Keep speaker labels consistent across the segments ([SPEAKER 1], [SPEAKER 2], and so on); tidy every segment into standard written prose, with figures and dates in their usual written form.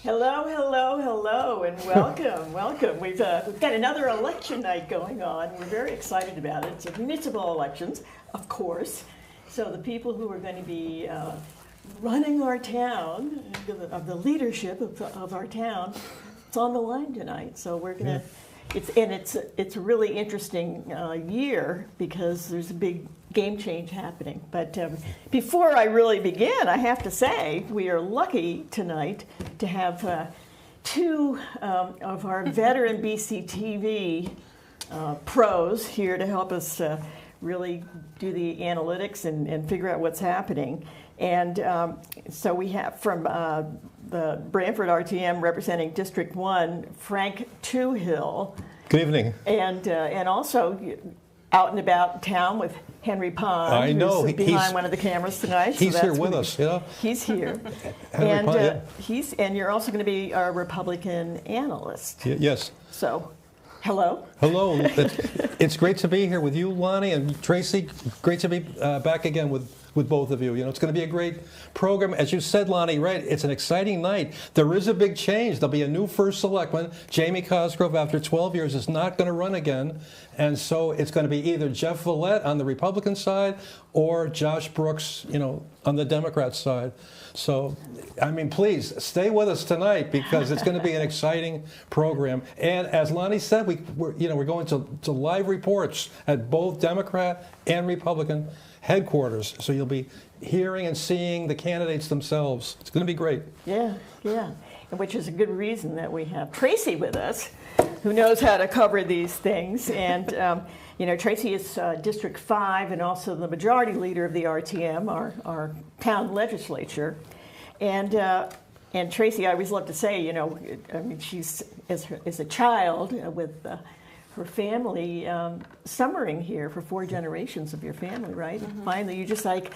[SPEAKER 1] Hello, hello, hello, and welcome, welcome. We've got another election night going on. We're very excited about it. It's municipal elections, of course. So the people who are going to be running our town, of the leadership of our town, it's on the line tonight. So we're going to. It's a really interesting year because there's a big game change happening. But before I really begin, I have to say we are lucky tonight to have two of our veteran BCTV pros here to help us really do the analytics and figure out what's happening. And so we have from the Branford RTM representing District 1, Frank Toohill.
[SPEAKER 2] Good evening.
[SPEAKER 1] And also out and about town with Henry Pond.
[SPEAKER 2] I know.
[SPEAKER 1] Who's behind one of the cameras tonight.
[SPEAKER 2] He's here with us, yeah.
[SPEAKER 1] He's here.
[SPEAKER 2] Henry Pond, yeah.
[SPEAKER 1] And you're also going to be our Republican analyst.
[SPEAKER 2] Yes.
[SPEAKER 1] So, hello.
[SPEAKER 2] Hello. It's great to be here with you, Lonnie, and Tracy. Great to be back again with both of you. You know, it's going to be a great program. As you said, Lonnie, right, it's an exciting night. There is a big change. There'll be a new first selectman. Jamie Cosgrove, after 12 years, is not going to run again. And so it's going to be either Jeff Villette on the Republican side or Josh Brooks, you know, on the Democrat side. So, I mean, please stay with us tonight because it's going to be an exciting program. And as Lonnie said, we're going to live reports at both Democrat and Republican headquarters. So you'll be hearing and seeing the candidates themselves. It's going to be great.
[SPEAKER 1] Yeah, yeah. And which is a good reason that we have Tracy with us, who knows how to cover these things. And, you know, Tracy is District 5 and also the majority leader of the RTM, our town legislature. And Tracy, I always love to say, you know, I mean, she's, as a child with her family summering here for 4 generations of your family, right? Mm-hmm. And finally, you're just like,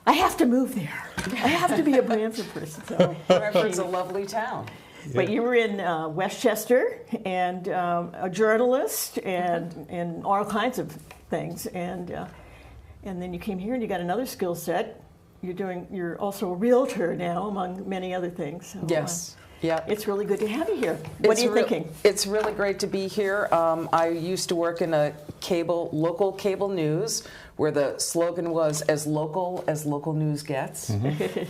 [SPEAKER 1] I have to move there. I have to be a Branford person. So
[SPEAKER 3] Branford's a lovely town.
[SPEAKER 1] But you were in Westchester and a journalist and all kinds of things, and then you came here and you got another skill set. You're also a realtor now, among many other things. So,
[SPEAKER 3] yes. Yeah,
[SPEAKER 1] it's really good to have you here. What are you thinking?
[SPEAKER 3] It's really great to be here. I used to work in a local cable news, where the slogan was as local news gets,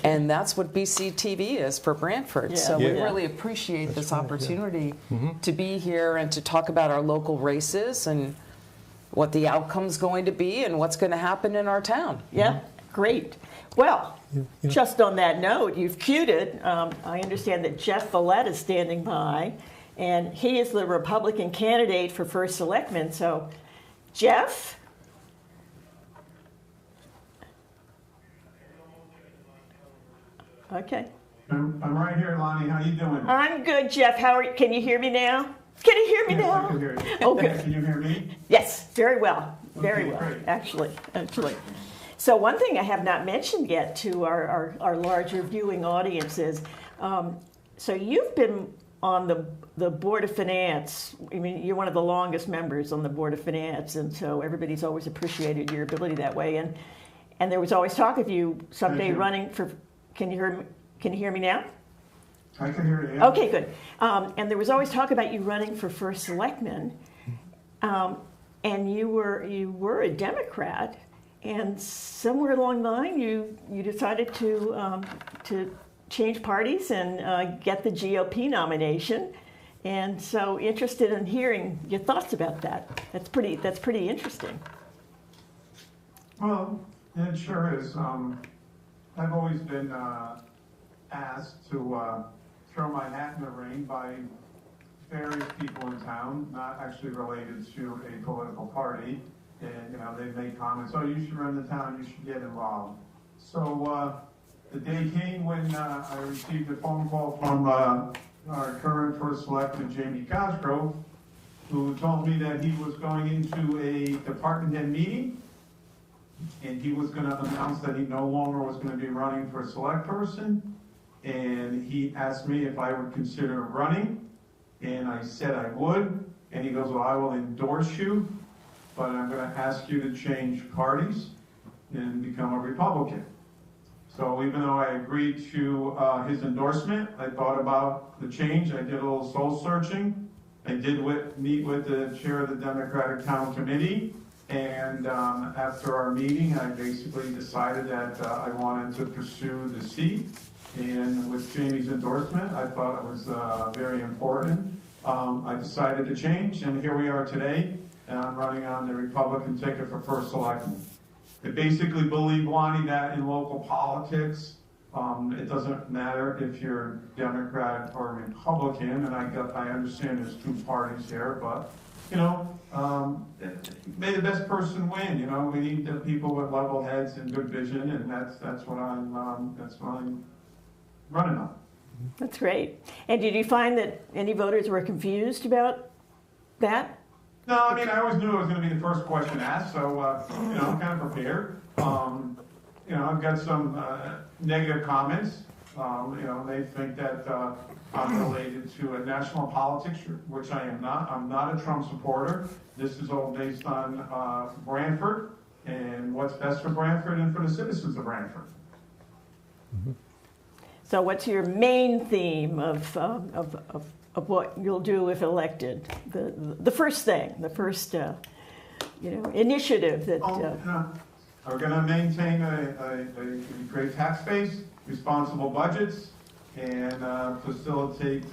[SPEAKER 3] and that's what BCTV is for Branford. Yeah. So we really appreciate this opportunity to be here and to talk about our local races and what the outcome's going to be and what's going to happen in our town.
[SPEAKER 1] Yeah, great. Well, just on that note, you've cued it. I understand that Jeff Villette is standing by, and he is the Republican candidate for first selectman. So, Jeff? Okay.
[SPEAKER 4] I'm right here, Lonnie. How you doing?
[SPEAKER 1] I'm good, Jeff. Can you hear me now? Can you hear me now?
[SPEAKER 4] I can hear you.
[SPEAKER 1] Oh, good.
[SPEAKER 4] Can you hear me?
[SPEAKER 1] Yes, very well. Very well,
[SPEAKER 4] great.
[SPEAKER 1] actually. So one thing I have not mentioned yet to our larger viewing audience is, so you've been on the Board of Finance. I mean, you're one of the longest members on the Board of Finance, and so everybody's always appreciated your ability that way. And there was always talk of you someday running for. Can you hear me now?
[SPEAKER 4] I can hear you. Yeah.
[SPEAKER 1] Okay, good. And there was always talk about you running for first selectman, and you were a Democrat. And somewhere along the line, you decided to change parties and get the GOP nomination. And so, interested in hearing your thoughts about that. That's pretty interesting.
[SPEAKER 4] Well, it sure is. I've always been asked to throw my hat in the ring by various people in town, not actually related to a political party. And, you know, they've made comments, oh, you should run the town, you should get involved. So the day came when I received a phone call from our current first selectman, Jamie Cosgrove, who told me that he was going into a department head meeting, and he was going to announce that he no longer was going to be running for select person. And he asked me if I would consider running, and I said I would. And he goes, well, I will endorse you, but I'm going to ask you to change parties and become a Republican. So even though I agreed to his endorsement, I thought about the change. I did a little soul searching. I did meet with the chair of the Democratic Town Committee, and after our meeting, I basically decided that I wanted to pursue the seat. And with Jamie's endorsement, I thought it was very important. I decided to change, and here we are today, and I'm running on the Republican ticket for first selectman. I basically believe, Lonnie, that in local politics, it doesn't matter if you're Democrat or Republican, and I understand there's two parties here, but, you know, may the best person win. You know, we need people with level heads and good vision, and that's what I'm running on.
[SPEAKER 1] That's great. And did you find that any voters were confused about that?
[SPEAKER 4] No, I mean, I always knew it was going to be the first question asked, so, you know, I'm kind of prepared. You know, I've got some negative comments. You know, they think that I'm related to national politics, which I am not. I'm not a Trump supporter. This is all based on Branford and what's best for Branford and for the citizens of Branford.
[SPEAKER 2] Mm-hmm.
[SPEAKER 1] So what's your main theme of what you'll do if elected? The first thing, the first you know, initiative that.
[SPEAKER 4] We're going to maintain a great tax base, responsible budgets, and facilitate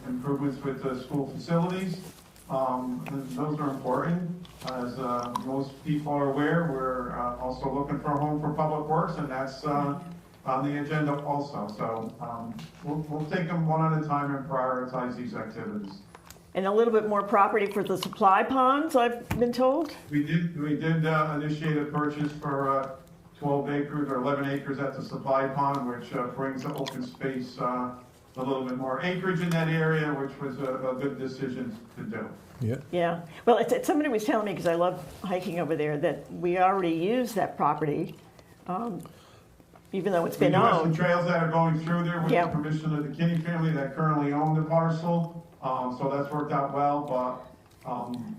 [SPEAKER 4] improvements with the school facilities. Those are important. As most people are aware, we're also looking for a home for public works, and that's on the agenda also. So we'll take them one at a time and prioritize these activities.
[SPEAKER 1] And a little bit more property for the supply ponds, I've been told.
[SPEAKER 4] We did initiate a purchase for 12 acres or 11 acres at the supply pond, which brings the open space a little bit more acreage in that area, which was a good decision to do.
[SPEAKER 2] Yeah.
[SPEAKER 1] Yeah. Well, somebody was telling me, because I love hiking over there, that we already use that property, even though it's been owned.
[SPEAKER 4] We do have some trails that are going through there with
[SPEAKER 1] Yeah.
[SPEAKER 4] the permission of the Kinney family that currently own the parcel. So that's worked out well, but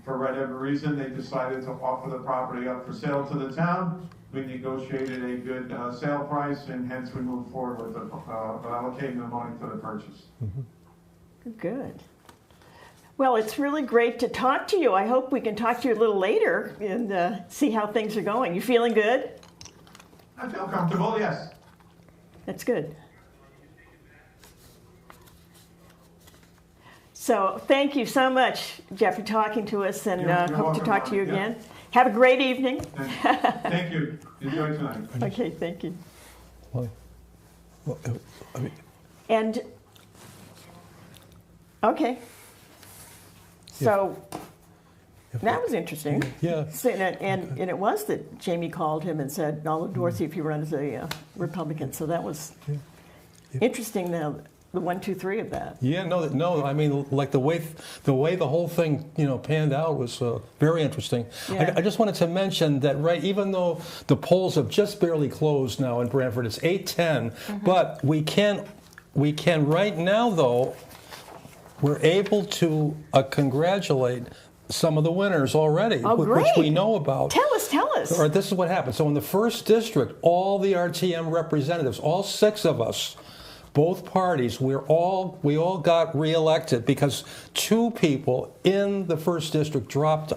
[SPEAKER 4] for whatever reason, they decided to offer the property up for sale to the town. We negotiated a good sale price, and hence we moved forward with allocating the money for the purchase.
[SPEAKER 2] Mm-hmm.
[SPEAKER 1] Good. Well, it's really great to talk to you. I hope we can talk to you a little later and see how things are going. You feeling good?
[SPEAKER 4] I feel comfortable, yes.
[SPEAKER 1] That's good. So thank you so much, Jeff, for talking to us, and
[SPEAKER 4] You're
[SPEAKER 1] hope to
[SPEAKER 4] welcome,
[SPEAKER 1] talk to you
[SPEAKER 4] yeah.
[SPEAKER 1] again. Have a great evening.
[SPEAKER 4] Thank you. Enjoy tonight.
[SPEAKER 1] Okay, thank you.
[SPEAKER 2] Well, I mean,
[SPEAKER 1] And, okay. So, that was interesting.
[SPEAKER 2] yeah.
[SPEAKER 1] So, and it was that Jamie called him and said, I'll endorse you if you run as a Republican. So that was interesting, the 1, 2, 3 of that.
[SPEAKER 2] Yeah, no. I mean, like the way the whole thing, you know, panned out was very interesting.
[SPEAKER 1] Yeah.
[SPEAKER 2] I just wanted to mention that, right, even though the polls have just barely closed now in Branford, it's 8:10, but we can right now, though, we're able to congratulate some of the winners already, which we know about.
[SPEAKER 1] Tell us.
[SPEAKER 2] All right, this is what happened. So in the first district, all the RTM representatives, all 6 of us, both parties, we all got reelected because 2 people in the first district dropped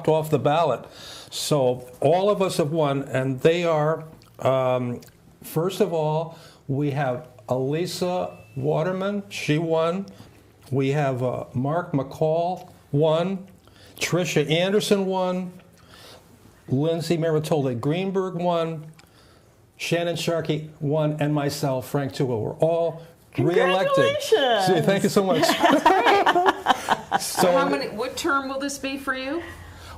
[SPEAKER 2] off the ballot. So all of us have won, and they are, first of all, we have Elisa Waterman, she won. We have Mark McCall won. Tricia Anderson won. Lindsay Maritola Greenberg won. Shannon Sharkey won, and myself, Frank Tugel, were all reelected.
[SPEAKER 1] Congratulations!
[SPEAKER 2] So, thank you so much. So,
[SPEAKER 3] What term will this be for you?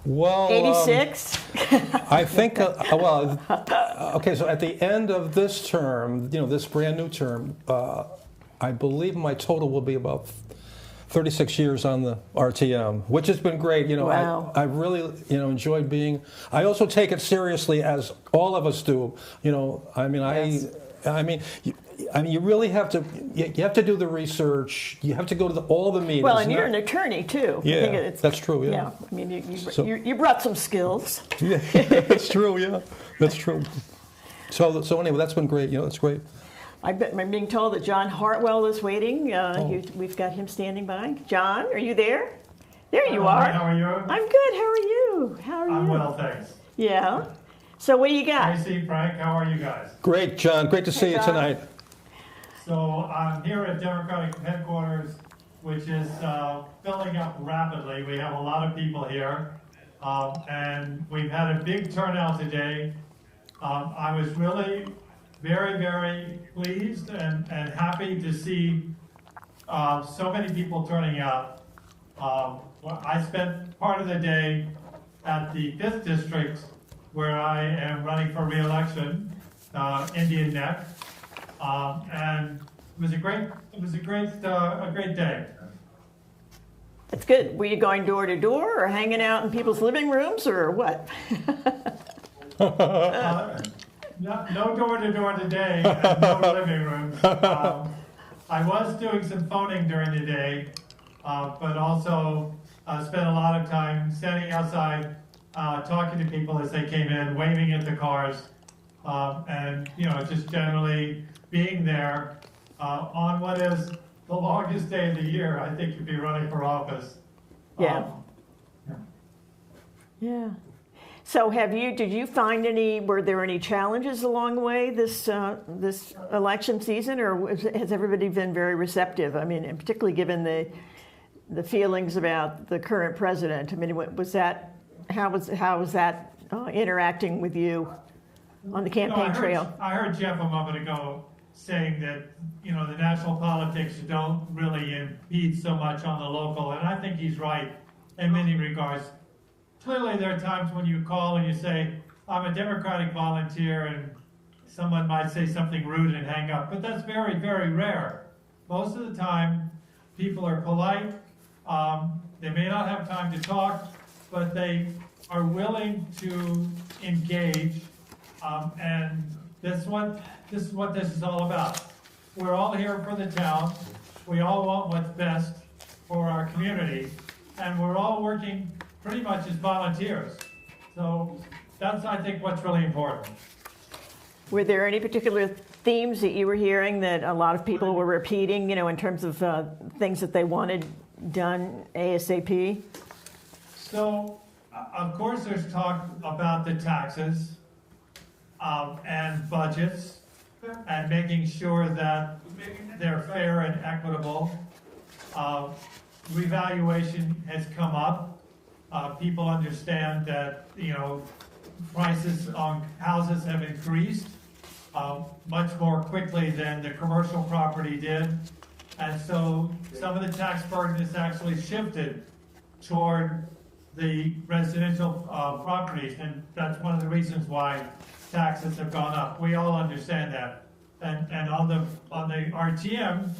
[SPEAKER 2] well,
[SPEAKER 1] 86?
[SPEAKER 2] I think, okay, so at the end of this term, you know, this brand new term, I believe my total will be about 36 years on the RTM, which has been great. You know,
[SPEAKER 1] wow.
[SPEAKER 2] I really, you know, enjoyed being. I also take it seriously, as all of us do. You know, I mean,
[SPEAKER 1] Yes.
[SPEAKER 2] I mean, you really have to. You have to do the research. You have to go to all the meetings.
[SPEAKER 1] Well, and you're an attorney, too.
[SPEAKER 2] Yeah,
[SPEAKER 1] I think
[SPEAKER 2] that's true, yeah.
[SPEAKER 1] I mean, you brought some skills.
[SPEAKER 2] Yeah, that's true. Yeah, that's true. So anyway, that's been great. That's great.
[SPEAKER 1] I'm being told that John Hartwell is waiting. We've got him standing by. John, are you there? There you are.
[SPEAKER 4] How are you?
[SPEAKER 1] I'm good. How are you?
[SPEAKER 4] I'm well, thanks.
[SPEAKER 1] Yeah. So what do you got?
[SPEAKER 4] Tracy, Frank, how are you guys?
[SPEAKER 2] Great, John. Great to see you tonight.
[SPEAKER 4] So I'm here at Democratic headquarters, which is filling up rapidly. We have a lot of people here, and we've had a big turnout today. I was really very, very pleased and happy to see so many people turning out. I spent part of the day at the 5th District, where I am running for re-election, Indian Neck, and it was a great day.
[SPEAKER 1] That's good. Were you going door to door or hanging out in people's living rooms or what?
[SPEAKER 4] No door to door today, and no living rooms. I was doing some phoning during the day, but also spent a lot of time standing outside, talking to people as they came in, waving at the cars, and just generally being there on what is the longest day of the year. I think you'd be running for office.
[SPEAKER 1] Yeah. Yeah. So did you find were there any challenges along the way this election season, or has everybody been very receptive? I mean, and particularly given the feelings about the current president. I mean, how was that interacting with you on the campaign trail?
[SPEAKER 4] I heard Jeff a moment ago saying that, the national politics don't really impede so much on the local, and I think he's right in many regards. Clearly, there are times when you call and you say, I'm a Democratic volunteer, and someone might say something rude and hang up, but that's very, very rare. Most of the time, people are polite. They may not have time to talk, but they are willing to engage, and this is what this is all about. We're all here for the town. We all want what's best for our community, and we're all working pretty much as volunteers. So that's, I think, what's really important.
[SPEAKER 1] Were there any particular themes that you were hearing that a lot of people were repeating, in terms of things that they wanted done ASAP?
[SPEAKER 4] So, of course, there's talk about the taxes and budgets and making sure that they're fair and equitable. Revaluation has come up. People understand that, prices on houses have increased much more quickly than the commercial property did. And so some of the tax burden is actually shifted toward the residential properties. And that's one of the reasons why taxes have gone up. We all understand that. And on the RTM,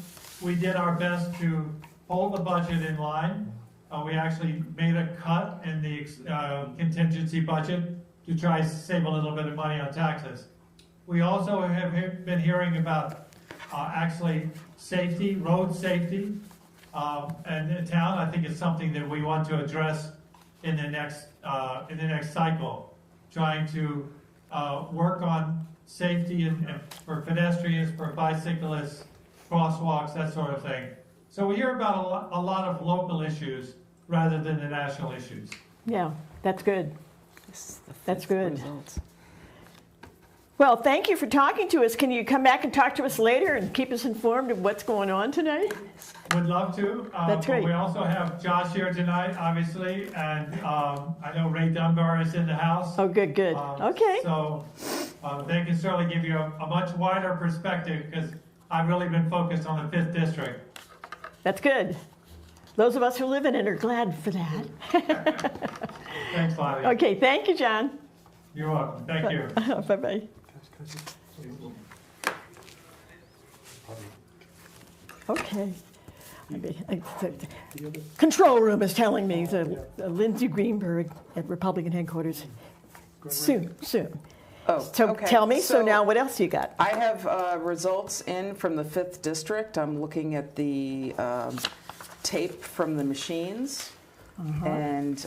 [SPEAKER 4] we did our best to hold the budget in line. We actually made a cut in the contingency budget to try to save a little bit of money on taxes. We also have been hearing about actually safety, road safety, and in town. I think it's something that we want to address in the next cycle, trying to work on safety and for pedestrians, for bicyclists, crosswalks, that sort of thing. So we hear about a lot of local issues rather than the national issues.
[SPEAKER 1] Yeah, that's good. That's good. Well, thank you for talking to us. Can you come back and talk to us later and keep us informed of what's going on tonight?
[SPEAKER 4] Would love to.
[SPEAKER 1] That's great.
[SPEAKER 4] We also have Josh here tonight, obviously, and I know Ray Dunbar is in the house.
[SPEAKER 1] Oh, good. Okay.
[SPEAKER 4] So they can certainly give you a much wider perspective, because I've really been focused on the 5th District.
[SPEAKER 1] That's good. Those of us who live in it are glad for that.
[SPEAKER 4] Thanks, Lottie.
[SPEAKER 1] Okay, thank you, John.
[SPEAKER 4] You're welcome. Thank you.
[SPEAKER 1] Bye-bye. Okay. The control room is telling me Lindsay Greenberg at Republican headquarters. Soon.
[SPEAKER 3] Oh,
[SPEAKER 1] So
[SPEAKER 3] okay.
[SPEAKER 1] tell me, so now what else you got?
[SPEAKER 3] I have results in from the 5th District. I'm looking at the tape from the machines. And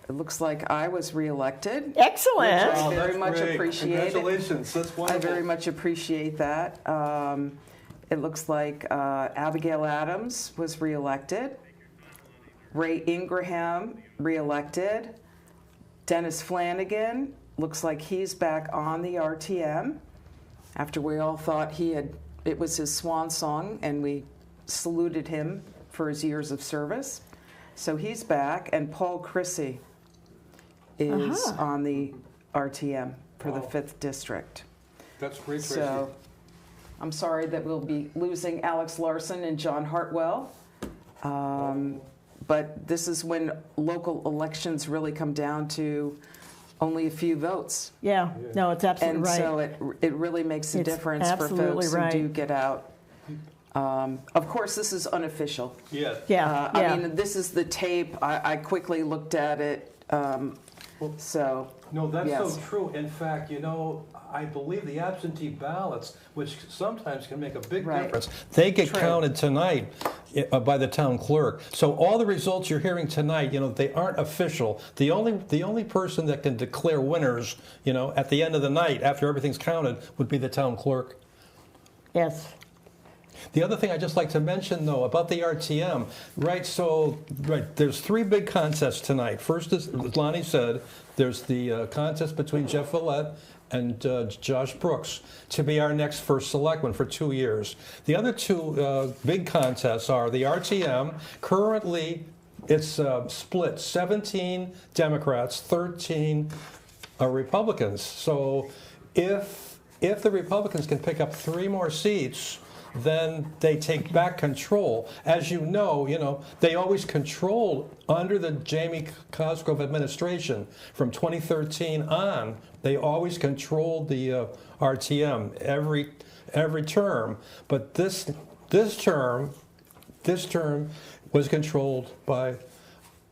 [SPEAKER 3] it looks like I was reelected.
[SPEAKER 1] Excellent.
[SPEAKER 3] I very much appreciate it.
[SPEAKER 2] Congratulations. That's
[SPEAKER 3] I
[SPEAKER 2] wonderful.
[SPEAKER 3] very much appreciate that. It looks like Abigail Adams was reelected. Ray Ingraham reelected. Dennis Flanagan looks like he's back on the RTM after we all thought it was his swan song, and we saluted him for his years of service. So he's back, and Paul Chrissy is on the RTM for the 5th District.
[SPEAKER 2] That's great, Tracy.
[SPEAKER 3] So I'm sorry that we'll be losing Alex Larson and John Hartwell. But this is when local elections really come down to only a few votes.
[SPEAKER 1] Yeah, no, it's absolutely
[SPEAKER 3] And
[SPEAKER 1] right.
[SPEAKER 3] so it really makes a
[SPEAKER 1] It's
[SPEAKER 3] difference for
[SPEAKER 1] absolutely
[SPEAKER 3] folks
[SPEAKER 1] right.
[SPEAKER 3] who do get out. Of course, this is unofficial.
[SPEAKER 2] Yeah.
[SPEAKER 1] Yeah,
[SPEAKER 3] I mean, this is the tape. I quickly looked at it. So,
[SPEAKER 2] No, that's
[SPEAKER 3] yes.
[SPEAKER 2] so true. In fact, you know, I believe the absentee ballots, which sometimes can make a big
[SPEAKER 3] Right.
[SPEAKER 2] difference, they get
[SPEAKER 3] True.
[SPEAKER 2] counted tonight by the town clerk. So all the results you're hearing tonight, you know, they aren't official. The only person that can declare winners, you know, at the end of the night after everything's counted would be the town clerk.
[SPEAKER 1] Yes.
[SPEAKER 2] The other thing I'd just like to mention, though, about the RTM, right, so, right, there's 3 big contests tonight. First, is, as Lonnie said, there's the contest between Jeff Villette and Josh Brooks to be our next first selectman for 2 years. The other 2 big contests are the RTM. Currently, it's split 17 Democrats, 13 Republicans. So if the Republicans can pick up 3 more seats, then they take back control. As you know, they always controlled under the Jamie Cosgrove administration from 2013 on. They always controlled the RTM every term. But this term was controlled by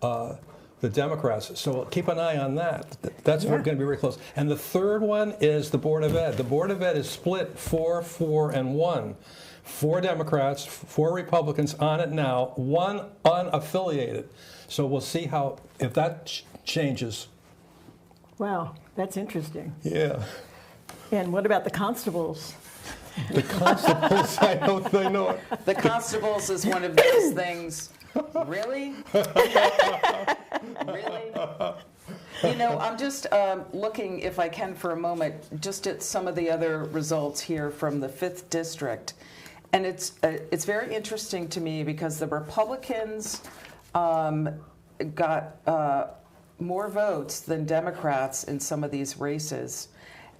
[SPEAKER 2] the Democrats. So keep an eye on that. That's going to be very close. And the third one is the Board of Ed. The Board of Ed is split 4, 4, and 1. 4 Democrats, 4 Republicans on it now, 1 unaffiliated. So we'll see if that changes.
[SPEAKER 1] Wow, that's interesting.
[SPEAKER 2] Yeah.
[SPEAKER 1] And what about the constables?
[SPEAKER 2] The constables, I know it.
[SPEAKER 3] The constables is one of those things. Really? Really? You know, I'm just looking, if I can for a moment, just at some of the other results here from the 5th District. And it's very interesting to me because the Republicans got more votes than Democrats in some of these races.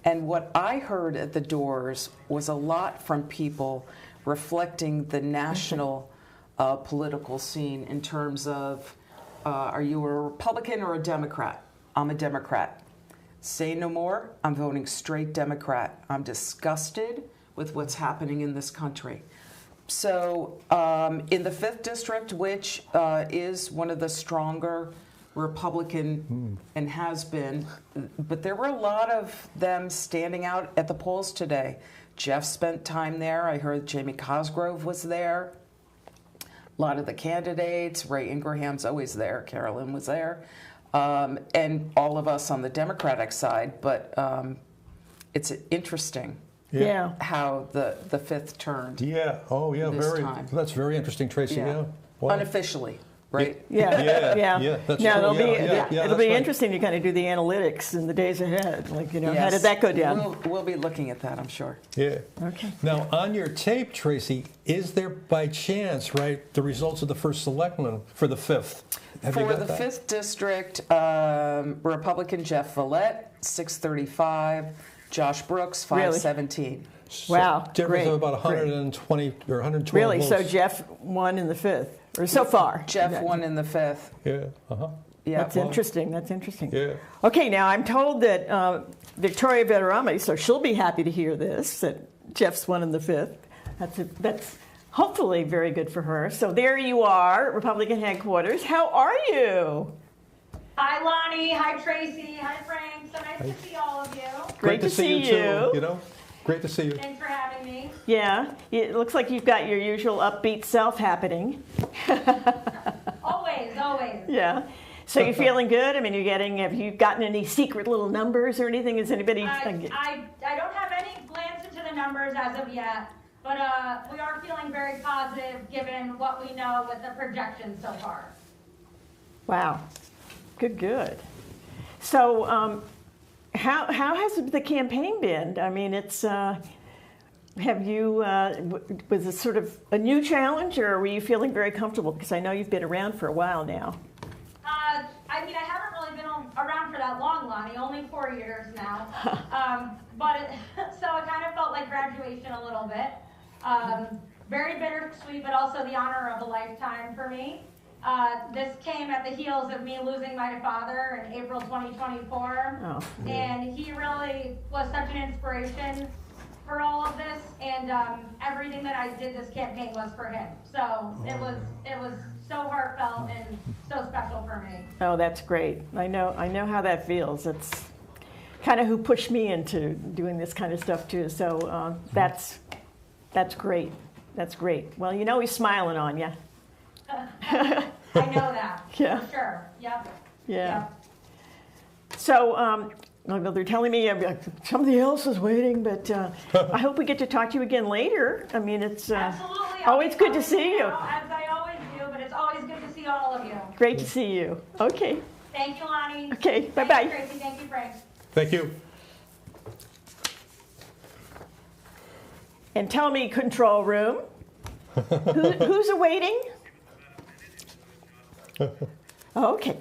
[SPEAKER 3] And what I heard at the doors was a lot from people reflecting the national political scene in terms of, are you a Republican or a Democrat? I'm a Democrat. Say no more, I'm voting straight Democrat. I'm disgusted with what's happening in this country. So in the 5th District, which is one of the stronger Republican and has been, but there were a lot of them standing out at the polls today. Jeff spent time there. I heard Jamie Cosgrove was there. A lot of the candidates, Ray Ingraham's always there, Carolyn was there, and all of us on the Democratic side, but it's interesting.
[SPEAKER 1] Yeah.
[SPEAKER 3] How the 5th turned.
[SPEAKER 2] Yeah. Oh, yeah.
[SPEAKER 3] This time.
[SPEAKER 2] That's very interesting, Tracy. Yeah. Wow.
[SPEAKER 3] Unofficially, right?
[SPEAKER 1] Yeah.
[SPEAKER 2] Yeah, that's
[SPEAKER 1] now,
[SPEAKER 2] true.
[SPEAKER 1] it'll be,
[SPEAKER 2] Yeah,
[SPEAKER 1] it'll
[SPEAKER 2] that's
[SPEAKER 1] be
[SPEAKER 2] right.
[SPEAKER 1] interesting to kind of do the analytics in the days ahead. Like, how
[SPEAKER 3] Yes.
[SPEAKER 1] did that go down?
[SPEAKER 3] We'll be looking at that, I'm sure.
[SPEAKER 2] Yeah.
[SPEAKER 1] Okay.
[SPEAKER 2] Now, on your tape, Tracy, is there by chance, right, the results of the first selectman for the 5th? Have you
[SPEAKER 3] For
[SPEAKER 2] got
[SPEAKER 3] the
[SPEAKER 2] that?
[SPEAKER 3] 5th District, Republican Jeff Villette, 635. Josh Brooks, 517.
[SPEAKER 2] So
[SPEAKER 1] Wow,
[SPEAKER 2] difference
[SPEAKER 1] great,
[SPEAKER 2] of about 120 or 112
[SPEAKER 1] Really?
[SPEAKER 2] votes.
[SPEAKER 1] So Jeff won in the 5th, or so far?
[SPEAKER 3] Jeff won in the 5th.
[SPEAKER 2] Yeah. Uh-huh.
[SPEAKER 3] Yeah.
[SPEAKER 1] That's interesting. That's interesting.
[SPEAKER 2] Yeah.
[SPEAKER 1] Okay, now I'm told that Victoria Veterami, so she'll be happy to hear this, that Jeff's won in the 5th. That's hopefully very good for her. So there you are, Republican headquarters. How are you?
[SPEAKER 5] Hi, Lonnie. Hi, Tracy. Hi, Frank. So nice to see all of you.
[SPEAKER 1] Great to see you.
[SPEAKER 2] too. You know, great to see you.
[SPEAKER 5] Thanks for having me.
[SPEAKER 1] Yeah, it looks like you've got your usual upbeat self happening.
[SPEAKER 5] Always, always.
[SPEAKER 1] Yeah. So you're feeling good? I mean, have you gotten any secret little numbers or anything? Is anybody?
[SPEAKER 5] I don't have any glance into the numbers as of yet, but we are feeling very positive given what we know with the projections so far.
[SPEAKER 1] Wow. Good. So how has the campaign been? I mean, it's have you was it sort of a new challenge, or were you feeling very comfortable? Because I know you've been around for a while now.
[SPEAKER 5] I mean, I haven't really been around for that long, Lonnie, only 4 years now. So it kind of felt like graduation a little bit. Very bittersweet, but also the honor of a lifetime for me. This came at the heels of me losing my father in April 2024.
[SPEAKER 1] Oh.
[SPEAKER 5] And he really was such an inspiration for all of this, and everything that I did this campaign was for him. So it was so heartfelt and so special for me.
[SPEAKER 1] Oh, that's great. I know how that feels. It's kind of who pushed me into doing this kind of stuff too. So that's great. That's great. Well, you know he's smiling on you.
[SPEAKER 5] I know that.
[SPEAKER 1] Yeah.
[SPEAKER 5] For sure. Yep.
[SPEAKER 1] Yeah.
[SPEAKER 5] Yep.
[SPEAKER 1] So they're telling me somebody else is waiting, but I hope we get to talk to you again later. I mean, it's
[SPEAKER 5] Absolutely.
[SPEAKER 1] always good to see you.
[SPEAKER 5] As I always do, but it's always good to see all of you.
[SPEAKER 1] Great to see you. Okay.
[SPEAKER 5] Thank you, Lonnie.
[SPEAKER 1] Okay.
[SPEAKER 5] Thank
[SPEAKER 1] Bye-bye.
[SPEAKER 5] you, Tracy. Thank you, Frank.
[SPEAKER 2] Thank you.
[SPEAKER 1] And tell me, control room, who's awaiting? Okay.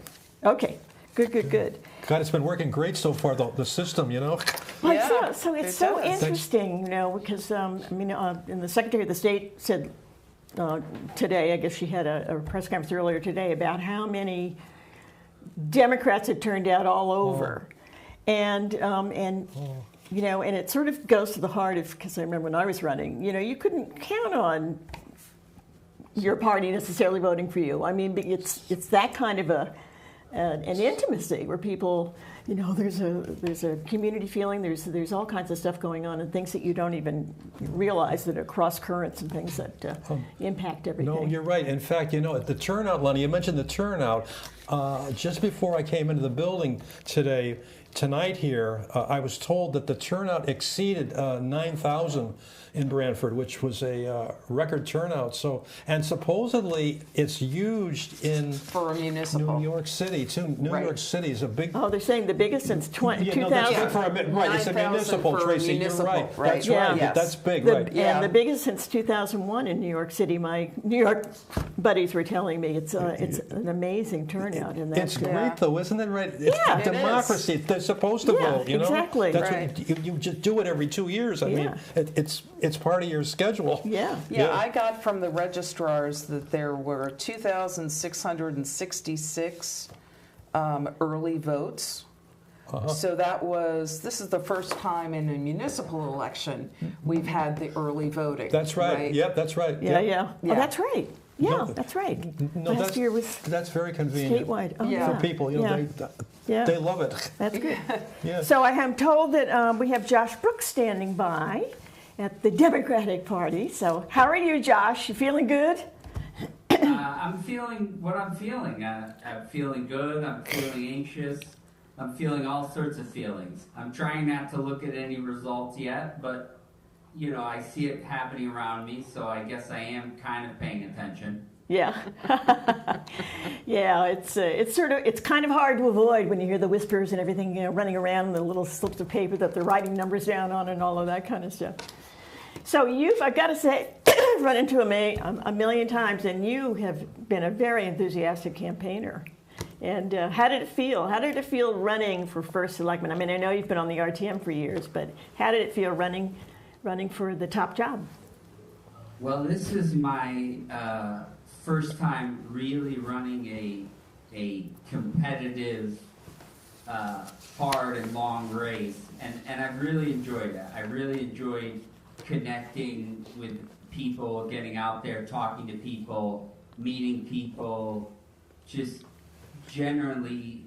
[SPEAKER 1] Good.
[SPEAKER 2] God, it's been working great so far, the system, you know?
[SPEAKER 1] Well,
[SPEAKER 3] Yeah,
[SPEAKER 1] so it's
[SPEAKER 3] it
[SPEAKER 1] so
[SPEAKER 3] does.
[SPEAKER 1] interesting, you know, because and the Secretary of the State said today, I guess she had a press conference earlier today about how many Democrats had turned out all over, and you know, and it sort of goes to the heart of, because I remember when I was running, you know, you couldn't count on your party necessarily voting for you. I mean, it's that kind of an intimacy where people, you know, there's a community feeling. There's all kinds of stuff going on and things that you don't even realize that are cross currents and things that impact everything.
[SPEAKER 2] No, you're right. In fact, you know, the turnout, Lenny, you mentioned the turnout. Just before I came into the building tonight here, I was told that the turnout exceeded 9,000 in Branford, which was a record turnout. So, and supposedly it's used in
[SPEAKER 3] For a municipal.
[SPEAKER 2] New York City too. New
[SPEAKER 3] Right.
[SPEAKER 2] York City is a big.
[SPEAKER 1] Oh, they're saying the biggest since 2000.
[SPEAKER 2] Yeah, no, that's big for right. It's a
[SPEAKER 3] 9,000
[SPEAKER 2] municipal,
[SPEAKER 3] for a
[SPEAKER 2] Tracy.
[SPEAKER 3] municipal,
[SPEAKER 2] You're right.
[SPEAKER 3] right.
[SPEAKER 2] That's
[SPEAKER 1] Yeah.
[SPEAKER 2] right.
[SPEAKER 3] Yes.
[SPEAKER 2] That's big, right?
[SPEAKER 3] Yeah.
[SPEAKER 1] And the biggest since 2001 in New York City. My New York buddies were telling me it's an amazing turnout. And
[SPEAKER 2] It's
[SPEAKER 1] that's
[SPEAKER 2] great, though, isn't it? Right? It's
[SPEAKER 1] Yeah. It
[SPEAKER 2] democracy. They're supposed to
[SPEAKER 1] Yeah,
[SPEAKER 2] vote. You know,
[SPEAKER 1] exactly.
[SPEAKER 2] That's
[SPEAKER 3] Right.
[SPEAKER 2] what you just do it every 2 years. I mean,
[SPEAKER 1] Yeah.
[SPEAKER 2] it's part of your schedule.
[SPEAKER 1] Yeah.
[SPEAKER 3] Yeah, I got from the registrars that there were 2,666 early votes. So this is the first time in a municipal election we've had the early voting.
[SPEAKER 2] That's right. Yep, that's right.
[SPEAKER 1] Yeah.
[SPEAKER 2] Yep.
[SPEAKER 1] Oh, that's right. Yeah,
[SPEAKER 2] No,
[SPEAKER 1] that's right.
[SPEAKER 2] No,
[SPEAKER 1] Last year was
[SPEAKER 2] that's very convenient
[SPEAKER 1] statewide. Oh,
[SPEAKER 3] Yeah.
[SPEAKER 2] for people. You know,
[SPEAKER 1] Yeah.
[SPEAKER 2] they love it.
[SPEAKER 1] That's good.
[SPEAKER 2] Yeah.
[SPEAKER 1] So I am told that we have Josh Brooks standing by at the Democratic Party. So how are you, Josh? You feeling good?
[SPEAKER 6] I'm feeling what I'm feeling. I'm feeling good. I'm feeling anxious. I'm feeling all sorts of feelings. I'm trying not to look at any results yet, but you know, I see it happening around me, so I guess I am kind of paying attention.
[SPEAKER 1] Yeah. Yeah, it's kind of hard to avoid when you hear the whispers and everything, you know, running around and the little slips of paper that they're writing numbers down on and all of that kind of stuff. So I've got to say, run into a million times, and you have been a very enthusiastic campaigner. And how did it feel? How did it feel running for first selectman? I mean, I know you've been on the RTM for years, but how did it feel running for the top job?
[SPEAKER 6] Well, this is my first time really running a competitive, hard and long race, and I've really enjoyed that. I really enjoyed connecting with people, getting out there, talking to people, meeting people, just generally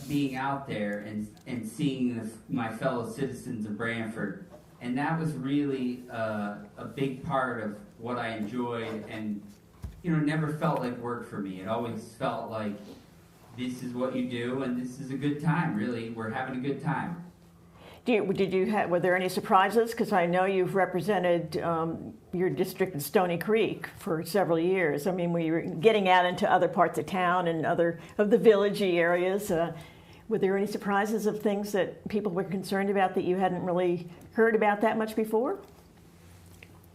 [SPEAKER 6] being out there and seeing my fellow citizens of Branford. And that was really a big part of what I enjoyed, and you know, never felt like work for me. It always felt like this is what you do, and this is a good time. Really, we're having a good time.
[SPEAKER 1] Were there any surprises? Because I know you've represented your district in Stony Creek for several years. I mean, we were getting out into other parts of town and other of the villagey areas. Were there any surprises of things that people were concerned about that you hadn't really heard about that much before?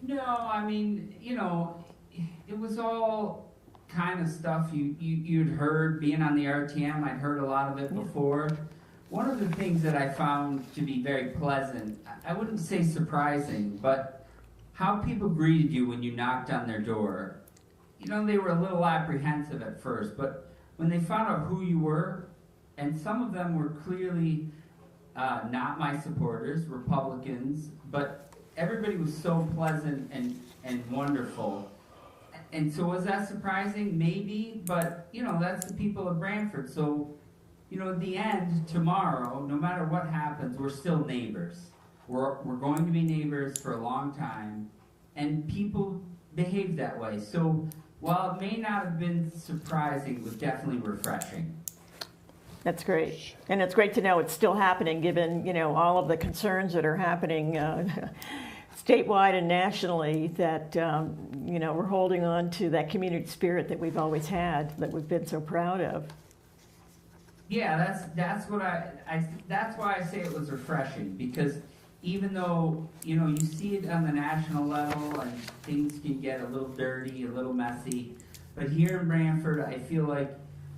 [SPEAKER 6] No, I mean, you know, it was all kind of stuff you'd heard. Being on the RTM, I'd heard a lot of it before. One of the things that I found to be very pleasant, I wouldn't say surprising, but how people greeted you when you knocked on their door. You know, they were a little apprehensive at first, but when they found out who you were, and some of them were clearly not my supporters, Republicans, but everybody was so pleasant and wonderful. And so was that surprising? Maybe, but, you know, that's the people of Branford. So, you know, in the end, tomorrow, no matter what happens, we're still neighbors. We're going to be neighbors for a long time, and people behave that way. So while it may not have been surprising, it was definitely refreshing.
[SPEAKER 1] That's great. And it's great to know it's still happening, given, you know, all of the concerns that are happening statewide and nationally, that, you know, we're holding on to that community spirit that we've always had, that we've been so proud of.
[SPEAKER 6] Yeah, that's what that's why I say it was refreshing, because even though, you know, you see it on the national level and things can get a little dirty, a little messy, but here in Branford, I feel like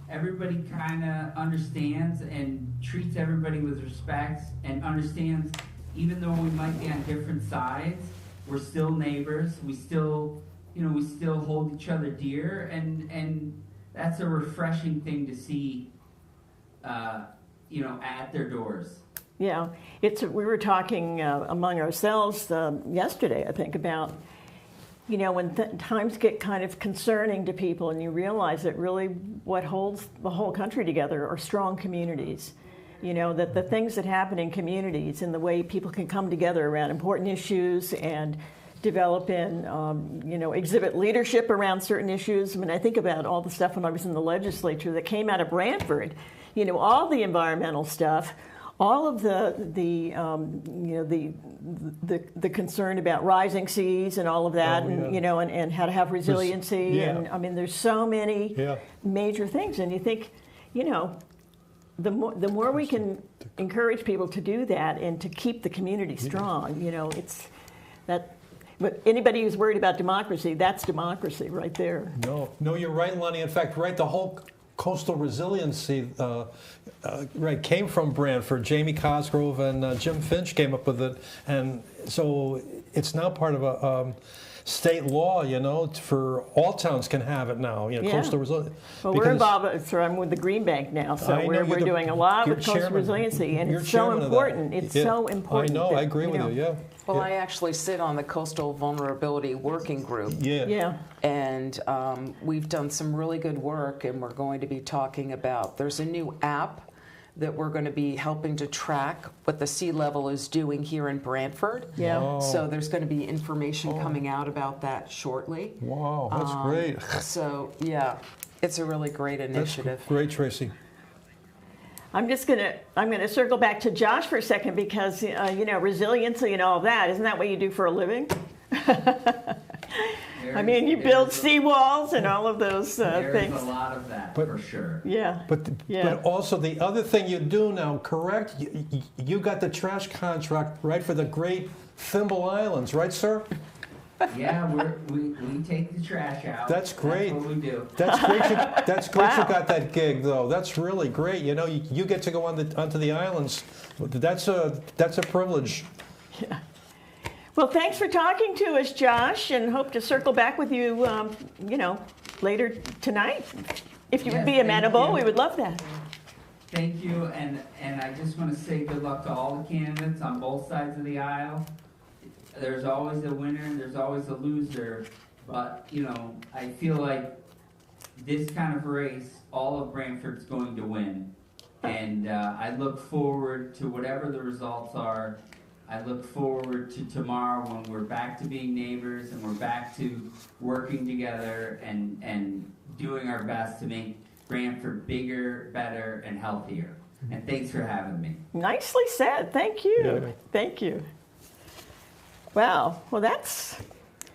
[SPEAKER 6] everybody kind of understands and treats everybody with respect and understands, even though we might be on different sides, we're still neighbors. We still, you know, we still hold each other dear, and that's a refreshing thing to see, you know, at their doors.
[SPEAKER 1] Yeah, we were talking among ourselves yesterday, I think, about, you know, when times get kind of concerning to people and you realize that really what holds the whole country together are strong communities. You know, that the things that happen in communities and the way people can come together around important issues and develop and, you know, exhibit leadership around certain issues. I mean, I think about all the stuff when I was in the legislature that came out of Branford, you know, all the environmental stuff, all of the you know, the concern about rising seas and all of that, and you know, and how to have resiliency, and I mean, there's so many major things, and you think, you know, the more we can encourage people to do that and to keep the community strong, you know, it's that. But anybody who's worried about democracy, that's democracy right there.
[SPEAKER 2] No, you're right, Lonnie. In fact, right, the whole coastal resiliency right came from Branford. Jamie Cosgrove and Jim Finch came up with it, and so it's now part of a state law, you know, for all towns can have it now, you know, coastal resiliency.
[SPEAKER 1] Well, we're involved, so I'm with the Green Bank now, so we're doing a lot with coastal resiliency, and it's so important. It's so important.
[SPEAKER 2] I know, I agree with you, yeah.
[SPEAKER 3] Well, I actually sit on the Coastal Vulnerability Working Group.
[SPEAKER 1] Yeah.
[SPEAKER 3] And we've done some really good work, and we're going to be talking about, there's a new app that we're going to be helping to track what the sea level is doing here in Branford.
[SPEAKER 1] Yeah.
[SPEAKER 2] Oh.
[SPEAKER 3] So there's going to be information coming out about that shortly.
[SPEAKER 2] Wow, that's great.
[SPEAKER 3] So, yeah, it's a really great initiative.
[SPEAKER 2] That's great, Tracy.
[SPEAKER 1] I'm gonna circle back to Josh for a second, because you know, resiliency and all that, isn't that what you do for a living? I mean, you build seawalls and all of those things.
[SPEAKER 6] There's a lot of that, for sure.
[SPEAKER 1] Yeah.
[SPEAKER 2] But also the other thing you do now, correct? You got the trash contract, right, for the Great Thimble Islands, right, sir?
[SPEAKER 6] Yeah, we take the trash out.
[SPEAKER 2] That's great.
[SPEAKER 6] That's what we do.
[SPEAKER 2] That's great. That's great.
[SPEAKER 1] Wow.
[SPEAKER 2] You got that gig, though. That's really great. You know, you get to go onto the islands. That's a privilege.
[SPEAKER 1] Yeah. Well, thanks for talking to us, Josh, and hope to circle back with you, you know, later tonight. If you would be amenable, we would love that.
[SPEAKER 6] Thank you, and I just want to say good luck to all the candidates on both sides of the aisle. There's always a winner and there's always a loser, but, you know, I feel like this kind of race, all of Branford's going to win. And I look forward to whatever the results are. I look forward to tomorrow when we're back to being neighbors and we're back to working together and doing our best to make Branford bigger, better, and healthier. And thanks for having me.
[SPEAKER 1] Nicely said. Thank you.
[SPEAKER 2] Yeah.
[SPEAKER 1] Thank you. Wow. Well,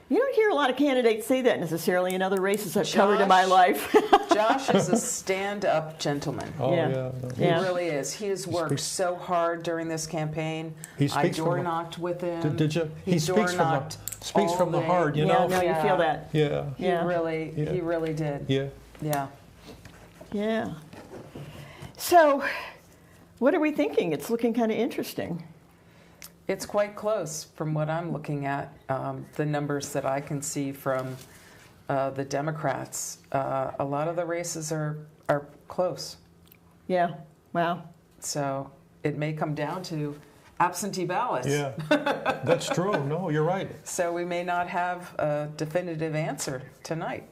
[SPEAKER 1] you don't hear a lot of candidates say that necessarily in other races I've covered in my life.
[SPEAKER 3] Josh is a stand-up gentleman.
[SPEAKER 2] Oh,
[SPEAKER 1] Yeah.
[SPEAKER 3] He
[SPEAKER 1] Yeah.
[SPEAKER 3] really is. He has worked so hard during this campaign.
[SPEAKER 2] He
[SPEAKER 3] I
[SPEAKER 2] speaks from
[SPEAKER 3] door
[SPEAKER 2] the-
[SPEAKER 3] knocked with him.
[SPEAKER 2] Did you? He speaks
[SPEAKER 3] door-knocked
[SPEAKER 2] from
[SPEAKER 3] all
[SPEAKER 2] the
[SPEAKER 3] day.
[SPEAKER 2] heart, you
[SPEAKER 1] Yeah,
[SPEAKER 2] know?
[SPEAKER 1] no, you feel that.
[SPEAKER 2] Yeah.
[SPEAKER 3] He
[SPEAKER 1] Yeah.
[SPEAKER 3] really did.
[SPEAKER 2] Yeah.
[SPEAKER 3] Yeah.
[SPEAKER 1] Yeah. So, what are we thinking? It's looking kind of interesting.
[SPEAKER 3] It's quite close from what I'm looking at. The numbers that I can see from the Democrats, a lot of the races are close.
[SPEAKER 1] Yeah. Wow.
[SPEAKER 3] So it may come down to absentee ballots.
[SPEAKER 2] Yeah. That's true. No, you're right.
[SPEAKER 3] So we may not have a definitive answer tonight.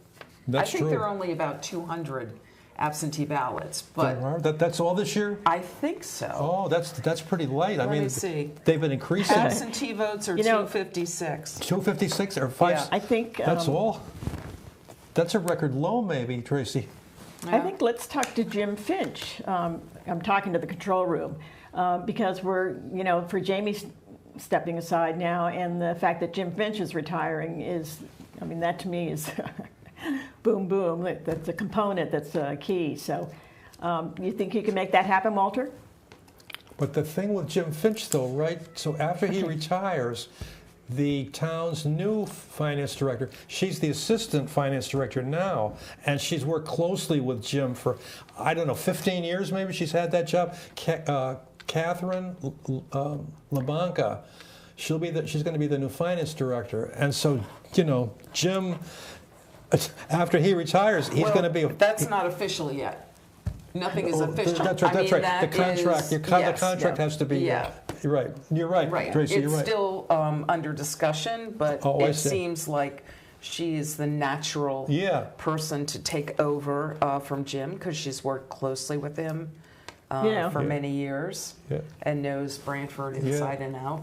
[SPEAKER 2] That's
[SPEAKER 3] I think
[SPEAKER 2] true.
[SPEAKER 3] there are only about 200 absentee ballots, but
[SPEAKER 2] That's all this year?
[SPEAKER 3] I think so.
[SPEAKER 2] Oh, that's pretty light. I
[SPEAKER 3] Let
[SPEAKER 2] mean,
[SPEAKER 3] me see.
[SPEAKER 2] they've been increasing.
[SPEAKER 3] Absentee votes are
[SPEAKER 1] You know-
[SPEAKER 3] 256.
[SPEAKER 2] 256 or 5.
[SPEAKER 3] Yeah.
[SPEAKER 1] I think.
[SPEAKER 2] That's all. That's a record low, maybe, Tracy.
[SPEAKER 1] I think let's talk to Jim Finch. I'm talking to the control room because we're, for Jamie stepping aside now, and the fact that Jim Finch is retiring is, that to me is boom, boom. That's a component that's key. So you think you can make that happen, Walter?
[SPEAKER 2] But the thing with Jim Finch, though, right? So after he retires, the town's new finance director, she's the assistant finance director now, and she's worked closely with Jim for, 15 years maybe she's had that job. Catherine LaBanca, she's going to be the new finance director. And so, Jim, after he retires, he's going to be...
[SPEAKER 3] That's not official yet. Nothing is official.
[SPEAKER 2] That's right. That's right.
[SPEAKER 3] That
[SPEAKER 2] The contract.
[SPEAKER 3] is-
[SPEAKER 2] The contract has to be.
[SPEAKER 3] Yeah.
[SPEAKER 2] You're right. You're right,
[SPEAKER 3] Right.
[SPEAKER 2] Tracy.
[SPEAKER 3] It's
[SPEAKER 2] You're right.
[SPEAKER 3] still under discussion, but
[SPEAKER 2] Oh, I
[SPEAKER 3] it
[SPEAKER 2] see.
[SPEAKER 3] seems like she is the natural
[SPEAKER 2] Yeah.
[SPEAKER 3] person to take over from Jim because she's worked closely with him for
[SPEAKER 2] Yeah.
[SPEAKER 3] many years
[SPEAKER 2] Yeah.
[SPEAKER 3] and knows Branford inside and out.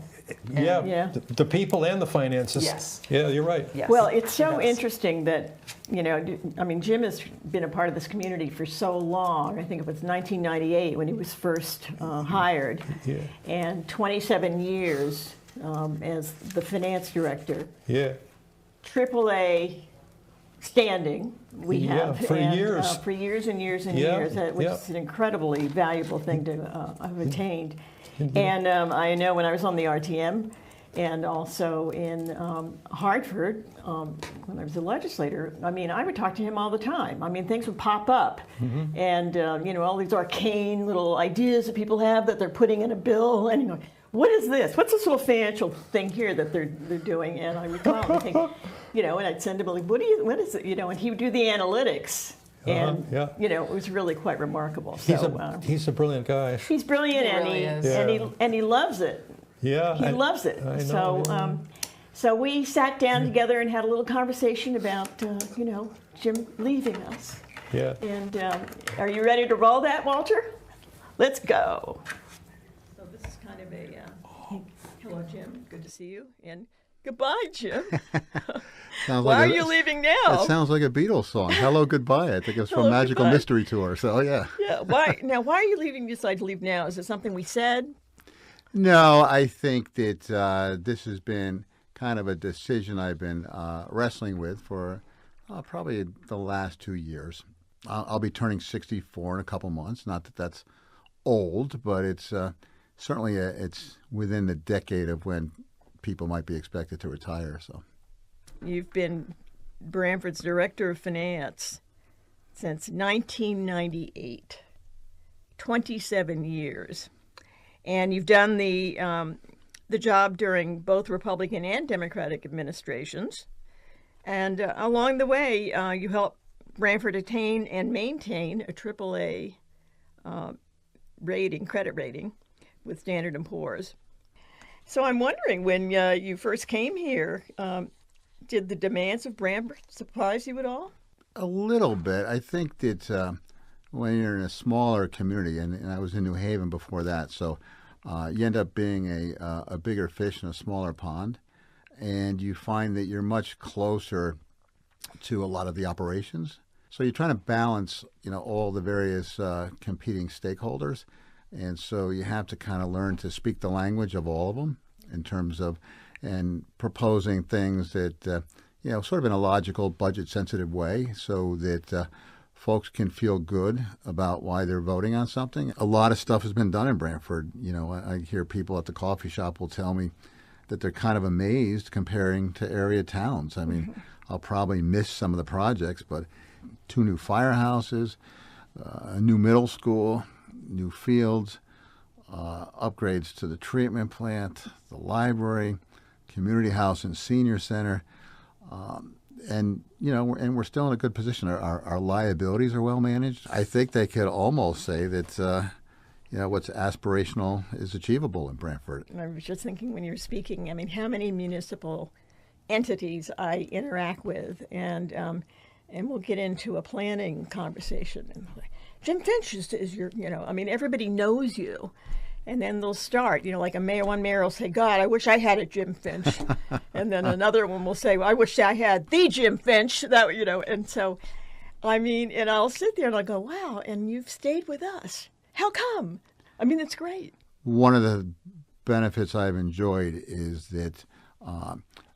[SPEAKER 2] Yeah.
[SPEAKER 1] Yeah.
[SPEAKER 2] The people and the finances.
[SPEAKER 3] Yes.
[SPEAKER 2] Yeah, you're right.
[SPEAKER 3] Yes,
[SPEAKER 1] Well, it's so
[SPEAKER 3] she does.
[SPEAKER 1] interesting that, Jim has been a part of this community for so long. I think it was 1998 when he was first hired.
[SPEAKER 2] Yeah.
[SPEAKER 1] And 27 years as the finance director.
[SPEAKER 2] Yeah.
[SPEAKER 1] AAA standing we
[SPEAKER 2] Yeah,
[SPEAKER 1] have.
[SPEAKER 2] for
[SPEAKER 1] and,
[SPEAKER 2] years.
[SPEAKER 1] for years and years and
[SPEAKER 2] Yeah,
[SPEAKER 1] years, which
[SPEAKER 2] yeah.
[SPEAKER 1] is an incredibly valuable thing to have attained. And I know when I was on the RTM and also in Hartford, when I was a legislator, I would talk to him all the time. Things would pop up.
[SPEAKER 2] Mm-hmm.
[SPEAKER 1] And, all these arcane little ideas that people have that they're putting in a bill. And, what is this? What's this little financial thing here that they're doing? And I would call him and think, and I'd send him, like, what is it? And he would do the analytics. And,
[SPEAKER 2] yeah.
[SPEAKER 1] it was really quite remarkable.
[SPEAKER 2] He's a brilliant guy.
[SPEAKER 1] He's brilliant,
[SPEAKER 3] He really
[SPEAKER 1] and,
[SPEAKER 3] is.
[SPEAKER 1] and he loves it.
[SPEAKER 2] Yeah.
[SPEAKER 1] He loves it.
[SPEAKER 2] I know,
[SPEAKER 1] So, so we sat down together and had a little conversation about, Jim leaving us.
[SPEAKER 2] Yeah.
[SPEAKER 1] And are you ready to roll that, Walter? Let's go. So this is kind of a hello, Jim. Good to see you. And goodbye, Jim. Why are you leaving now?
[SPEAKER 7] That sounds like a Beatles song. Hello, goodbye. I think it's from
[SPEAKER 1] Hello,
[SPEAKER 7] Magical
[SPEAKER 1] goodbye.
[SPEAKER 7] Mystery Tour. So yeah.
[SPEAKER 1] Yeah. Why are you leaving? Decide to leave now? Is it something we said?
[SPEAKER 7] No, I think that this has been kind of a decision I've been wrestling with for probably the last 2 years. I'll be turning 64 in a couple months. Not that that's old, but it's certainly it's within the decade of when people might be expected to retire. So
[SPEAKER 1] You've been Branford's Director of Finance since 1998, 27 years. And you've done the job during both Republican and Democratic administrations. And along the way, you helped Branford attain and maintain a AAA credit rating with Standard & Poor's. So I'm wondering, when you first came here, did the demands of Branford surprise you at all?
[SPEAKER 7] a little bit. I think that when you're in a smaller community, and I was in New Haven before that, so you end up being a bigger fish in a smaller pond, and you find that you're much closer to a lot of the operations. So you're trying to balance, all the various competing stakeholders. And so you have to kind of learn to speak the language of all of them in terms of, and proposing things that, sort of in a logical, budget-sensitive way so that folks can feel good about why they're voting on something. A lot of stuff has been done in Branford. I hear people at the coffee shop will tell me that they're kind of amazed comparing to area towns. I mean, I'll probably miss some of the projects, but 2 new firehouses, a new middle school, new fields, upgrades to the treatment plant, the library, community house and senior center, and we're still in a good position. Our liabilities are well managed. I think they could almost say that what's aspirational is achievable in Branford.
[SPEAKER 1] I was just thinking when you were speaking, I mean, how many municipal entities I interact with, and we'll get into a planning conversation. And Jim Finch is your, I mean, everybody knows you. And then they'll start, like one mayor will say, God, I wish I had a Jim Finch. And then another one will say, well, I wish I had the Jim Finch. And so, I mean, and I'll sit there and I'll go, wow, and you've stayed with us. How come? I mean, it's great.
[SPEAKER 7] One of the benefits I've enjoyed is that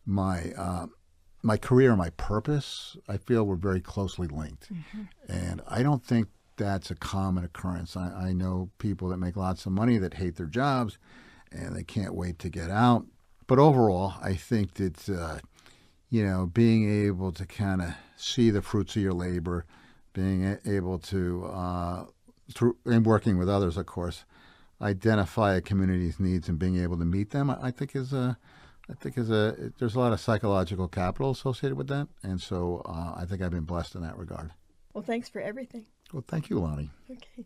[SPEAKER 7] my career and my purpose, I feel, were very closely linked. Mm-hmm. And I don't think that's a common occurrence. I know people that make lots of money that hate their jobs and they can't wait to get out. But overall, I think that, being able to kind of see the fruits of your labor, being able to, and working with others, of course, identify a community's needs and being able to meet them, I think there's a lot of psychological capital associated with that. And so I think I've been blessed in that regard.
[SPEAKER 1] Well, thanks for everything.
[SPEAKER 7] Well, thank you, Lonnie.
[SPEAKER 1] Okay.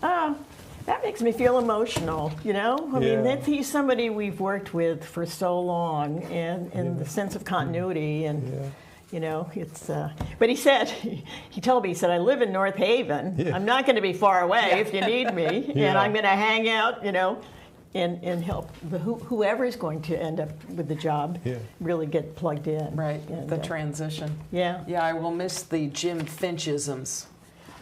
[SPEAKER 1] That makes me feel emotional, I mean, he's somebody we've worked with for so long, and in the sense of continuity, and it's. But he said, he told me, he said, I live in North Haven. Yeah. I'm not going to be far away if you need me, and I'm going to hang out, and help whoever is going to end up with the job really get plugged in.
[SPEAKER 3] Right,
[SPEAKER 1] and,
[SPEAKER 3] the transition.
[SPEAKER 1] Yeah.
[SPEAKER 3] Yeah, I will miss the Jim Finchisms.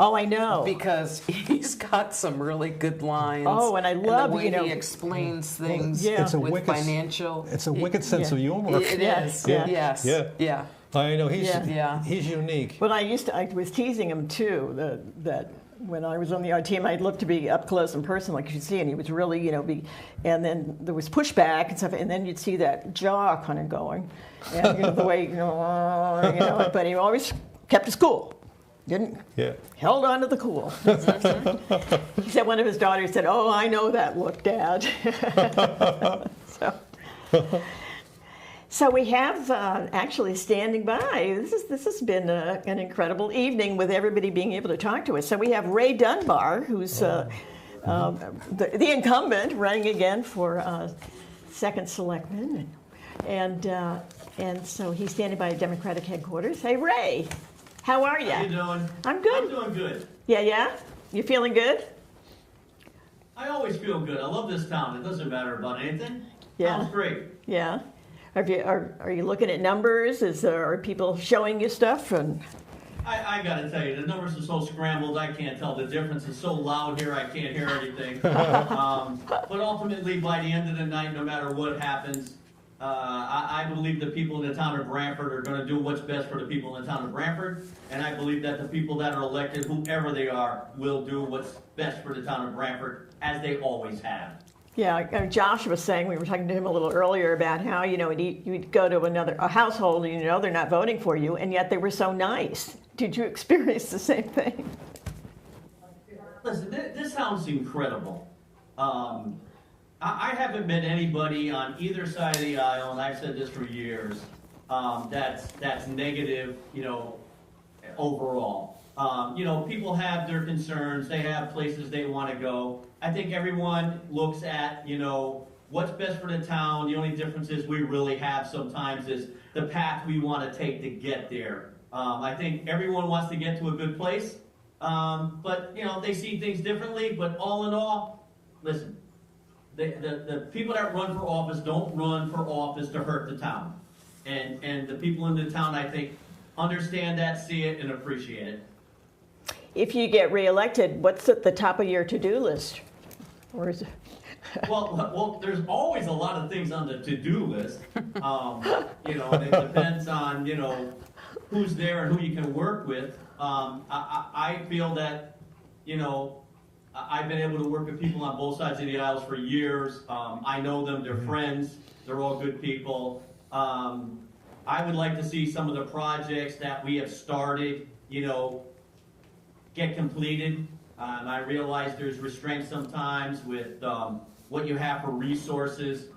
[SPEAKER 1] Oh, I know.
[SPEAKER 3] Because he's got some really good lines.
[SPEAKER 1] Oh, and I love,
[SPEAKER 3] the way he explains things with financial.
[SPEAKER 2] It's a wicked sense of humor.
[SPEAKER 3] It is.
[SPEAKER 2] Yeah.
[SPEAKER 3] Yes.
[SPEAKER 2] Yeah. I know, he's unique.
[SPEAKER 1] But I was teasing him too, that when I was on the art team, I'd look to be up close and personal, like you could see, and he was really, and then there was pushback and stuff, and then you'd see that jaw kind of going, and the way, but he always kept his cool. Held on to the cool. He said one of his daughters said, "Oh, I know that look, Dad." So we have actually standing by. This has been an incredible evening with everybody being able to talk to us. So we have Ray Dunbar, who's the incumbent, running again for second selectman, and so he's standing by Democratic headquarters. Hey, Ray, how are you?
[SPEAKER 8] How you doing?
[SPEAKER 1] I'm good.
[SPEAKER 8] I'm doing good.
[SPEAKER 1] Yeah. You feeling good?
[SPEAKER 8] I always feel good. I love this town. It doesn't matter about anything.
[SPEAKER 1] Yeah.
[SPEAKER 8] Town's great.
[SPEAKER 1] Yeah. Are you looking at numbers? Are people showing you stuff? And
[SPEAKER 8] I got to tell you, the numbers are so scrambled, I can't tell the difference. It's so loud here, I can't hear anything. But ultimately, by the end of the night, no matter what happens, I believe the people in the town of Branford are going to do what's best for the people in the town of Branford. And I believe that the people that are elected, whoever they are, will do what's best for the town of Branford, as they always have.
[SPEAKER 1] Yeah, Josh was saying, we were talking to him a little earlier about how, you'd go to a household and they're not voting for you, and yet they were so nice. Did you experience the same thing?
[SPEAKER 8] Listen, this sounds incredible. I haven't met anybody on either side of the aisle, and I've said this for years, that's negative, overall. People have their concerns, they have places they want to go. I think everyone looks at, what's best for the town. The only difference is we really have sometimes is the path we want to take to get there. I think everyone wants to get to a good place, but, they see things differently. But all in all, listen, the people that run for office don't run for office to hurt the town. And the people in the town, I think, understand that, see it, and appreciate it.
[SPEAKER 1] If you get reelected, what's at the top of your to-do list? Or is it?
[SPEAKER 8] Well, there's always a lot of things on the to-do list. You know, and it depends on, you know, who's there and who you can work with. I feel that, you know, I've been able to work with people on both sides of the aisles for years. I know them, they're friends, they're all good people. I would like to see some of the projects that we have started, you know, get completed. I realize there's restraints sometimes with what you have for resources.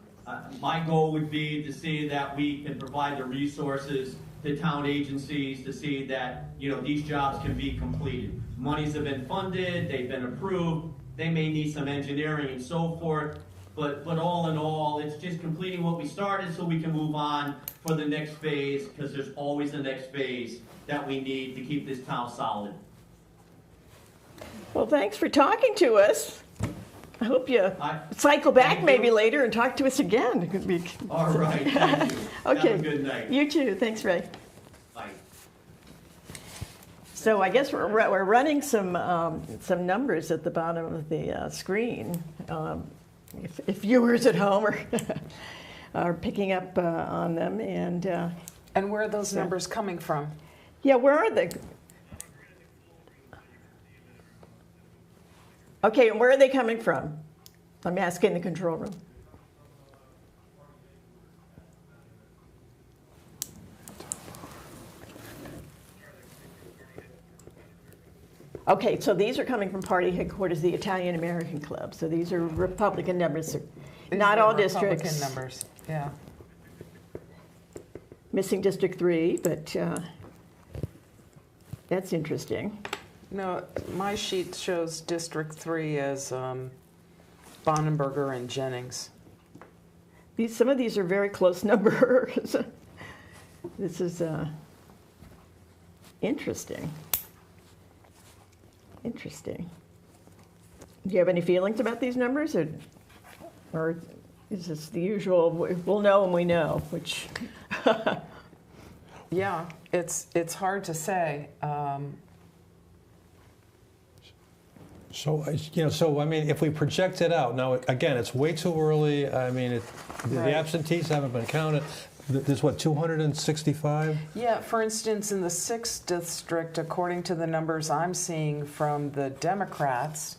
[SPEAKER 8] My goal would be to see that we can provide the resources to town agencies to see that, you know, these jobs can be completed. Monies have been funded, they've been approved, they may need some engineering and so forth, but all in all, it's just completing what we started so we can move on for the next phase, because there's always the next phase that we need to keep this town solid.
[SPEAKER 1] Well, thanks for talking to us. I hope you cycle back
[SPEAKER 8] thank
[SPEAKER 1] maybe
[SPEAKER 8] you.
[SPEAKER 1] later and talk to us again. It could be.
[SPEAKER 8] All right, thank you.
[SPEAKER 1] Okay.
[SPEAKER 8] Have a good night.
[SPEAKER 1] You too. Thanks, Ray.
[SPEAKER 8] Bye.
[SPEAKER 1] So I guess we're running some numbers at the bottom of the screen. If viewers at home are picking up on them, and
[SPEAKER 3] where are those numbers coming from?
[SPEAKER 1] yeah, where are they? Okay, and where are they coming from? I'm asking the control room. Okay, so these are coming from party headquarters, the Italian American Club. So these are Republican numbers,
[SPEAKER 3] These
[SPEAKER 1] not
[SPEAKER 3] are
[SPEAKER 1] all
[SPEAKER 3] Republican
[SPEAKER 1] districts.
[SPEAKER 3] numbers. Yeah.
[SPEAKER 1] Missing District 3, but that's interesting.
[SPEAKER 3] No, my sheet shows District 3 as Bonenberger and Jennings.
[SPEAKER 1] Some of these are very close numbers. This is interesting. Interesting. Do you have any feelings about these numbers, or is this the usual? We'll know when we know. Which.
[SPEAKER 3] Yeah, it's hard to say.
[SPEAKER 2] So, you know, so I mean, if we project it out, now, again, it's way too early. I mean, the
[SPEAKER 3] Right.
[SPEAKER 2] absentees haven't been counted. There's what, 265?
[SPEAKER 3] Yeah, for instance, in the 6th district, according to the numbers I'm seeing from the Democrats,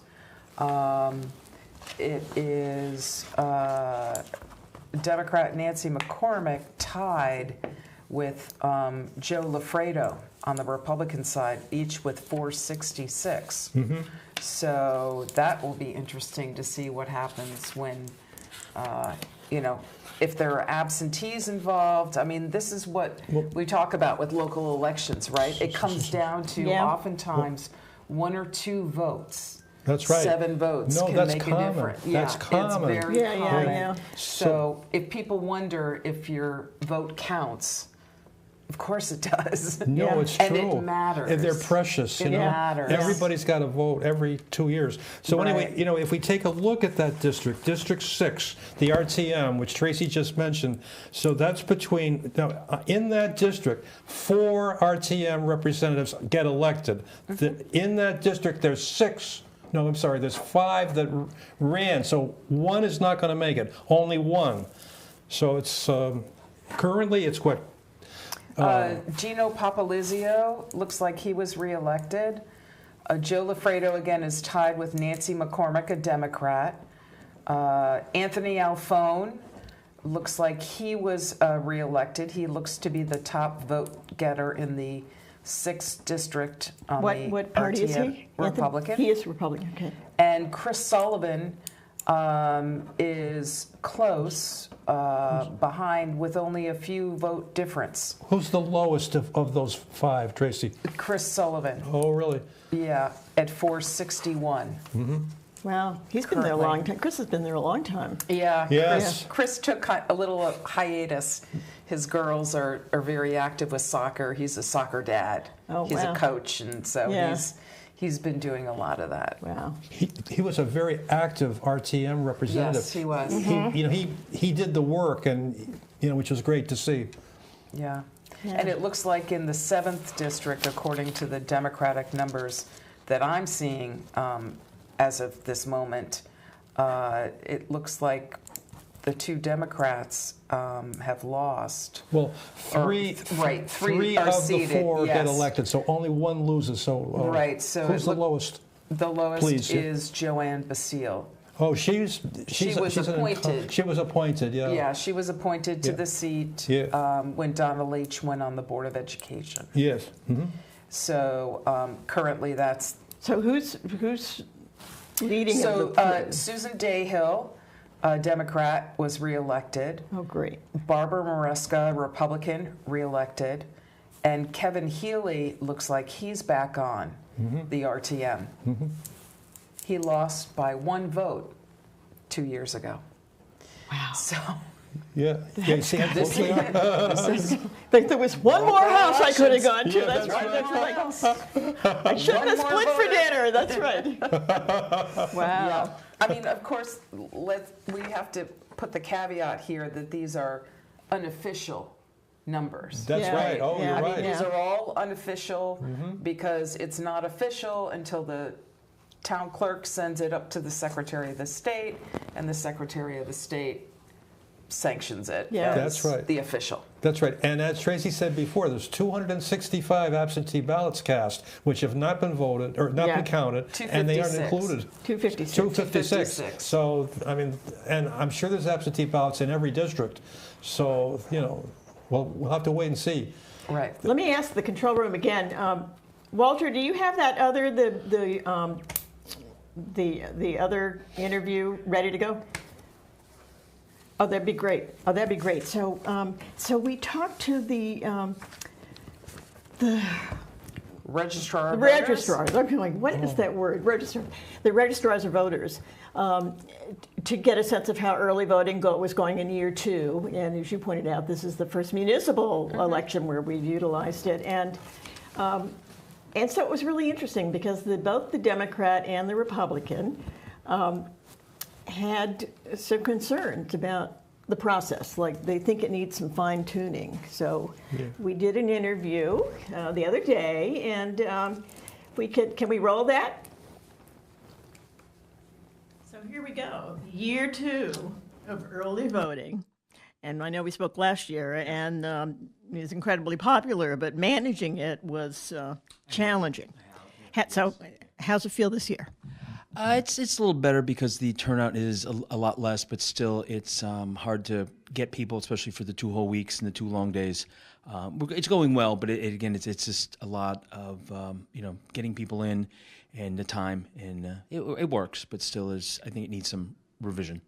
[SPEAKER 3] it is Democrat Nancy McCormick tied with Joe Lafredo on the Republican side, each with 466.
[SPEAKER 2] Mm-hmm.
[SPEAKER 3] So that will be interesting to see what happens when, you know, if there are absentees involved. I mean, this is what we talk about with local elections, right? It comes down to oftentimes 1 or 2 votes.
[SPEAKER 2] That's right.
[SPEAKER 3] 7 votes
[SPEAKER 2] No,
[SPEAKER 3] can
[SPEAKER 2] that's
[SPEAKER 3] make
[SPEAKER 2] common.
[SPEAKER 3] a difference.
[SPEAKER 2] That's common.
[SPEAKER 3] It's very common.
[SPEAKER 1] Yeah.
[SPEAKER 3] So if people wonder if your vote counts, of course it does.
[SPEAKER 2] No, it's true.
[SPEAKER 3] And it matters.
[SPEAKER 2] And they're precious, you
[SPEAKER 3] It
[SPEAKER 2] know.
[SPEAKER 3] matters.
[SPEAKER 2] Everybody's got to vote every 2 years. So anyway,
[SPEAKER 3] Right.
[SPEAKER 2] you know, if we take a look at that district, District 6, the RTM, which Tracy just mentioned, so that's between, now, in that district, 4 RTM representatives get elected. In that district, there's 5 that ran, so 1 is not going to make it, only 1. So it's, currently it's what?
[SPEAKER 3] Gino Papalizio looks like he was reelected. Joe Lafredo, again, is tied with Nancy McCormick, a Democrat. Anthony Alfone looks like he was reelected. He looks to be the top vote getter in the 6th district on the
[SPEAKER 1] What party is
[SPEAKER 3] RTM.
[SPEAKER 1] he?
[SPEAKER 3] Republican.
[SPEAKER 1] He is Republican, okay.
[SPEAKER 3] And Chris Sullivan is close behind with only a few vote difference.
[SPEAKER 2] Who's the lowest of those 5, Tracy?
[SPEAKER 3] Chris Sullivan,
[SPEAKER 2] Oh, really?
[SPEAKER 3] yeah, at 461.
[SPEAKER 1] Wow, he's been there a
[SPEAKER 3] Currently.
[SPEAKER 1] long time. Chris has been there a long time.
[SPEAKER 3] Yeah,
[SPEAKER 2] Yes.
[SPEAKER 3] Chris took a little hiatus. His girls are very active with soccer. He's a soccer dad.
[SPEAKER 1] Oh,
[SPEAKER 3] He's
[SPEAKER 1] wow.
[SPEAKER 3] a coach, and so
[SPEAKER 1] Yeah.
[SPEAKER 3] he's been doing a lot of that.
[SPEAKER 1] Wow.
[SPEAKER 2] He was a very active RTM representative.
[SPEAKER 3] Yes, he was.
[SPEAKER 2] He, you know, he did the work, and you know, which was great to see.
[SPEAKER 3] Yeah.
[SPEAKER 1] Yeah.
[SPEAKER 3] And it looks like in the 7th district, according to the Democratic numbers that I'm seeing as of this moment, it looks like the 2 Democrats have lost.
[SPEAKER 2] Well,
[SPEAKER 3] Three
[SPEAKER 2] three
[SPEAKER 3] are
[SPEAKER 2] of
[SPEAKER 3] seated,
[SPEAKER 2] the 4 get
[SPEAKER 3] yes.
[SPEAKER 2] elected, so only one loses. So
[SPEAKER 3] Right, so
[SPEAKER 2] who's
[SPEAKER 3] it
[SPEAKER 2] the
[SPEAKER 3] look-
[SPEAKER 2] lowest?
[SPEAKER 3] The lowest
[SPEAKER 2] Please, yeah.
[SPEAKER 3] is Joanne Basile.
[SPEAKER 2] Oh, she's
[SPEAKER 3] was appointed.
[SPEAKER 2] She was appointed, yeah.
[SPEAKER 3] Yeah, she was appointed to
[SPEAKER 2] Yeah.
[SPEAKER 3] the seat
[SPEAKER 2] Yeah.
[SPEAKER 3] when Donna Leach went on the Board of Education.
[SPEAKER 2] Yes.
[SPEAKER 3] So currently that's...
[SPEAKER 1] So who's leading?
[SPEAKER 3] So
[SPEAKER 1] of the,
[SPEAKER 3] Susan Dayhill, a Democrat, was reelected.
[SPEAKER 1] oh, great.
[SPEAKER 3] Barbara Maresca, Republican, reelected. And Kevin Healy looks like he's back on the RTM. He lost by 1 vote 2 years ago.
[SPEAKER 1] Wow.
[SPEAKER 3] So
[SPEAKER 2] Yeah. Yeah. See how close they are?
[SPEAKER 1] Like there was one more house I could have gone to.
[SPEAKER 2] Yeah,
[SPEAKER 1] that's
[SPEAKER 2] that's
[SPEAKER 1] right.
[SPEAKER 2] right.
[SPEAKER 1] That's right. I shouldn't have
[SPEAKER 3] One more
[SPEAKER 1] split for
[SPEAKER 3] vote.
[SPEAKER 1] dinner. That's right. Wow.
[SPEAKER 3] yeah, I mean, of course, we have to put the caveat here that these are unofficial numbers.
[SPEAKER 2] That's
[SPEAKER 1] Yeah.
[SPEAKER 2] right. Oh,
[SPEAKER 1] Yeah.
[SPEAKER 2] you're
[SPEAKER 3] I mean,
[SPEAKER 2] right.
[SPEAKER 3] these are all unofficial because it's not official until the town clerk sends it up to the Secretary of the State, and the Secretary of the State sanctions it
[SPEAKER 1] Yeah.
[SPEAKER 3] as
[SPEAKER 2] That's right.
[SPEAKER 3] the official.
[SPEAKER 2] That's right. And as Tracy said before, there's 265 absentee ballots cast, which have not been voted or not
[SPEAKER 1] Yeah.
[SPEAKER 2] been counted, and they aren't
[SPEAKER 3] 256.
[SPEAKER 2] included.
[SPEAKER 1] 256.
[SPEAKER 2] 256.
[SPEAKER 3] 256.
[SPEAKER 2] So, I mean, and I'm sure there's absentee ballots in every district. So, well, we'll have to wait and see.
[SPEAKER 3] Right.
[SPEAKER 1] Let me ask the control room again. Walter, do you have that other the other interview ready to go? Oh, that'd be great. Oh, that'd be great. So, so we talked to the
[SPEAKER 3] Registrar. of
[SPEAKER 1] registrars. I'm going, what is that word? Registrar. The registrars of voters, to get a sense of how early voting was going in year 2. And as you pointed out, this is the first municipal election where we've utilized it. And so it was really interesting because both the Democrat and the Republican had some concerns about the process. Like they think it needs some fine tuning. So we did an interview the other day, and can we roll that? So here we go. Year 2 of early voting. And I know we spoke last year, and it was incredibly popular, but managing it was challenging. So how's it feel this year?
[SPEAKER 9] It's a little better because the turnout is a lot less, but still it's hard to get people, especially for the 2 whole weeks and the 2 long days. It's going well, but again, it's just a lot of getting people in and the time, and it works, but still I think it needs some revision.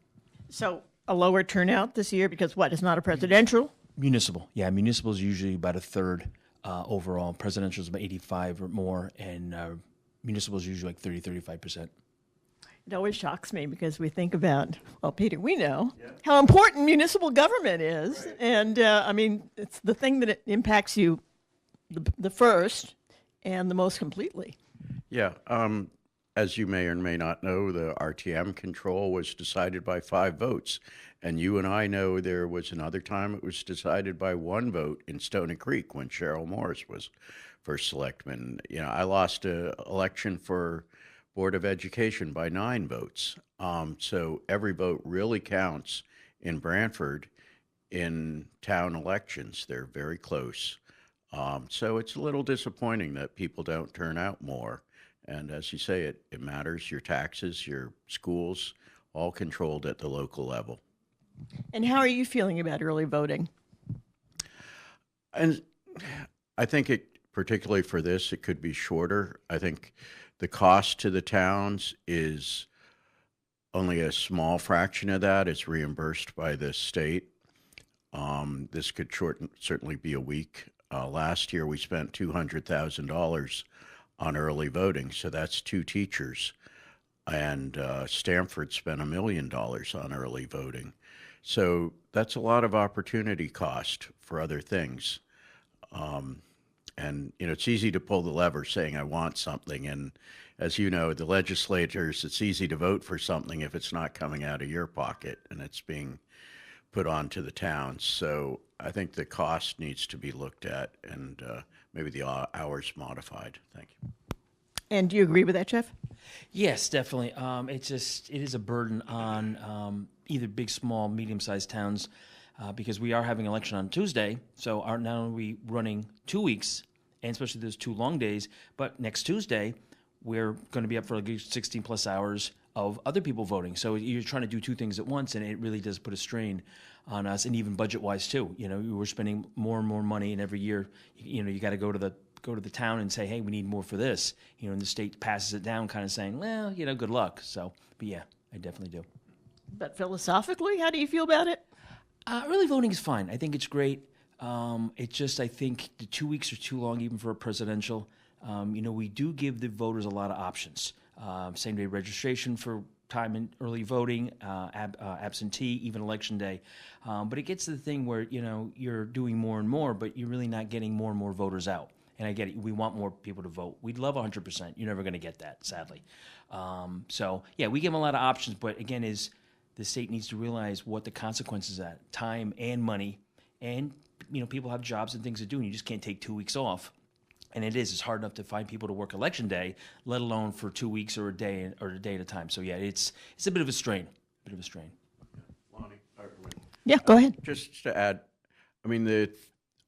[SPEAKER 1] So a lower turnout this year because what? It's not a presidential?
[SPEAKER 9] Municipal, yeah. Municipal is usually about a third overall. Presidential is about 85 or more, and municipal is usually like 30-35%.
[SPEAKER 1] It always shocks me because we think about, well, Peter, we know how important municipal government is. Right. And I mean, it's the thing that it impacts you the first and the most completely.
[SPEAKER 10] Yeah. As you may or may not know, the RTM control was decided by 5 votes. And you and I know there was another time it was decided by 1 vote in Stony Creek when Cheryl Morris was first selectman. I lost an election for Board of Education by 9 votes. So every vote really counts in Branford in town elections. They're very close. So it's a little disappointing that people don't turn out more. And as you say, it matters. Your taxes, your schools, all controlled at the local level.
[SPEAKER 1] And how are you feeling about early voting?
[SPEAKER 10] And I think particularly for this, it could be shorter. I think the cost to the towns is only a small fraction of that. It's reimbursed by the state. This could certainly be a week. Last year, we spent $200,000 on early voting, so that's 2 teachers. And Stanford spent $1 million on early voting. So that's a lot of opportunity cost for other things. And, it's easy to pull the lever saying, I want something. And as you know, the legislators, it's easy to vote for something if it's not coming out of your pocket and it's being put onto the towns. So I think the cost needs to be looked at and maybe the hours modified. Thank you.
[SPEAKER 1] And do you agree with that, Jeff?
[SPEAKER 9] Yes, definitely. It is a burden on either big, small, medium-sized towns because we are having an election on Tuesday. So not only are we running 2 weeks, and especially those 2 long days, but next Tuesday we're going to be up for like 16 plus hours of other people voting. So you're trying to do 2 things at once, and it really does put a strain on us, and even budget-wise too. We're spending more and more money, and every year, you got to go to the town and say, hey, we need more for this. And the state passes it down, kind of saying, well, good luck. So, but yeah, I definitely do.
[SPEAKER 1] But philosophically, how do you feel about it?
[SPEAKER 9] Early voting is fine. I think it's great. It's just, I think the 2 weeks are too long, even for a presidential. We do give the voters a lot of options. Same-day registration for time in early voting, absentee, even election day. But it gets to the thing where, you're doing more and more, but you're really not getting more and more voters out. And I get it. We want more people to vote. We'd love 100%. You're never going to get that, sadly. So, yeah, we give them a lot of options. But, again, the state needs to realize what the consequences are, time and money. And, people have jobs and things to do, and you just can't take 2 weeks off. And it's hard enough to find people to work election day, let alone for 2 weeks or a day at a time. So, yeah, it's a bit of a strain.
[SPEAKER 10] Lonnie?
[SPEAKER 1] Yeah, go ahead.
[SPEAKER 10] Just to add, I mean,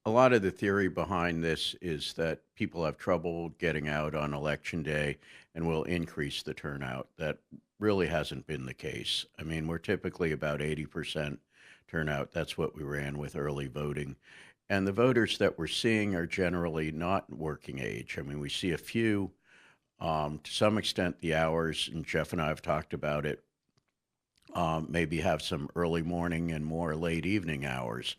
[SPEAKER 10] a lot of the theory behind this is that people have trouble getting out on election day and will increase the turnout. That really hasn't been the case. I mean, we're typically about 80% turnout. That's what we ran with early voting. And the voters that we're seeing are generally not working age. I mean, we see a few, to some extent, the hours, and Jeff and I have talked about it, maybe have some early morning and more late evening hours.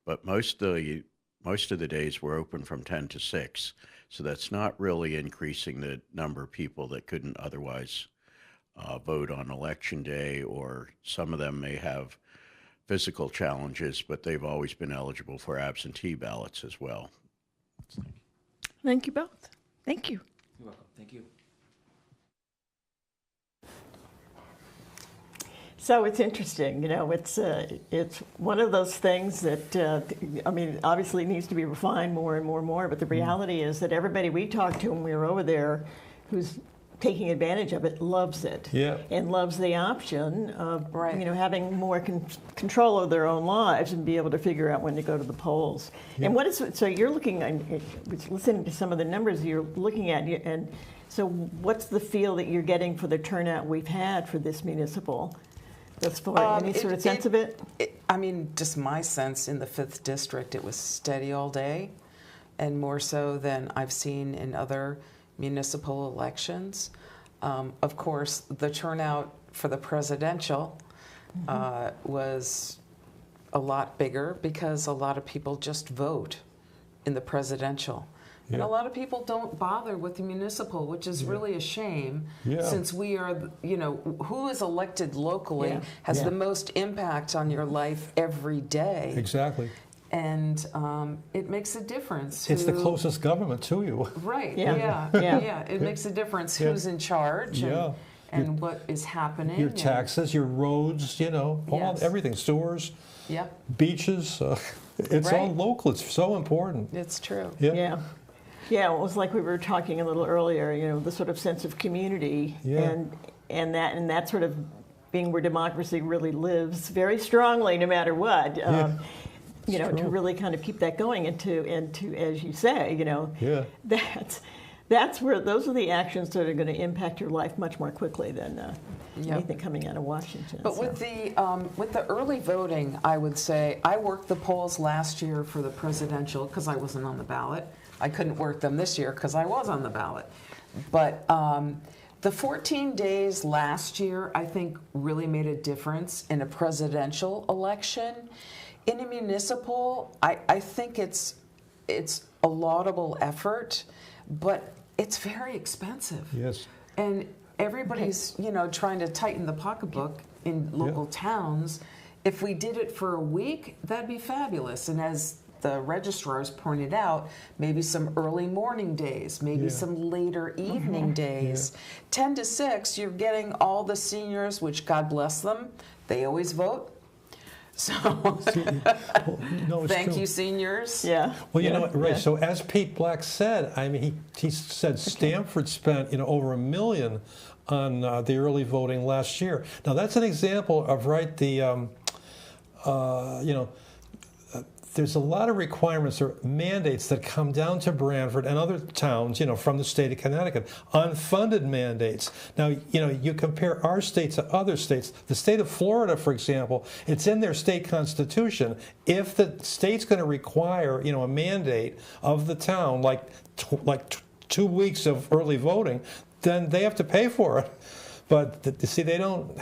[SPEAKER 10] But most of the days we're open from 10 to 6. So that's not really increasing the number of people that couldn't otherwise vote on election day, or some of them may have physical challenges, but they've always been eligible for absentee ballots as well.
[SPEAKER 1] Thank you both. Thank you.
[SPEAKER 9] You're welcome. Thank you.
[SPEAKER 1] So it's interesting, it's one of those things that, obviously needs to be refined more and more and more, but the reality is that everybody we talked to when we were over there who's taking advantage of it loves it.
[SPEAKER 2] Yeah.
[SPEAKER 1] And loves the option of,
[SPEAKER 3] Right.
[SPEAKER 1] Having more control of their own lives and be able to figure out when to go to the polls.
[SPEAKER 2] Yeah.
[SPEAKER 1] And so you're listening to some of the numbers you're looking at, and so what's the feel that you're getting for the turnout we've had for this municipal? That's for any sort of sense of it?
[SPEAKER 3] Just my sense in the 5th District, it was steady all day, and more so than I've seen in other municipal elections. Of course, the turnout for the presidential was a lot bigger because a lot of people just vote in the presidential. And
[SPEAKER 2] Yeah.
[SPEAKER 3] a lot of people don't bother with the municipal, which is really a shame, since we are, who is elected locally has the most impact on your life every day.
[SPEAKER 2] Exactly.
[SPEAKER 3] And it makes a difference.
[SPEAKER 2] It's the closest government to you.
[SPEAKER 3] Right,
[SPEAKER 1] Yeah.
[SPEAKER 3] yeah. It makes a difference who's in charge and what is happening.
[SPEAKER 2] Your taxes, your roads,
[SPEAKER 3] Yes.
[SPEAKER 2] everything, sewers,
[SPEAKER 3] Yep,
[SPEAKER 2] beaches. It's all
[SPEAKER 3] Right.
[SPEAKER 2] local. It's so important.
[SPEAKER 3] it's true.
[SPEAKER 1] Yeah. Yeah, it was like we were talking a little earlier, the sort of sense of community and that sort of being where democracy really lives very strongly no matter what. To really kind of keep that going and to as you say, that's where those are the actions that are going to impact your life much more quickly than anything coming out of Washington.
[SPEAKER 3] But with the early voting, I would say I worked the polls last year for the presidential because I wasn't on the ballot. I couldn't work them this year because I was on the ballot. But the 14 days last year, I think, really made a difference in a presidential election. In a municipal, I think it's a laudable effort, but it's very expensive.
[SPEAKER 2] Yes.
[SPEAKER 3] And everybody's, trying to tighten the pocketbook in local towns. If we did it for a week, that'd be fabulous. And as the registrars pointed out, maybe some early morning days, maybe some later evening days. 10 to 6, you're getting all the seniors, which God bless them, they always vote. So
[SPEAKER 2] No, it's
[SPEAKER 3] thank
[SPEAKER 2] true.
[SPEAKER 3] you, seniors.
[SPEAKER 1] Yeah.
[SPEAKER 2] Well, you
[SPEAKER 1] Yeah,
[SPEAKER 2] know what, right.
[SPEAKER 1] yeah.
[SPEAKER 2] So as Pete Black said, I mean, he said Stamford spent, over $1 million on the early voting last year. Now that's an example of, right, the, there's a lot of requirements or mandates that come down to Branford and other towns, from the state of Connecticut, unfunded mandates. Now, you compare our state to other states. The state of Florida, for example, it's in their state constitution. If the state's going to require, a mandate of the town, like 2 weeks of early voting, then they have to pay for it. But see, they don't.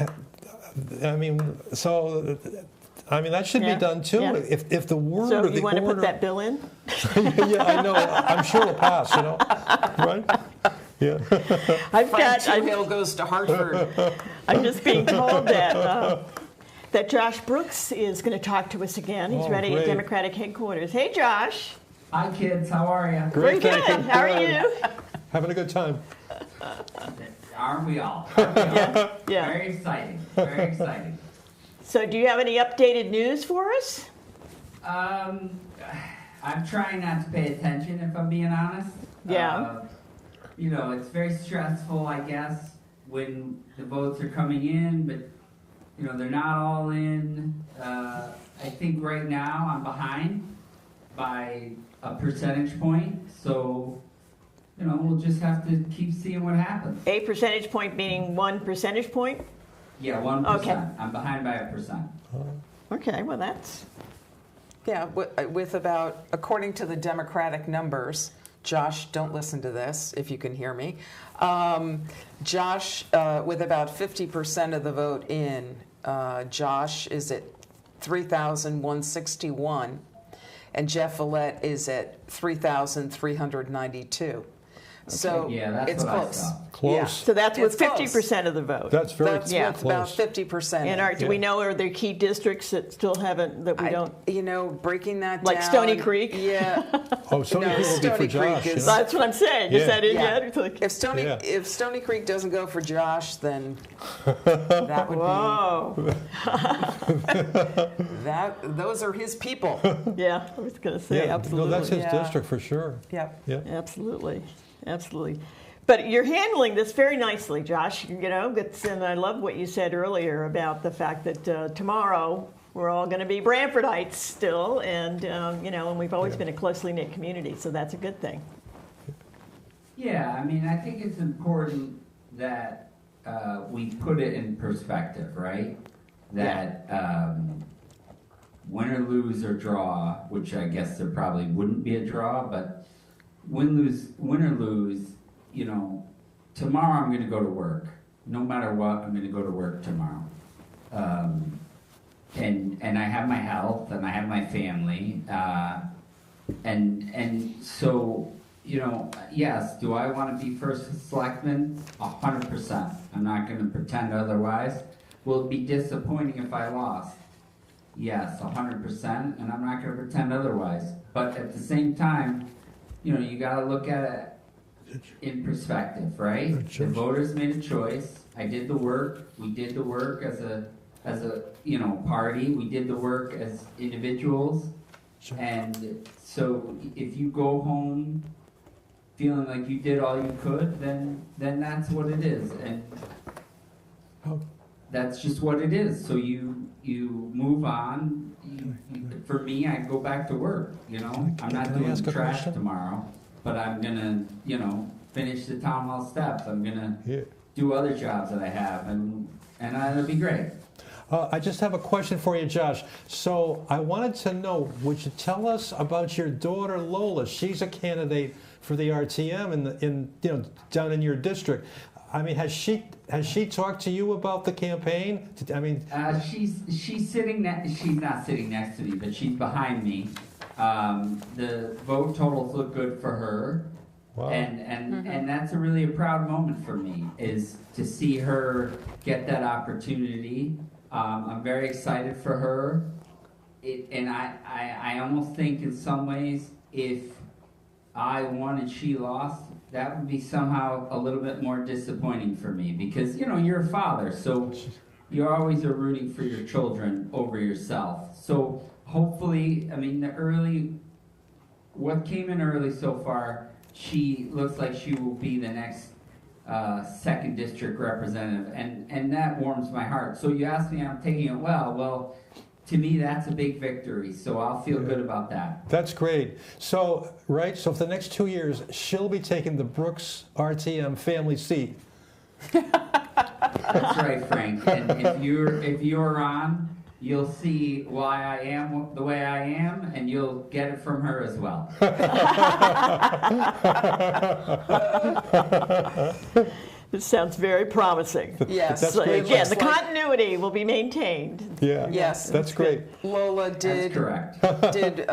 [SPEAKER 2] That should
[SPEAKER 1] Yeah,
[SPEAKER 2] be done too.
[SPEAKER 1] yeah.
[SPEAKER 2] If the word
[SPEAKER 1] So
[SPEAKER 2] or the
[SPEAKER 1] you want to put
[SPEAKER 2] order,
[SPEAKER 1] that bill in?
[SPEAKER 2] yeah, I know. I'm sure it'll pass. Right? Yeah.
[SPEAKER 3] Frank Hill goes to Hartford.
[SPEAKER 1] I'm just being told that Josh Brooks is going to talk to us again. He's
[SPEAKER 2] Oh,
[SPEAKER 1] ready
[SPEAKER 2] great.
[SPEAKER 1] at Democratic headquarters. Hey, Josh.
[SPEAKER 6] Hi, kids. How are you?
[SPEAKER 1] We're
[SPEAKER 2] Great,
[SPEAKER 1] good.
[SPEAKER 2] thank you.
[SPEAKER 1] How are
[SPEAKER 2] Good.
[SPEAKER 1] you?
[SPEAKER 2] Having a good time.
[SPEAKER 6] Aren't we all? Aren't we all?
[SPEAKER 1] Yeah, yeah.
[SPEAKER 6] Very exciting. Very exciting.
[SPEAKER 1] So do you have any updated news for us?
[SPEAKER 6] I'm trying not to pay attention, if I'm being honest.
[SPEAKER 1] Yeah.
[SPEAKER 6] It's very stressful, I guess, when the votes are coming in, but, they're not all in. I think right now I'm behind by a percentage point, so, we'll just have to keep seeing what happens.
[SPEAKER 1] A percentage point meaning 1 percentage point?
[SPEAKER 6] Yeah, 1%.
[SPEAKER 1] Okay.
[SPEAKER 6] I'm behind by 1%.
[SPEAKER 1] Okay, well that's...
[SPEAKER 3] Yeah, with about, according to the Democratic numbers, Josh, don't listen to this if you can hear me. Josh, with about 50% of the vote in, Josh is at 3,161, and Jeff Villette is at 3,392. So
[SPEAKER 6] Yeah, that's
[SPEAKER 3] it's
[SPEAKER 6] what I
[SPEAKER 3] close.
[SPEAKER 6] saw.
[SPEAKER 2] Close.
[SPEAKER 3] Yeah.
[SPEAKER 1] So that's with
[SPEAKER 3] It's close.
[SPEAKER 1] 50% of the vote.
[SPEAKER 2] That's very
[SPEAKER 3] That's
[SPEAKER 1] Yeah.
[SPEAKER 3] with about
[SPEAKER 2] close.
[SPEAKER 3] 50%.
[SPEAKER 1] And do we know, are there key districts that still haven't, that we don't...
[SPEAKER 3] Breaking that
[SPEAKER 1] Like
[SPEAKER 3] down.
[SPEAKER 1] Stony Creek?
[SPEAKER 3] Yeah.
[SPEAKER 2] Oh, so many
[SPEAKER 3] No,
[SPEAKER 2] people will be for
[SPEAKER 3] Stony Creek
[SPEAKER 2] Josh.
[SPEAKER 3] is-
[SPEAKER 1] That's what I'm saying. Is
[SPEAKER 2] Yeah.
[SPEAKER 1] that in
[SPEAKER 3] Yeah.
[SPEAKER 1] yet? It's like,
[SPEAKER 3] If Stony Creek doesn't go for Josh, then that would
[SPEAKER 1] whoa.
[SPEAKER 3] be those are his people.
[SPEAKER 1] Yeah, I was going to say,
[SPEAKER 2] Yeah,
[SPEAKER 1] absolutely.
[SPEAKER 2] no, that's his
[SPEAKER 3] Yeah.
[SPEAKER 2] district for sure.
[SPEAKER 3] Yep.
[SPEAKER 2] Yeah.
[SPEAKER 1] Absolutely, absolutely. But you're handling this very nicely, Josh. And I love what you said earlier about the fact that tomorrow we're all going to be Branfordites still, and and we've always been a closely knit community, so that's a good thing.
[SPEAKER 6] Yeah, I think it's important that we put it in perspective, right? That win or lose or draw, which I guess there probably wouldn't be a draw, but win or lose, tomorrow I'm going to go to work. No matter what, I'm going to go to work tomorrow. And I have my health and I have my family. And so, yes, do I want to be first selectman? 100%. I'm not going to pretend otherwise. Will it be disappointing if I lost? Yes, 100%, and I'm not going to pretend otherwise. But at the same time, you got to look at it in perspective, right? The voters made a choice. I did the work. We did the work as a party. We did the work as individuals. And so if you go home feeling like you did all you could, then that's what it is. And that's just what it is. So you move on. For me, I go back to work. I'm not
[SPEAKER 2] Can I
[SPEAKER 6] doing
[SPEAKER 2] ask a
[SPEAKER 6] trash
[SPEAKER 2] question?
[SPEAKER 6] tomorrow, but I'm gonna finish the town hall steps. I'm gonna
[SPEAKER 2] Yeah.
[SPEAKER 6] do other jobs that I have, and it'll be great.
[SPEAKER 2] I just have a question for you, Josh. So I wanted to know, would you tell us about your daughter Lola? She's a candidate for the RTM down in your district. Has she talked to you about the campaign?
[SPEAKER 6] She's sitting. She's not sitting next to me, but she's behind me. The vote totals look good for her.
[SPEAKER 2] Wow.
[SPEAKER 6] And that's really a proud moment for me, is to see her get that opportunity. I'm very excited for her. And I almost think in some ways, if I won and she lost, that would be somehow a little bit more disappointing for me, because you're a father, so you always are rooting for your children over yourself. So hopefully, I mean, what came in early so far, she looks like she will be the next 2nd District representative, and that warms my heart. So you asked me, I'm taking it well. Well, to me, that's a big victory, so I'll feel good about that.
[SPEAKER 2] That's great. So, right, so for the next 2 years, she'll be taking the Brooks RTM family seat.
[SPEAKER 6] That's right, Frank. And if you're on, you'll see why I am the way I am, and you'll get it from her as well.
[SPEAKER 1] This sounds very promising.
[SPEAKER 3] Yes.
[SPEAKER 2] That's
[SPEAKER 1] So
[SPEAKER 2] great.
[SPEAKER 1] again, the continuity will be maintained.
[SPEAKER 2] Yeah.
[SPEAKER 3] Yes.
[SPEAKER 2] That's great.
[SPEAKER 3] Lola
[SPEAKER 6] That's correct.
[SPEAKER 3] did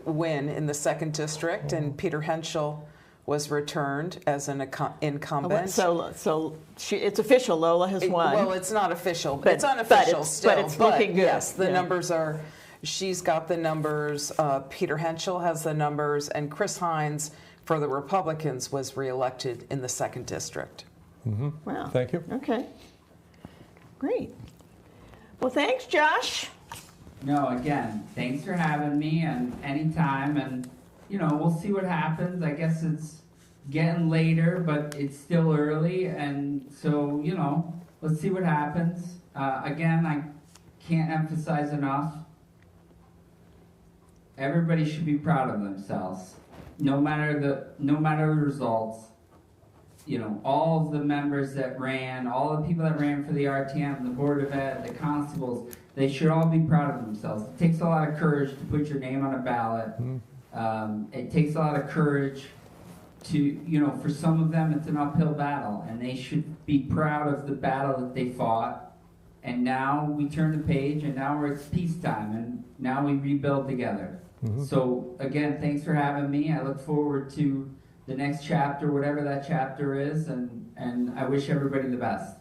[SPEAKER 3] win in the 2nd District, and Peter Henschel was returned as an incumbent.
[SPEAKER 1] So it's official. Lola has won.
[SPEAKER 3] Well, it's not official.
[SPEAKER 1] But-
[SPEAKER 3] It's unofficial
[SPEAKER 1] but
[SPEAKER 3] still.
[SPEAKER 1] it's looking good.
[SPEAKER 3] Yes, the
[SPEAKER 1] Yeah.
[SPEAKER 3] numbers are. She's got the numbers. Peter Henschel has the numbers, and Chris Hines for the Republicans was reelected in the 2nd District.
[SPEAKER 1] Wow.
[SPEAKER 2] Thank you.
[SPEAKER 1] Okay. Great. Well, thanks, Josh.
[SPEAKER 6] No, again, thanks for having me, and anytime, and we'll see what happens. I guess it's getting later, but it's still early, and so let's see what happens. Again, I can't emphasize enough, everybody should be proud of themselves, no matter the results. All of the members that ran, all the people that ran for the RTM, the Board of Ed, the constables, they should all be proud of themselves. It takes a lot of courage to put your name on a ballot. It takes a lot of courage to, for some of them it's an uphill battle, and they should be proud of the battle that they fought. And now we turn the page, and now it's peacetime, and now we rebuild together. So again, thanks for having me. I look forward to the next chapter, whatever that chapter is, and I wish everybody the best.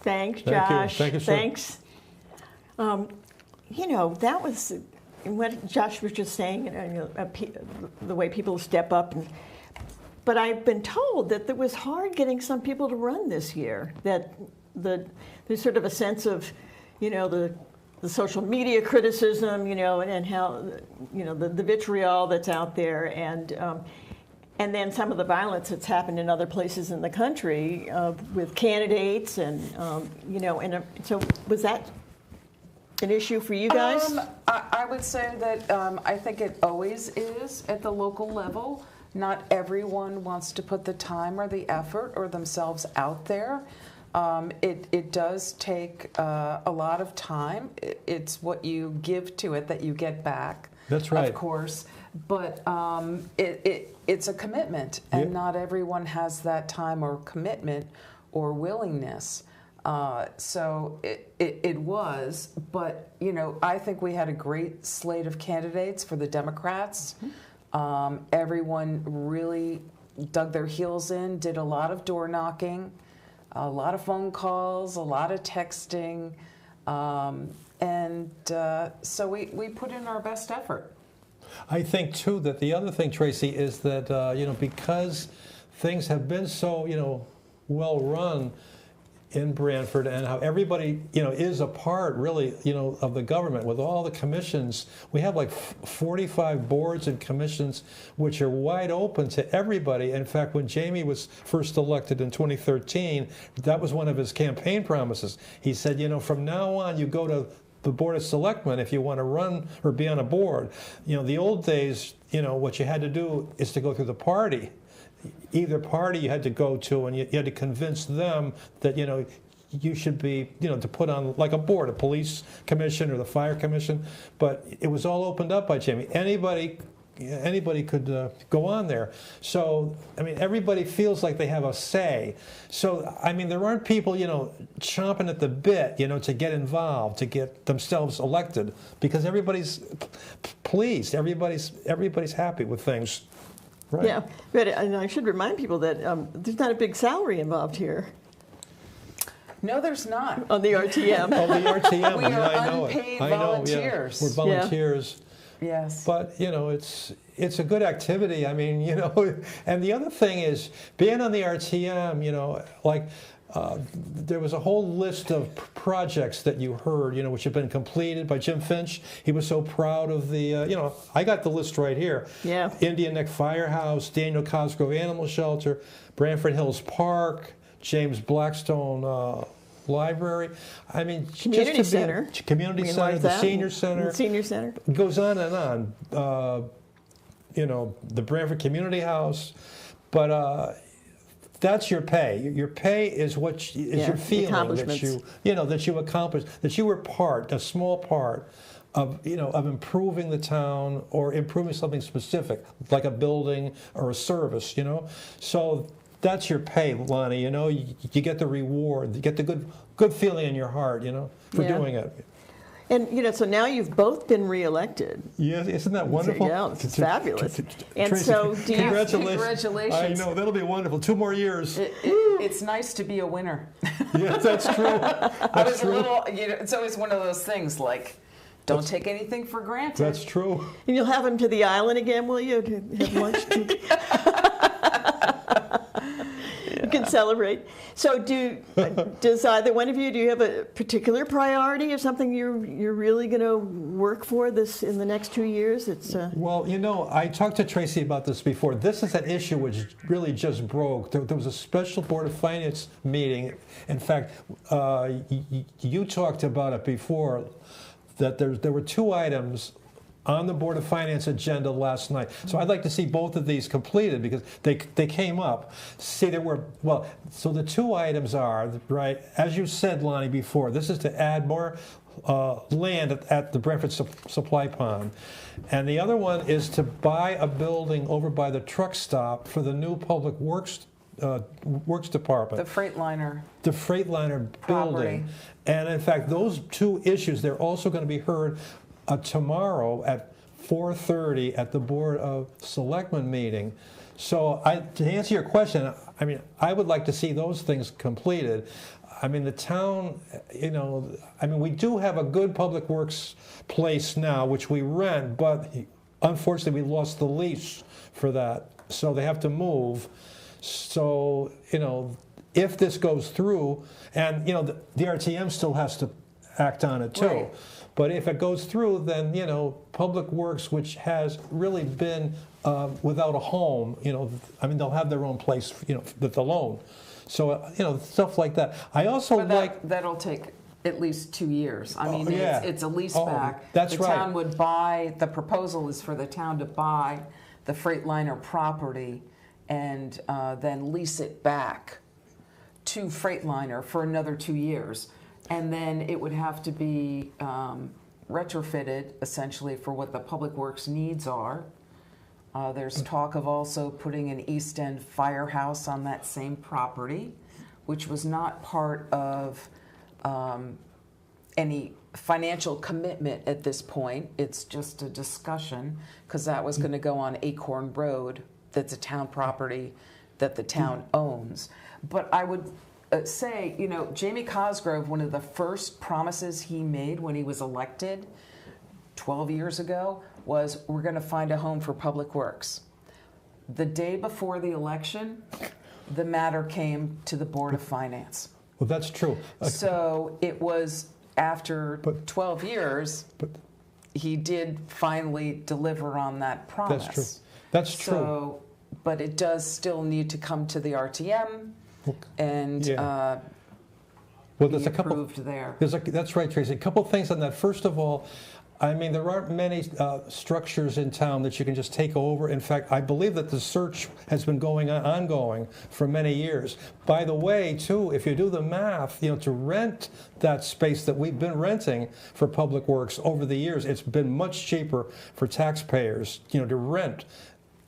[SPEAKER 1] Thanks,
[SPEAKER 2] Thank you.
[SPEAKER 1] Josh.
[SPEAKER 2] Thank you, sir.
[SPEAKER 1] Thanks. That was what Josh was just saying, the way people step up. But I've been told that it was hard getting some people to run this year, that there's sort of a sense of, the social media criticism, and how, the vitriol that's out there, and then some of the violence that's happened in other places in the country with candidates, and so was that an issue for you guys?
[SPEAKER 3] I would say that I think it always is at the local level. Not everyone wants to put the time or the effort or themselves out there. It does take a lot of time. It's what you give to it that you get back.
[SPEAKER 2] That's right.
[SPEAKER 3] Of course. But it's a commitment, and not everyone has that time or commitment or willingness. So it was, but I think we had a great slate of candidates for the Democrats. Everyone really dug their heels in, did a lot of door knocking, a lot of phone calls, a lot of texting, and so we put in our best effort.
[SPEAKER 2] I think, too, that the other thing, Tracy, is that, because things have been so, well run in Branford, and how everybody, is a part, really, of the government with all the commissions. We have like 45 boards and commissions which are wide open to everybody. In fact, when Jamie was first elected in 2013, that was one of his campaign promises. He said, from now on, you go to the Board of Selectmen if you want to run or be on a board. The old days, what you had to do is to go through the party. Either party you had to go to, and you had to convince them that, you should be, to put on like a board, a police commission or the fire commission. But it was all opened up by Jamie. Anybody could go on there. So, everybody feels like they have a say. So, there aren't people, chomping at the bit, to get involved, to get themselves elected, because everybody's pleased. Everybody's happy with things. Right.
[SPEAKER 1] Yeah, but and I should remind people that there's not a big salary involved here
[SPEAKER 3] No, there's not.
[SPEAKER 1] on the RTM.
[SPEAKER 2] Oh, the RTM.
[SPEAKER 3] We are
[SPEAKER 2] I know
[SPEAKER 3] unpaid
[SPEAKER 2] it. I know,
[SPEAKER 3] volunteers.
[SPEAKER 2] Yeah. We're volunteers.
[SPEAKER 3] Yes.
[SPEAKER 2] But, it's a good activity. And the other thing is, being on the RTM, like there was a whole list of projects that you heard, which have been completed by Jim Finch. He was so proud of the, I got the list right here.
[SPEAKER 1] Yeah.
[SPEAKER 2] Indian Neck Firehouse, Daniel Cosgrove Animal Shelter, Branford Hills Park, James Blackstone Library. I mean,
[SPEAKER 1] Community Center.
[SPEAKER 2] Community
[SPEAKER 1] We
[SPEAKER 2] Center,
[SPEAKER 1] like
[SPEAKER 2] the
[SPEAKER 1] that.
[SPEAKER 2] Senior Center.
[SPEAKER 1] The Senior Center.
[SPEAKER 2] It goes on and on. The Branford Community House. But that's your pay. Your pay is what your feeling that you accomplished, that you were a small part of of improving the town or improving something specific, like a building or a service. So that's your pay, Lonnie. You get the reward, you get the good feeling in your heart, for doing it.
[SPEAKER 1] And so now you've both been reelected.
[SPEAKER 2] Yeah, isn't that wonderful?
[SPEAKER 1] Yeah, it's fabulous. And
[SPEAKER 2] Tracy,
[SPEAKER 1] so,
[SPEAKER 3] Congratulations!
[SPEAKER 2] I know, that'll be wonderful. 2 more years.
[SPEAKER 3] It's nice to be a winner.
[SPEAKER 2] Yeah, that's true.
[SPEAKER 3] I was a little. It's always one of those things like, don't take anything for granted.
[SPEAKER 2] That's true.
[SPEAKER 1] And you'll have him to the island again, will you? To have lunch. You can celebrate. So, does either one of you, do you have a particular priority of something you're really going to work for in the next 2 years?
[SPEAKER 2] Well, I talked to Tracy about this before. This is an issue which really just broke. There was a special Board of Finance meeting. In fact, you talked about it before, that there were 2 items on the Board of Finance agenda last night. So I'd like to see both of these completed because they came up. See, so the 2 items are, right, as you said, Lonnie, before, this is to add more land at the Branford Supply Pond. And the other one is to buy a building over by the truck stop for the new Public Works Department.
[SPEAKER 3] The Freightliner.
[SPEAKER 2] The Freightliner building. And in fact, those 2 issues, they're also going to be heard tomorrow at 4:30 at the Board of Selectmen meeting. So to answer your question, I would like to see those things completed. The town, we do have a good public works place now, which we rent, but unfortunately we lost the lease for that, so they have to move. So, if this goes through, and, the RTM still has to act on it too.
[SPEAKER 3] Right.
[SPEAKER 2] But if it goes through, then, Public Works, which has really been without a home, they'll have their own place, with the loan. So, stuff like that. I also
[SPEAKER 3] that'll take at least 2 years. It's a lease back.
[SPEAKER 2] That's right.
[SPEAKER 3] The town would buy, the proposal is for the town to buy the Freightliner property and then lease it back to Freightliner for another 2 years. And then it would have to be retrofitted, essentially, for what the Public Works needs are. There's talk of also putting an East End firehouse on that same property, which was not part of any financial commitment at this point. It's just a discussion, because that was going to go on Acorn Road. That's a town property that the town owns. But I would say, Jamie Cosgrove, one of the first promises he made when he was elected 12 years ago was, we're going to find a home for Public Works. The day before the election, the matter came to the Board of Finance.
[SPEAKER 2] Well, that's true.
[SPEAKER 3] So it was after 12 years, he did finally deliver on that promise.
[SPEAKER 2] That's true. That's true.
[SPEAKER 3] So, but it does still need to come to the RTM and
[SPEAKER 2] there's a couple
[SPEAKER 3] approved there.
[SPEAKER 2] That's right, Tracy. A couple of things on that. First of all, there aren't many structures in town that you can just take over. In fact, I believe that the search has been ongoing for many years. By the way, too, if you do the math, to rent that space that we've been renting for Public Works over the years, it's been much cheaper for taxpayers, to rent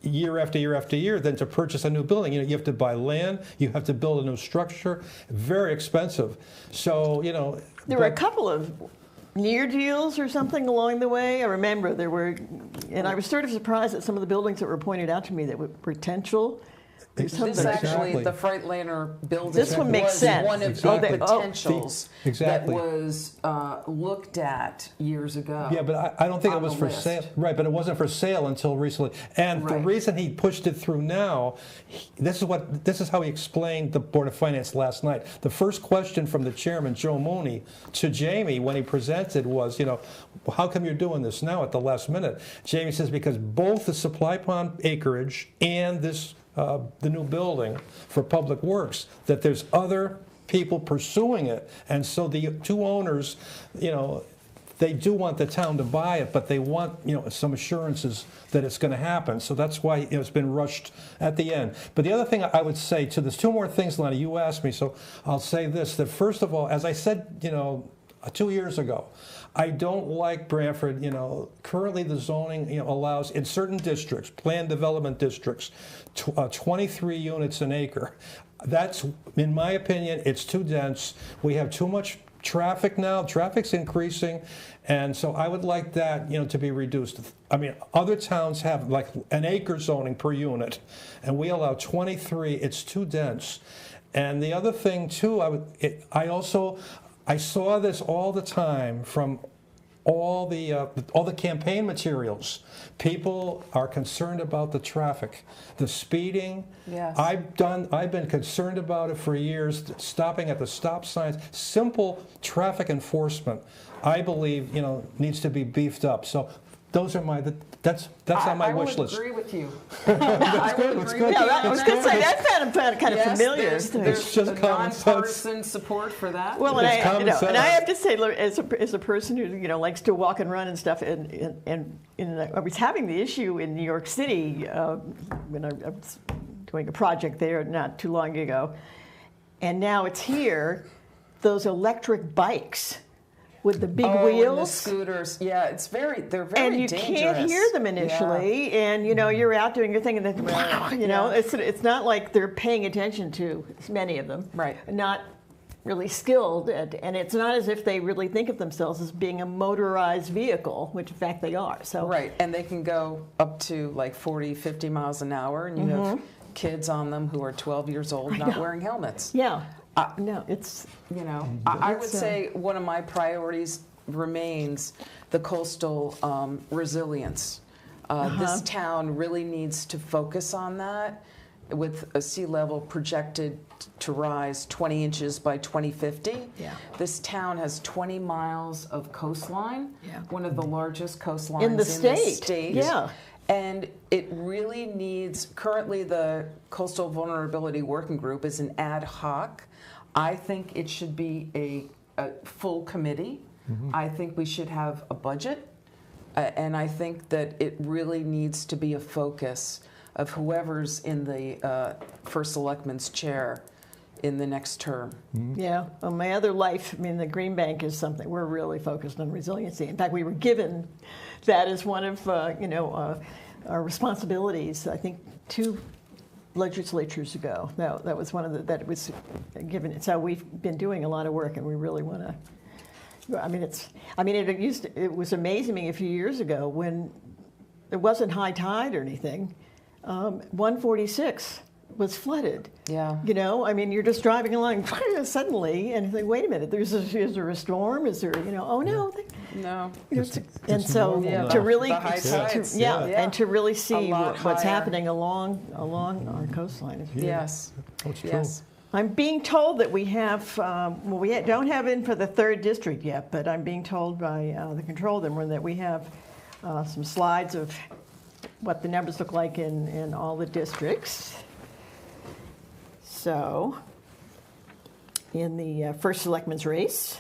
[SPEAKER 2] year after year after year than to purchase a new building. You have to buy land, you have to build a new structure, very expensive. So,
[SPEAKER 1] there were a couple of near deals or something along the way. I remember there were, and I was sort of surprised at some of the buildings that were pointed out to me that were potential There's something.
[SPEAKER 3] This actually,
[SPEAKER 2] Exactly.
[SPEAKER 3] the Freightliner building
[SPEAKER 1] This one makes
[SPEAKER 3] was
[SPEAKER 1] sense.
[SPEAKER 3] one of
[SPEAKER 2] Exactly.
[SPEAKER 3] the potentials
[SPEAKER 2] Exactly.
[SPEAKER 3] that was looked at years ago.
[SPEAKER 2] Yeah, but I don't think it
[SPEAKER 3] on
[SPEAKER 2] was
[SPEAKER 3] the
[SPEAKER 2] for
[SPEAKER 3] list.
[SPEAKER 2] sale. Right, but it wasn't for sale until recently. And the
[SPEAKER 3] Right.
[SPEAKER 2] reason he pushed it through now, this is how he explained the Board of Finance last night. The first question from the chairman, Joe Mooney, to Jamie when he presented was, how come you're doing this now at the last minute? Jamie says, because both the Supply Pond acreage and this the new building for Public Works, that there's other people pursuing it. And so the two owners, they do want the town to buy it, but they want, some assurances that it's going to happen. So that's why it's been rushed at the end. But the other thing I would say, too, there's two more things, Lonnie, you asked me, so I'll say this, that first of all, as I said, 2 years ago, I don't like Branford. Currently the zoning allows in certain districts, planned development districts, 23 units an acre. That's, in my opinion, it's too dense. We have too much traffic now. Traffic's increasing, and so I would like that to be reduced. I mean, other towns have like an acre zoning per unit, and we allow 23. It's too dense. And the other thing too, I saw this all the time from all the campaign materials. People are concerned about the traffic, the speeding.
[SPEAKER 3] Yes.
[SPEAKER 2] I've been concerned about it for years. Stopping at the stop signs, simple traffic enforcement, I believe needs to be beefed up. So those are that's on my wish list.
[SPEAKER 3] I would agree with you.
[SPEAKER 2] That's good. That's good.
[SPEAKER 1] Yeah, I was going to say that sounded kind of familiar.
[SPEAKER 3] There's
[SPEAKER 2] It's just
[SPEAKER 3] a
[SPEAKER 2] common sense.
[SPEAKER 3] nonpartisan support for that.
[SPEAKER 1] Well,
[SPEAKER 2] It's common sense.
[SPEAKER 1] and I have to say, look, as a person who likes to walk and run and stuff, and I was having the issue in New York City when I was doing a project there not too long ago, and now it's here. Those electric bikes with the big wheels.
[SPEAKER 3] And the scooters. Yeah, they're very
[SPEAKER 1] and you
[SPEAKER 3] dangerous.
[SPEAKER 1] can't hear them initially, and you're out doing your thing, and then it's not like they're paying attention to many of them.
[SPEAKER 3] Right.
[SPEAKER 1] Not really skilled, and it's not as if they really think of themselves as being a motorized vehicle, which in fact they are. So
[SPEAKER 3] Right, and they can go up to like 40, 50 miles an hour, and you have kids on them who are 12 years old not wearing helmets.
[SPEAKER 1] yeah, no, it's
[SPEAKER 3] I would say one of my priorities remains the coastal resilience. This town really needs to focus on that, with a sea level projected to rise 20 inches by 2050.
[SPEAKER 1] Yeah.
[SPEAKER 3] This town has 20 miles of coastline,
[SPEAKER 1] Yeah.
[SPEAKER 3] one of the largest coastlines
[SPEAKER 1] in the state. Yeah.
[SPEAKER 3] And it really needs, currently the Coastal Vulnerability Working Group is an ad hoc. I think it should be a full committee. I think we should have a budget. And I think that it really needs to be a focus of whoever's in the first selectman's chair in the next term.
[SPEAKER 1] Yeah. Well, my other life, the Green Bank is something we're really focused on resiliency. In fact, we were given that as one of our responsibilities. I think 2 legislatures ago. That was one of that was given. So we've been doing a lot of work, and we really want to. It was amazing me a few years ago when it wasn't high tide or anything. 146 was flooded.
[SPEAKER 3] Yeah.
[SPEAKER 1] You're just driving along suddenly, and you think, wait a minute, is there a storm? Is there, oh no.
[SPEAKER 3] No.
[SPEAKER 1] And so
[SPEAKER 2] normal
[SPEAKER 1] to
[SPEAKER 2] now.
[SPEAKER 1] really,
[SPEAKER 3] The high tides.
[SPEAKER 1] and to really see
[SPEAKER 3] lot
[SPEAKER 1] what's
[SPEAKER 3] higher.
[SPEAKER 1] happening along our coastline. Is really-
[SPEAKER 3] Yes.
[SPEAKER 2] That's true.
[SPEAKER 3] Yes.
[SPEAKER 1] I'm being told that we have, we don't have in for the 3rd district yet, but I'm being told by the control room that we have some slides of what the numbers look like in all the districts. So, in the first selectman's race,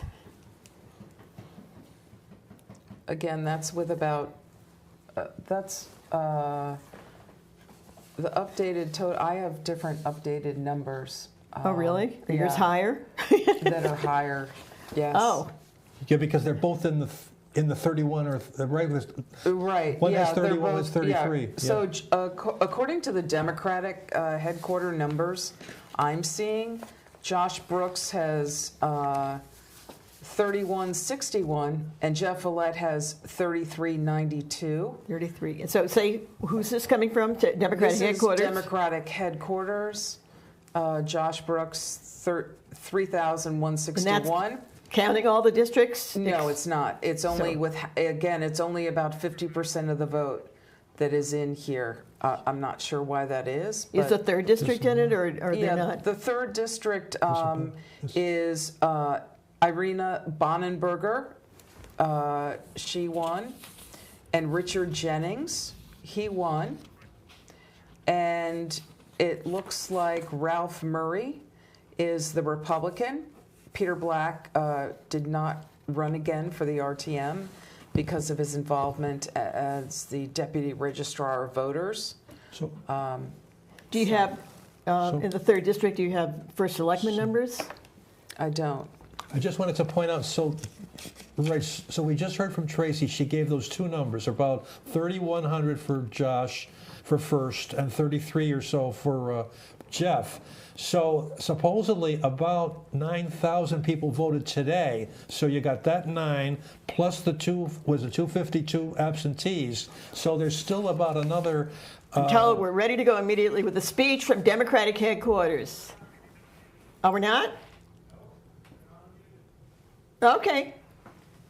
[SPEAKER 3] Again, that's with about, the updated total. I have different updated numbers.
[SPEAKER 1] oh really? Are yours
[SPEAKER 3] yeah.
[SPEAKER 1] higher?
[SPEAKER 3] That are higher, yes.
[SPEAKER 1] Oh,
[SPEAKER 2] Yeah, because they're both in the 31 or the regular.
[SPEAKER 3] Right.
[SPEAKER 2] One
[SPEAKER 3] yeah,
[SPEAKER 2] has 30,
[SPEAKER 3] they're
[SPEAKER 2] one has
[SPEAKER 3] both-
[SPEAKER 2] 33.
[SPEAKER 3] Yeah. So according to the Democratic headquarter numbers I'm seeing, Josh Brooks has 3161, and Jeff Follett has 3392.
[SPEAKER 1] 33. And so say, who's this coming from? Democratic
[SPEAKER 3] This
[SPEAKER 1] headquarters?
[SPEAKER 3] is Democratic headquarters. Josh Brooks, 3,161.
[SPEAKER 1] Counting all the districts?
[SPEAKER 3] No, it's not. It's only it's only about 50% of the vote that is in here. I'm not sure why that is.
[SPEAKER 1] Is the 3rd district in it, or are they
[SPEAKER 3] Yeah,
[SPEAKER 1] not?
[SPEAKER 3] the 3rd district is Irina Bonenberger. She won. And Richard Jennings, he won. And it looks like Ralph Murray is the Republican. Peter Black did not run again for the RTM because of his involvement as the Deputy Registrar of Voters.
[SPEAKER 2] So,
[SPEAKER 1] Do you have, in the 3rd district, do you have first selectman numbers?
[SPEAKER 3] I don't.
[SPEAKER 2] I just wanted to point out, so we just heard from Tracy. She gave those two numbers, about 3,100 for Josh for first and 33 or so for Jeff. So supposedly about 9,000 people voted today. So you got that 9 plus the 252 absentees. So there's still about another.
[SPEAKER 1] I'm told we're ready to go immediately with a speech from Democratic headquarters. Oh, we're not? Okay.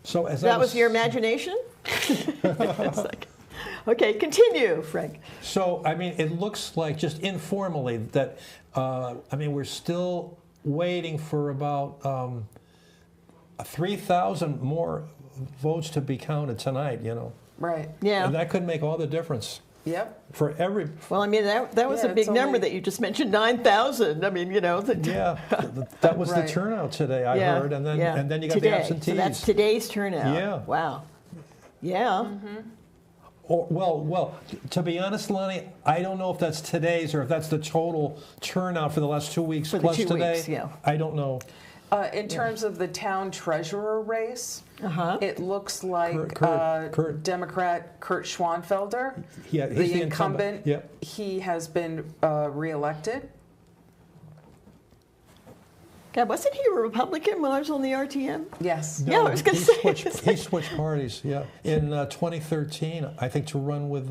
[SPEAKER 2] So as
[SPEAKER 1] That was your imagination? It's like, okay, continue, Frank.
[SPEAKER 2] So, I mean, it looks like just informally that, we're still waiting for about 3,000 more votes to be counted tonight,
[SPEAKER 3] Right.
[SPEAKER 1] Yeah.
[SPEAKER 2] And that could make all the difference
[SPEAKER 3] Yep.
[SPEAKER 2] for every.
[SPEAKER 1] Well, I mean, that was
[SPEAKER 3] Yeah,
[SPEAKER 1] a big
[SPEAKER 3] it's
[SPEAKER 1] number
[SPEAKER 3] only-
[SPEAKER 1] that you just mentioned, 9,000. I mean,
[SPEAKER 2] Yeah, that was
[SPEAKER 3] Right.
[SPEAKER 2] the turnout today, I heard, and then you got
[SPEAKER 1] today.
[SPEAKER 2] the absentees.
[SPEAKER 1] So that's today's turnout.
[SPEAKER 2] Yeah.
[SPEAKER 1] Wow. Yeah.
[SPEAKER 2] Well, to be honest, Lonnie, I don't know if that's today's or if that's the total turnout for the last 2 weeks
[SPEAKER 1] For the
[SPEAKER 2] plus
[SPEAKER 1] 2
[SPEAKER 2] today.
[SPEAKER 1] weeks, yeah.
[SPEAKER 2] I don't know.
[SPEAKER 3] In terms of the town treasurer race, it looks like
[SPEAKER 2] Kurt.
[SPEAKER 3] Democrat Kurt Schwanfelder,
[SPEAKER 2] Yeah, he's
[SPEAKER 3] the
[SPEAKER 2] the incumbent.
[SPEAKER 3] incumbent,
[SPEAKER 2] Yep.
[SPEAKER 3] he has been reelected.
[SPEAKER 1] God, wasn't he a Republican when I was on the RTM?
[SPEAKER 3] Yes.
[SPEAKER 1] Yeah, I was gonna
[SPEAKER 2] he
[SPEAKER 1] say,
[SPEAKER 2] Switched,
[SPEAKER 1] it's
[SPEAKER 2] he
[SPEAKER 1] like-
[SPEAKER 2] switched parties, yeah. In 2013, I think, to run with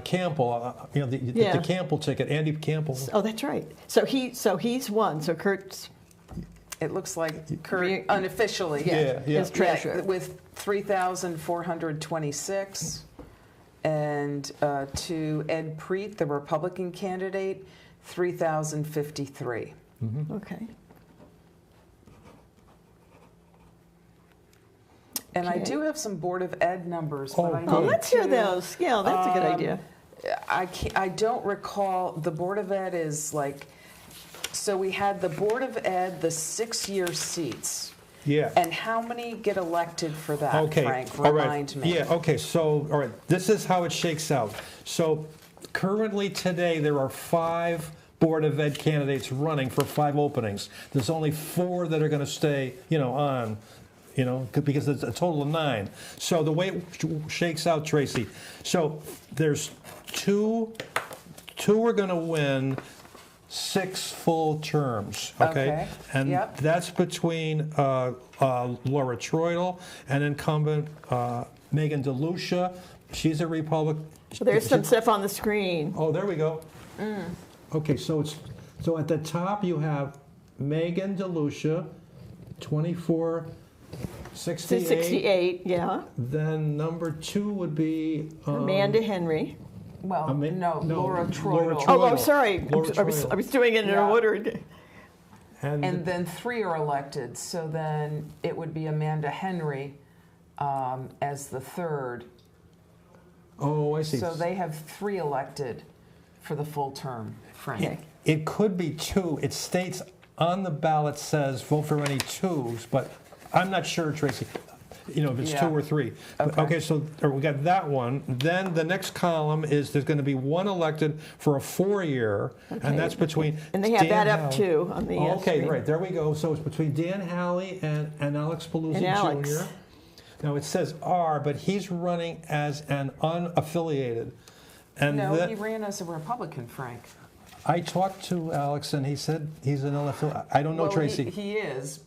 [SPEAKER 2] Campbell, the Campbell ticket, Andy Campbell.
[SPEAKER 1] Oh, that's right. So he's won. So Kurt's
[SPEAKER 3] It looks like Kurt unofficially
[SPEAKER 2] Yeah.
[SPEAKER 1] is treasurer.
[SPEAKER 3] with 3,426, and to Ed Preet, the Republican candidate, 3,053.
[SPEAKER 1] Okay.
[SPEAKER 3] And I do have some Board of Ed numbers, but I
[SPEAKER 1] Oh,
[SPEAKER 3] need
[SPEAKER 1] let's hear
[SPEAKER 3] to-
[SPEAKER 1] those. Yeah, that's a good idea.
[SPEAKER 3] I don't recall. The Board of Ed is like, so we had the Board of Ed, the 6-year seats.
[SPEAKER 2] Yeah.
[SPEAKER 3] And how many get elected for that,
[SPEAKER 2] Okay.
[SPEAKER 3] Frank?
[SPEAKER 2] All right.
[SPEAKER 3] Remind me.
[SPEAKER 2] Yeah. Okay. So, all right. This is how it shakes out. So, currently today there are 5 Board of Ed candidates running for 5 openings. There's only 4 that are going to stay, on. Because it's a total of 9. So the way it shakes out, Tracy, so there's two are going to win 6 full terms, okay? And
[SPEAKER 3] Yep.
[SPEAKER 2] that's between Laura Troidel and incumbent Megan DeLucia. She's a Republican.
[SPEAKER 1] So there's some stuff on the screen.
[SPEAKER 2] Oh, there we go. Okay, so at the top you have Megan DeLucia, 2468.
[SPEAKER 1] 68, yeah.
[SPEAKER 2] Then number 2 would be
[SPEAKER 1] Amanda Henry.
[SPEAKER 3] Well,
[SPEAKER 2] no,
[SPEAKER 3] Laura
[SPEAKER 2] Laura
[SPEAKER 3] Troidel.
[SPEAKER 1] Oh, sorry.
[SPEAKER 2] Laura
[SPEAKER 1] I was
[SPEAKER 2] Troidel.
[SPEAKER 1] doing it in
[SPEAKER 3] Yeah.
[SPEAKER 1] order.
[SPEAKER 3] And then 3 are elected. So then it would be Amanda Henry as the 3rd.
[SPEAKER 2] Oh, I see.
[SPEAKER 3] So they have 3 elected for the full term, Frank.
[SPEAKER 2] It could be 2. It states on the ballot says vote for any 2s, but I'm not sure, Tracy. If it's 2 or 3. Okay, so we got that one. Then the next column is there's going to be 1 elected for a 4-year, and that's between.
[SPEAKER 1] And they have
[SPEAKER 2] Dan
[SPEAKER 1] that up
[SPEAKER 2] Halley.
[SPEAKER 1] too on the
[SPEAKER 2] Okay,
[SPEAKER 1] screen.
[SPEAKER 2] right, there we go. So it's between Dan Halley and Alex Paluzzi
[SPEAKER 1] And Alex.
[SPEAKER 2] Jr. Now it says R, but he's running as an unaffiliated. And
[SPEAKER 3] No,
[SPEAKER 2] that-
[SPEAKER 3] he ran as a Republican, Frank.
[SPEAKER 2] I talked to Alex, and he said he's an unaffiliated. I don't know,
[SPEAKER 3] Well,
[SPEAKER 2] Tracy.
[SPEAKER 3] He is,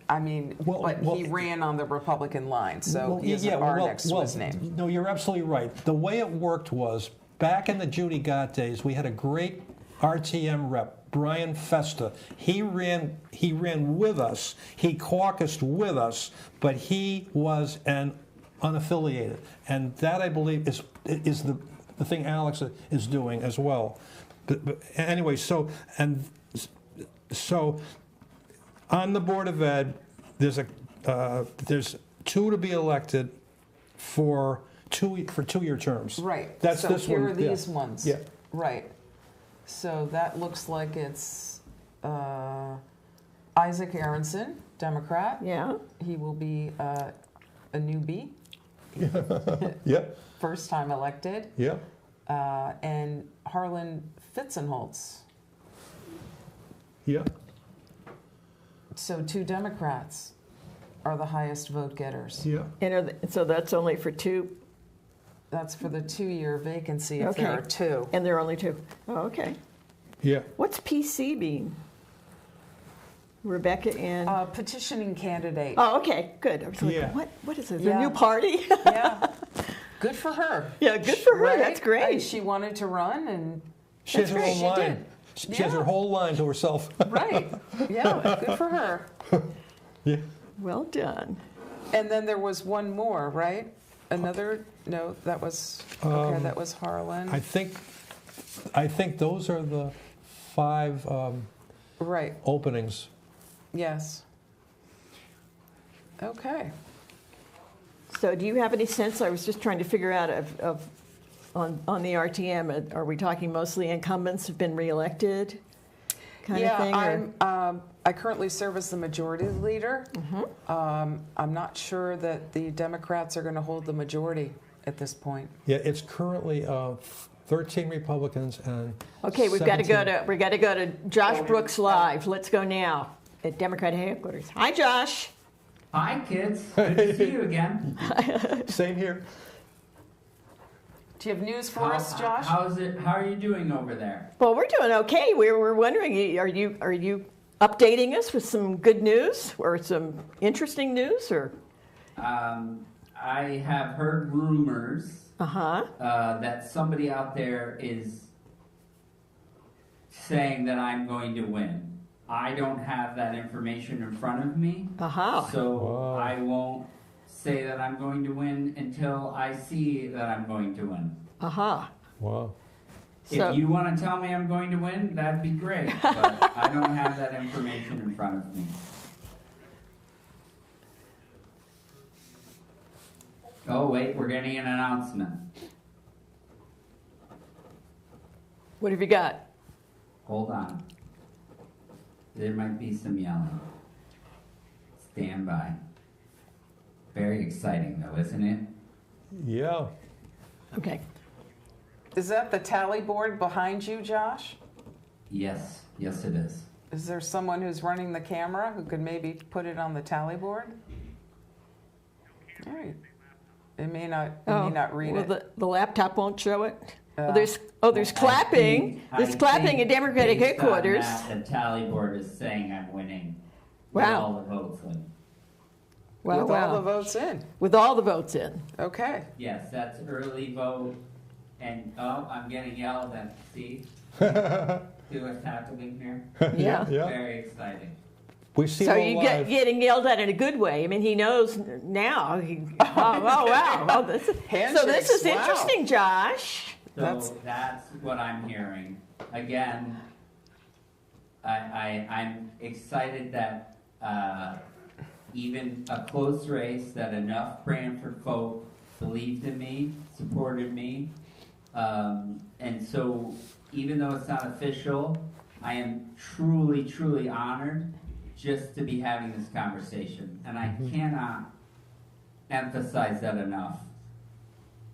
[SPEAKER 3] I mean, but he ran on the Republican line, so he isn't next to his name.
[SPEAKER 2] No, you're absolutely right. The way it worked was, back in the Judy Gott days, we had a great RTM rep, Brian Festa. He ran with us. He caucused with us, but he was an unaffiliated, and that, I believe, is the thing Alex is doing as well. But anyway, so on the Board of Ed, there's 2 to be elected for 2-year terms.
[SPEAKER 3] Right.
[SPEAKER 2] That's
[SPEAKER 3] so
[SPEAKER 2] this
[SPEAKER 3] here
[SPEAKER 2] one.
[SPEAKER 3] are these ones.
[SPEAKER 2] Yeah.
[SPEAKER 3] Right. So that looks like it's Isaac Aronson, Democrat.
[SPEAKER 1] Yeah.
[SPEAKER 3] He will be a newbie.
[SPEAKER 2] Yep.
[SPEAKER 3] First time elected.
[SPEAKER 2] Yep.
[SPEAKER 3] And Harlan Fitzenholz.
[SPEAKER 2] Yep.
[SPEAKER 3] So 2 Democrats are the highest vote getters.
[SPEAKER 2] Yeah.
[SPEAKER 1] And so that's only for 2?
[SPEAKER 3] That's for the 2-year vacancy if there are 2.
[SPEAKER 1] And there are only 2. Oh, okay.
[SPEAKER 2] Yeah.
[SPEAKER 1] What's PC mean? Rebecca and...
[SPEAKER 3] Petitioning candidate.
[SPEAKER 1] Oh, okay, good. I was like,
[SPEAKER 2] Yeah.
[SPEAKER 1] what is it?
[SPEAKER 3] Yeah.
[SPEAKER 1] A new party?
[SPEAKER 3] Yeah. Good for her.
[SPEAKER 1] Yeah, good for her.
[SPEAKER 3] Right?
[SPEAKER 1] That's great.
[SPEAKER 3] She wanted to run, and
[SPEAKER 2] She has her
[SPEAKER 1] great.
[SPEAKER 2] own
[SPEAKER 1] She
[SPEAKER 2] line.
[SPEAKER 3] did.
[SPEAKER 2] She has her whole line to herself.
[SPEAKER 3] right. Yeah, good for her.
[SPEAKER 2] Yeah.
[SPEAKER 1] Well done.
[SPEAKER 3] And then there was one more, right? Another? No, that was okay. That was Harlan.
[SPEAKER 2] I think those are the 5
[SPEAKER 3] right.
[SPEAKER 2] openings.
[SPEAKER 3] Yes. Okay.
[SPEAKER 1] So do you have any sense, I was just trying to figure out on the RTM, are we talking mostly incumbents have been reelected kind of thing?
[SPEAKER 3] I currently serve as the majority leader.
[SPEAKER 1] Mm-hmm.
[SPEAKER 3] I'm not sure that the Democrats are going to hold the majority at this point.
[SPEAKER 2] Yeah, it's currently 13 Republicans and
[SPEAKER 1] Okay, we got to
[SPEAKER 2] 17
[SPEAKER 1] go to Josh Brooks Live. Let's go now at Democrat headquarters. Hi, Josh.
[SPEAKER 6] Hi, kids. Good to see you again.
[SPEAKER 2] Same here.
[SPEAKER 3] Do you have news for us, Josh?
[SPEAKER 6] How's it? How are you doing over there?
[SPEAKER 1] Well, we're doing okay. We're wondering, are you updating us with some good news or some interesting news or?
[SPEAKER 6] I have heard rumors that somebody out there is saying that I'm going to win. I don't have that information in front of me, so I won't say that I'm going to win until I see that I'm going to win.
[SPEAKER 2] Wow.
[SPEAKER 6] If you want to tell me I'm going to win, that'd be great, but I don't have that information in front of me. Oh, wait, we're getting an announcement.
[SPEAKER 1] What have you got?
[SPEAKER 6] Hold on. There might be some yelling. Stand by. Very exciting, though, isn't it?
[SPEAKER 2] Yeah.
[SPEAKER 1] Okay.
[SPEAKER 3] Is that the tally board behind you, Josh?
[SPEAKER 6] Yes. Yes, it is.
[SPEAKER 3] Is there someone who's running the camera who could maybe put it on the tally board? All right. It may not read it.
[SPEAKER 1] The laptop won't show it. There's clapping. There's clapping at Democratic headquarters.
[SPEAKER 6] The tally board is saying I'm winning.
[SPEAKER 1] Wow.
[SPEAKER 6] With all the votes in.
[SPEAKER 3] With all the votes in.
[SPEAKER 1] With all the votes in.
[SPEAKER 3] Okay.
[SPEAKER 6] Yes, that's early vote. And I'm getting yelled at. See? See what's happening here?
[SPEAKER 1] Yeah.
[SPEAKER 6] Very exciting.
[SPEAKER 2] We see
[SPEAKER 1] So
[SPEAKER 2] it
[SPEAKER 1] you
[SPEAKER 2] live.
[SPEAKER 1] getting yelled at in a good way. I mean, he knows now. Wow. Oh, this is
[SPEAKER 3] Wow.
[SPEAKER 1] interesting, Josh.
[SPEAKER 6] So that's what I'm hearing. Again, I'm excited that even a close race, that enough Branford folk believed in me, supported me. And so even though it's not official, I am truly, truly honored just to be having this conversation. And I cannot emphasize that enough.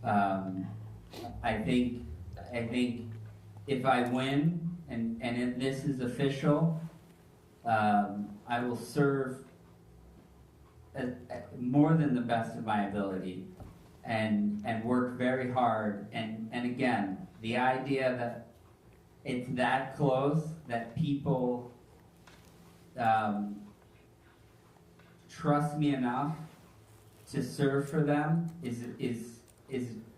[SPEAKER 6] I think if I win and if this is official, I will serve more than the best of my ability and work very hard. And again, the idea that it's that close, that people trust me enough to serve for them is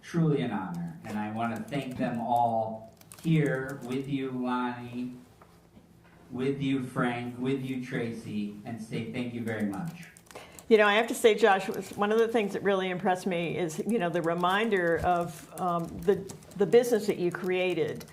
[SPEAKER 6] truly an honor. And I want to thank them all here with you, Lonnie, with you, Frank, with you, Tracy, and say thank you very much.
[SPEAKER 1] You know, I have to say, Josh, one of the things that really impressed me is, you know, the reminder of the business that you created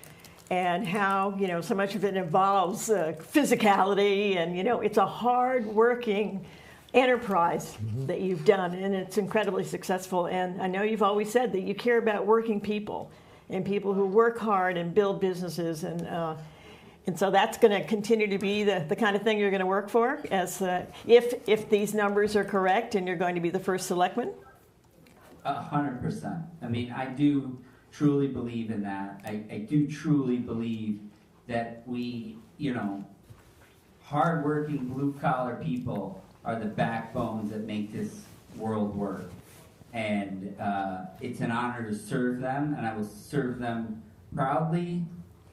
[SPEAKER 1] and how, you know, so much of it involves physicality and, you know, it's a hard-working enterprise that you've done, and it's incredibly successful. And I know you've always said that you care about working people and people who work hard and build businesses, and so that's going to continue to be the kind of thing you're going to work for, as if these numbers are correct and you're going to be the first selectman?
[SPEAKER 6] 100%. I mean, I do truly believe in that. I do truly believe that we, you know, hardworking blue-collar people are the backbones that make this world work. And it's an honor to serve them, and I will serve them proudly,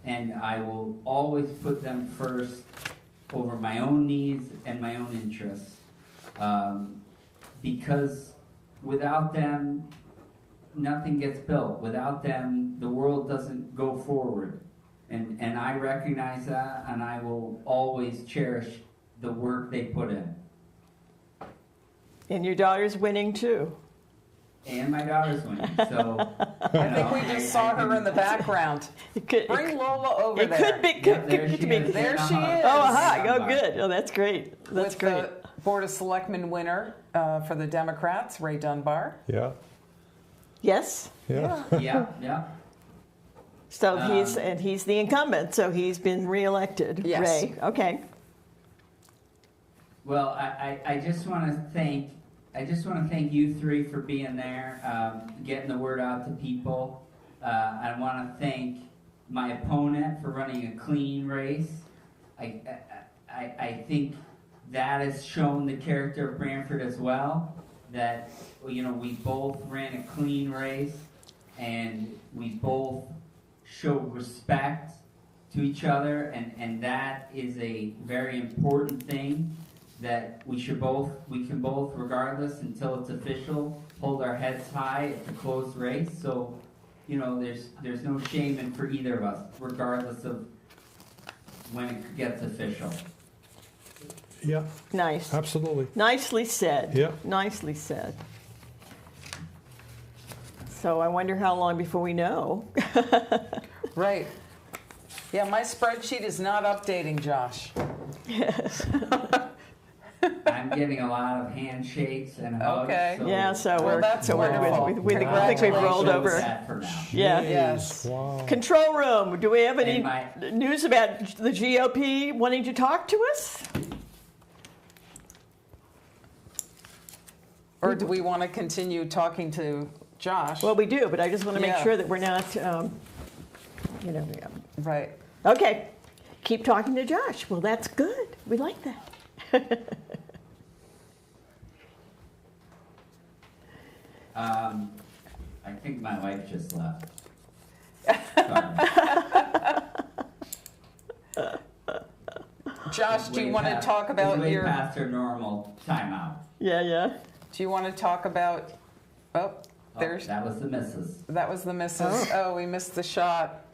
[SPEAKER 6] and I will always put them first over my own needs and my own interests. Because without them, nothing gets built. Without them, the world doesn't go forward. And I recognize that, and I will always cherish the work they put in.
[SPEAKER 1] And your daughter's winning too.
[SPEAKER 6] And my daughter's winning, so...
[SPEAKER 3] I think we just saw her in the background. Bring Lola over there.
[SPEAKER 1] It could be.
[SPEAKER 3] There she is.
[SPEAKER 1] Oh, aha. Oh, good. Oh, that's great. That's
[SPEAKER 3] With
[SPEAKER 1] great.
[SPEAKER 3] the Board of Selectmen winner for the Democrats, Ray Dunbar.
[SPEAKER 2] Yeah.
[SPEAKER 1] Yes.
[SPEAKER 2] Yeah.
[SPEAKER 6] Yeah.
[SPEAKER 1] So he's the incumbent, so he's been reelected.
[SPEAKER 3] Yes.
[SPEAKER 1] Ray. Okay.
[SPEAKER 6] Well, I just want to thank you three for being there, getting the word out to people. I want to thank my opponent for running a clean race. I think that has shown the character of Branford as well. That, you know, we both ran a clean race, and we both showed respect to each other, and that is a very important thing. That we can both, regardless, until it's official, hold our heads high. It's a close race, so you know there's no shame in for either of us, regardless of when it gets official.
[SPEAKER 2] Yeah.
[SPEAKER 1] Nice.
[SPEAKER 2] Absolutely.
[SPEAKER 1] Nicely said.
[SPEAKER 2] Yeah.
[SPEAKER 1] Nicely said. So I wonder how long before we know.
[SPEAKER 3] Right. Yeah, my spreadsheet is not updating, Josh.
[SPEAKER 1] Yes.
[SPEAKER 6] I'm getting a lot of handshakes and hugs.
[SPEAKER 3] Okay.
[SPEAKER 6] So
[SPEAKER 1] Yeah, so
[SPEAKER 3] Well,
[SPEAKER 1] we're
[SPEAKER 3] that's
[SPEAKER 1] so
[SPEAKER 3] wonderful.
[SPEAKER 1] we think we've rolled
[SPEAKER 6] Congratulations
[SPEAKER 1] over.
[SPEAKER 6] with that for now.
[SPEAKER 1] Yeah.
[SPEAKER 3] Yes.
[SPEAKER 2] Wow.
[SPEAKER 1] Control room. Do we have any
[SPEAKER 6] And
[SPEAKER 1] news about the GOP wanting to talk to us?
[SPEAKER 3] Or do we want to continue talking to Josh?
[SPEAKER 1] Well, we do, but I just want to make
[SPEAKER 3] Yeah.
[SPEAKER 1] sure that we're not, you know.
[SPEAKER 3] Right.
[SPEAKER 1] Okay. Keep talking to Josh. Well, that's good. We like that.
[SPEAKER 6] I think my wife just left. Sorry.
[SPEAKER 3] Josh, do you want to talk
[SPEAKER 6] It's
[SPEAKER 3] about
[SPEAKER 6] way
[SPEAKER 3] your?
[SPEAKER 6] past her normal timeout.
[SPEAKER 1] Yeah.
[SPEAKER 3] Do you want to talk about? Oh, there's.
[SPEAKER 6] That was the missus.
[SPEAKER 3] That was the missus. Oh, we missed the shot.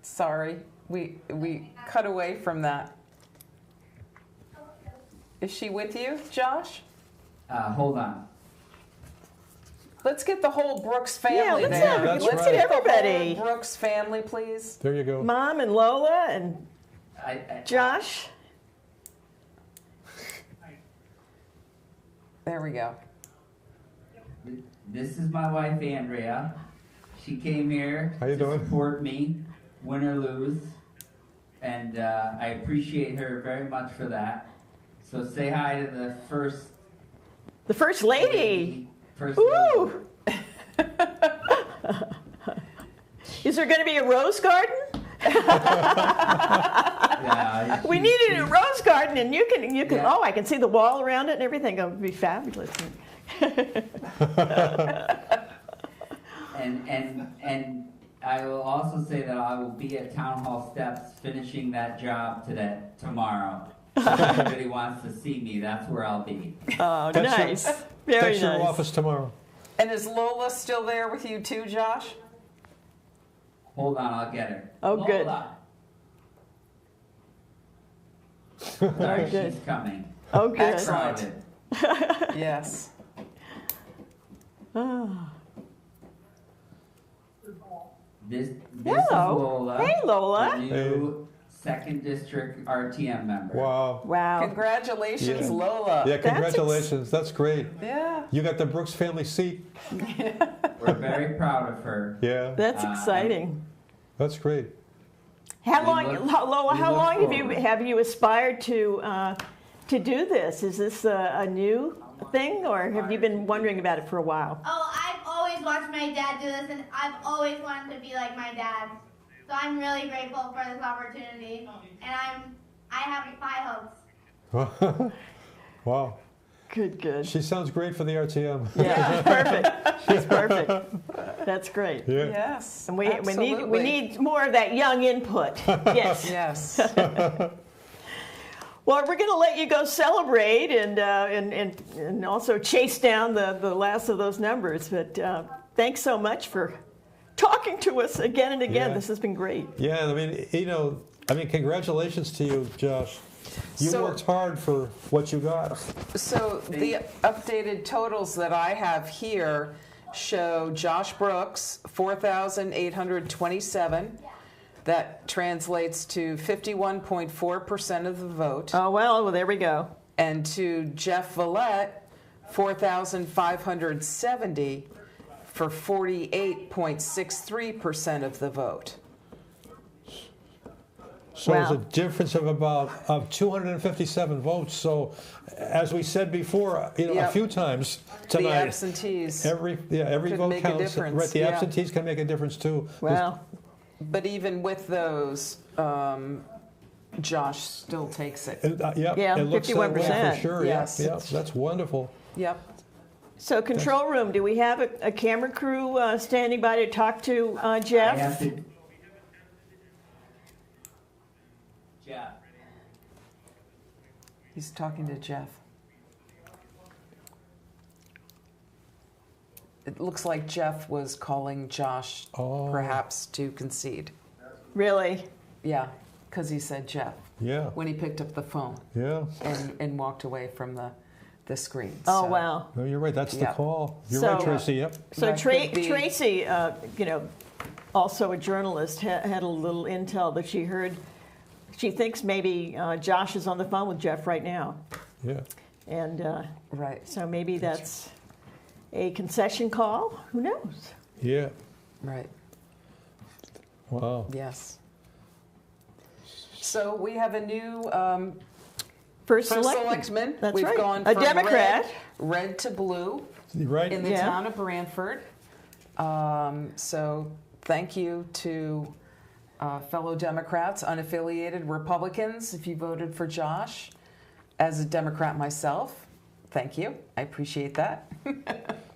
[SPEAKER 3] Sorry, we cut away from that. Is she with you, Josh?
[SPEAKER 6] Hold on.
[SPEAKER 3] Let's get the whole Brooks family
[SPEAKER 1] Yeah, let's
[SPEAKER 3] there.
[SPEAKER 1] have-
[SPEAKER 2] That's
[SPEAKER 1] let's
[SPEAKER 2] right.
[SPEAKER 1] get
[SPEAKER 3] the
[SPEAKER 1] everybody.
[SPEAKER 3] whole Brooks family, please.
[SPEAKER 2] There you go.
[SPEAKER 1] Mom and Lola and Josh.
[SPEAKER 3] There we go.
[SPEAKER 6] This is my wife, Andrea. She came here
[SPEAKER 2] How you
[SPEAKER 6] to
[SPEAKER 2] doing?
[SPEAKER 6] support me, win or lose. And I appreciate her very much for that. So say hi to the first
[SPEAKER 1] The first lady.
[SPEAKER 6] First lady.
[SPEAKER 1] Ooh. Is there going to be a rose garden?
[SPEAKER 6] Yeah,
[SPEAKER 1] We needed a rose garden, and you can.
[SPEAKER 6] Yeah.
[SPEAKER 1] Oh, I can see the wall around it and everything. It would be fabulous.
[SPEAKER 6] And I will also say that I will be at Town Hall steps finishing that job tomorrow. If anybody wants to see me, that's where I'll be.
[SPEAKER 1] Oh,
[SPEAKER 2] That's your-
[SPEAKER 1] nice. Very
[SPEAKER 2] That's
[SPEAKER 1] nice.
[SPEAKER 2] your office tomorrow.
[SPEAKER 3] And is Lola still there with you too, Josh?
[SPEAKER 6] Hold on, I'll get her.
[SPEAKER 1] Oh, good.
[SPEAKER 6] Lola. Sorry,
[SPEAKER 1] good.
[SPEAKER 6] she's coming.
[SPEAKER 1] Oh, good.
[SPEAKER 3] Excellent.
[SPEAKER 6] Private.
[SPEAKER 3] Yes.
[SPEAKER 6] This
[SPEAKER 1] Hello.
[SPEAKER 6] is Lola.
[SPEAKER 1] Hey, Lola.
[SPEAKER 6] The new second district RTM member.
[SPEAKER 2] Wow.
[SPEAKER 1] Wow.
[SPEAKER 3] Congratulations,
[SPEAKER 2] Yeah.
[SPEAKER 3] Lola.
[SPEAKER 2] Yeah, congratulations. That's great.
[SPEAKER 3] Yeah.
[SPEAKER 2] You got the Brooks family seat.
[SPEAKER 6] We're very proud of her.
[SPEAKER 2] Yeah,
[SPEAKER 1] That's exciting.
[SPEAKER 2] that's great.
[SPEAKER 1] How
[SPEAKER 6] We
[SPEAKER 1] long,
[SPEAKER 6] look-
[SPEAKER 1] Lola?
[SPEAKER 6] we
[SPEAKER 1] How
[SPEAKER 6] look
[SPEAKER 1] long
[SPEAKER 6] forward.
[SPEAKER 1] have you aspired to do this? Is this a new thing, or have you been wondering about it for a while?
[SPEAKER 11] Oh, I've always watched my dad do this, and I've always wanted to be like my dad. So I'm really grateful for this opportunity, and I have high hopes.
[SPEAKER 2] Wow.
[SPEAKER 1] Good.
[SPEAKER 2] She sounds great for the RTM.
[SPEAKER 1] Yeah, she's perfect. She's perfect. That's great.
[SPEAKER 2] Yeah.
[SPEAKER 3] Yes.
[SPEAKER 1] And we
[SPEAKER 3] absolutely.
[SPEAKER 1] need more of that young input. Yes.
[SPEAKER 3] Yes.
[SPEAKER 1] Well, we're going to let you go celebrate and also chase down the last of those numbers. But thanks so much for talking to us again and again.
[SPEAKER 2] Yeah.
[SPEAKER 1] This has been great.
[SPEAKER 2] Yeah, I mean, congratulations to you, Josh. You
[SPEAKER 3] So-
[SPEAKER 2] worked hard for what you got.
[SPEAKER 3] So the updated totals that I have here show Josh Brooks, 4,827. That translates to 51.4% of the vote.
[SPEAKER 1] Oh, well, there we go.
[SPEAKER 3] And to Jeff Villette, 4,570 for 48.63% of the vote.
[SPEAKER 2] So there's a
[SPEAKER 1] Wow.
[SPEAKER 2] difference of about 257 votes. So, as we said before, a
[SPEAKER 3] Yep.
[SPEAKER 2] few times
[SPEAKER 3] The
[SPEAKER 2] tonight,
[SPEAKER 3] absentees.
[SPEAKER 2] every
[SPEAKER 3] could
[SPEAKER 2] vote
[SPEAKER 3] make a
[SPEAKER 2] counts.
[SPEAKER 3] difference,
[SPEAKER 2] Right, the
[SPEAKER 3] yeah.
[SPEAKER 2] absentees can make a difference too.
[SPEAKER 1] Wow.
[SPEAKER 3] But even with those, Josh still takes it.
[SPEAKER 2] Yep,
[SPEAKER 1] Yeah,
[SPEAKER 2] it looks that way
[SPEAKER 1] 51%.
[SPEAKER 2] for sure.
[SPEAKER 3] Yes.
[SPEAKER 2] Yep, that's wonderful.
[SPEAKER 3] Yep.
[SPEAKER 1] So, control room, do we have a camera crew standing by to talk to
[SPEAKER 6] I
[SPEAKER 1] Jeff?
[SPEAKER 6] have to. Jeff.
[SPEAKER 3] He's talking to Jeff. It looks like Jeff was calling Josh perhaps to concede.
[SPEAKER 1] Really?
[SPEAKER 3] Yeah, because he said Jeff
[SPEAKER 2] Yeah,
[SPEAKER 3] when he picked up the phone
[SPEAKER 2] yeah.
[SPEAKER 3] and walked away from the screen.
[SPEAKER 1] Oh,
[SPEAKER 3] So,
[SPEAKER 1] wow.
[SPEAKER 2] No, you're right. That's the
[SPEAKER 3] Yeah.
[SPEAKER 2] call. You're
[SPEAKER 1] So-
[SPEAKER 2] right, Tracy. Yep.
[SPEAKER 1] So
[SPEAKER 3] That could be-
[SPEAKER 1] Tracy, also a journalist, had a little intel that she heard. She thinks maybe Josh is on the phone with Jeff right now,
[SPEAKER 2] Yeah.
[SPEAKER 1] and
[SPEAKER 3] Right,
[SPEAKER 1] so maybe that's a concession call. Who knows?
[SPEAKER 2] Yeah.
[SPEAKER 3] right,
[SPEAKER 2] Wow.
[SPEAKER 3] yes. So we have a new
[SPEAKER 1] First
[SPEAKER 3] first
[SPEAKER 1] selectman.
[SPEAKER 3] selectman.
[SPEAKER 1] That's
[SPEAKER 3] We've
[SPEAKER 1] right.
[SPEAKER 3] gone
[SPEAKER 1] A
[SPEAKER 3] from
[SPEAKER 1] Democrat.
[SPEAKER 3] red to blue
[SPEAKER 2] Right.
[SPEAKER 3] in the
[SPEAKER 1] Yeah.
[SPEAKER 3] town of Branford. So thank you to fellow Democrats, unaffiliated Republicans, if you voted for Josh. As a Democrat myself, thank you. I appreciate that.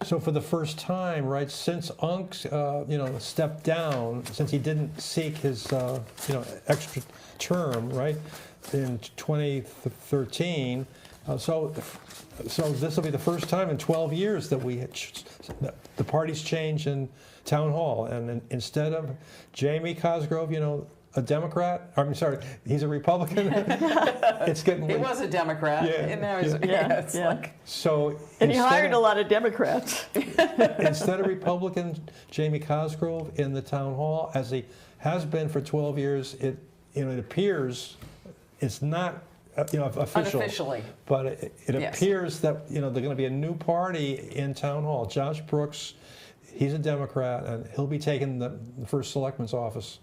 [SPEAKER 2] So for the first time, right, since Unc, stepped down, since he didn't seek his, extra term, right, in 2013, so this will be the first time in 12 years that the parties change in town hall, and instead of Jamie Cosgrove, a Democrat, he's a Republican. It's getting
[SPEAKER 3] He
[SPEAKER 2] late.
[SPEAKER 3] was a Democrat.
[SPEAKER 2] Yeah,
[SPEAKER 3] And now he's,
[SPEAKER 2] yeah.
[SPEAKER 3] it's
[SPEAKER 1] Yeah.
[SPEAKER 3] like,
[SPEAKER 2] So
[SPEAKER 1] And he
[SPEAKER 2] instead
[SPEAKER 1] hired
[SPEAKER 2] of-
[SPEAKER 1] a lot of Democrats.
[SPEAKER 2] Instead of Republican Jamie Cosgrove in the town hall, as he has been for 12 years, it appears it's not official,
[SPEAKER 3] unofficially.
[SPEAKER 2] but it
[SPEAKER 3] Yes.
[SPEAKER 2] appears that there's going to be a new party in town hall. Josh Brooks, he's a Democrat, and he'll be taking the first selectman's office.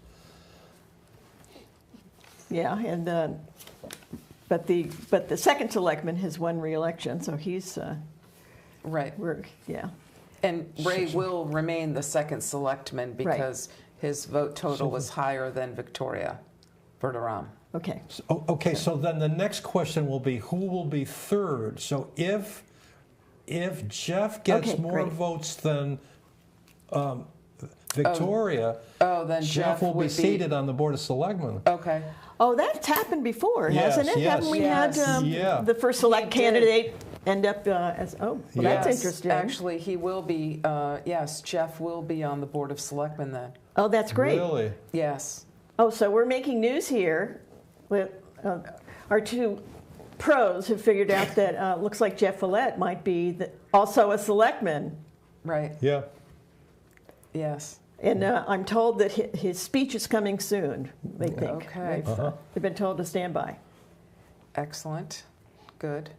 [SPEAKER 1] Yeah, and but the second selectman has won re-election, so he's
[SPEAKER 3] Right.
[SPEAKER 1] yeah.
[SPEAKER 3] And Ray will remain the second selectman because his vote total was higher than Victoria Verderam.
[SPEAKER 1] Okay.
[SPEAKER 2] Okay, so then the next question will be, who will be third? So if Jeff gets
[SPEAKER 1] Okay,
[SPEAKER 2] more
[SPEAKER 1] great.
[SPEAKER 2] votes than Victoria,
[SPEAKER 3] then
[SPEAKER 2] Jeff will be
[SPEAKER 3] would
[SPEAKER 2] seated on the Board of Selectmen.
[SPEAKER 3] Okay.
[SPEAKER 1] Oh, that's happened before,
[SPEAKER 2] Yes,
[SPEAKER 1] hasn't it?
[SPEAKER 2] yes.
[SPEAKER 1] Haven't we
[SPEAKER 3] Yes.
[SPEAKER 1] had
[SPEAKER 2] Yeah.
[SPEAKER 1] the first select
[SPEAKER 3] He did.
[SPEAKER 1] candidate end up as, oh, well, that's
[SPEAKER 3] Yes,
[SPEAKER 1] interesting.
[SPEAKER 3] Actually, he will be, yes, Jeff will be on the Board of Selectmen then.
[SPEAKER 1] Oh, that's great.
[SPEAKER 2] Really?
[SPEAKER 3] Yes.
[SPEAKER 1] Oh, so we're making news here with our two pros have figured out that looks like Jeff Follett might be also a selectman.
[SPEAKER 3] Right.
[SPEAKER 2] Yeah.
[SPEAKER 3] Yes.
[SPEAKER 1] And I'm told that his speech is coming soon, they think.
[SPEAKER 3] Okay.
[SPEAKER 1] They've been told to stand by.
[SPEAKER 3] Excellent. Good.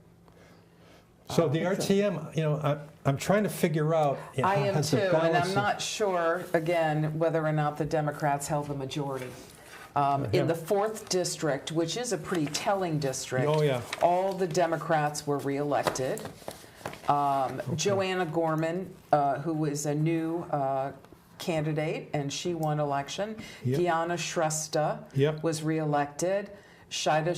[SPEAKER 2] So the RTM, you know, I'm trying to figure out.
[SPEAKER 3] I am
[SPEAKER 2] has the
[SPEAKER 3] too, and
[SPEAKER 2] balance
[SPEAKER 3] I'm
[SPEAKER 2] of-
[SPEAKER 3] not sure, again, whether or not the Democrats held the majority. In the 4th district, which is a pretty telling district,
[SPEAKER 2] Oh, yeah.
[SPEAKER 3] all the Democrats were reelected. Joanna Gorman, who is a new candidate, and she won election.
[SPEAKER 2] Yep.
[SPEAKER 3] Kiana Shrestha
[SPEAKER 2] Yep.
[SPEAKER 3] was reelected. Shida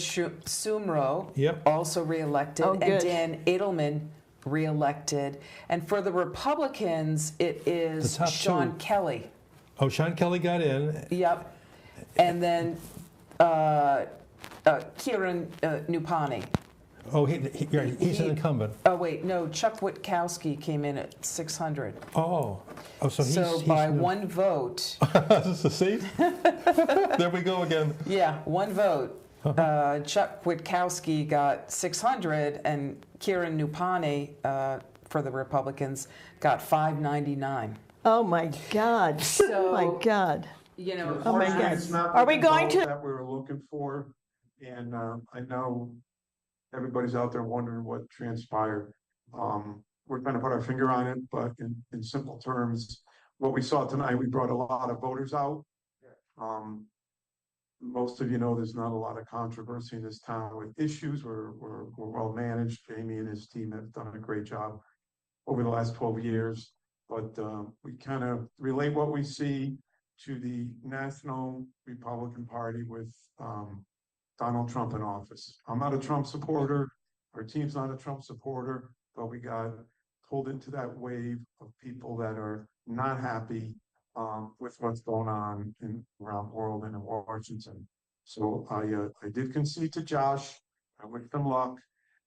[SPEAKER 3] Sumro,
[SPEAKER 2] Yep.
[SPEAKER 3] also reelected.
[SPEAKER 1] Oh,
[SPEAKER 3] And
[SPEAKER 1] good.
[SPEAKER 3] Dan Edelman, reelected. And for the Republicans, it is
[SPEAKER 2] The top
[SPEAKER 3] Sean
[SPEAKER 2] two.
[SPEAKER 3] Kelly.
[SPEAKER 2] Oh, Sean Kelly got in.
[SPEAKER 3] Yep. And then Kieran Nupani.
[SPEAKER 2] Oh, he's an incumbent.
[SPEAKER 3] Oh, wait, no, Chuck Witkowski came in at 600.
[SPEAKER 2] Oh, so he's
[SPEAKER 3] So by one vote,
[SPEAKER 2] Is this a seat? There we go again.
[SPEAKER 3] yeah, one vote, Chuck Witkowski got 600, and Kieran Nupani for the Republicans got 599.
[SPEAKER 1] Oh my God.
[SPEAKER 3] So-
[SPEAKER 1] Oh my God.
[SPEAKER 3] You know,
[SPEAKER 1] Oh my
[SPEAKER 4] Unfortunately,
[SPEAKER 1] God.
[SPEAKER 4] it's not
[SPEAKER 1] Are
[SPEAKER 4] the
[SPEAKER 1] we going
[SPEAKER 4] result
[SPEAKER 1] to-
[SPEAKER 4] that we were looking for, and I know everybody's out there wondering what transpired. We're trying to put our finger on it, but in simple terms, what we saw tonight, we brought a lot of voters out. Most of you know there's not a lot of controversy in this town with issues. We're well managed. Jamie and his team have done a great job over the last 12 years. But we kind of relate what we see to the National Republican Party with Donald Trump in office. I'm not a Trump supporter. Our team's not a Trump supporter, but we got pulled into that wave of people that are not happy with what's going on around the world and in Washington. So I did concede to Josh. I wish him luck,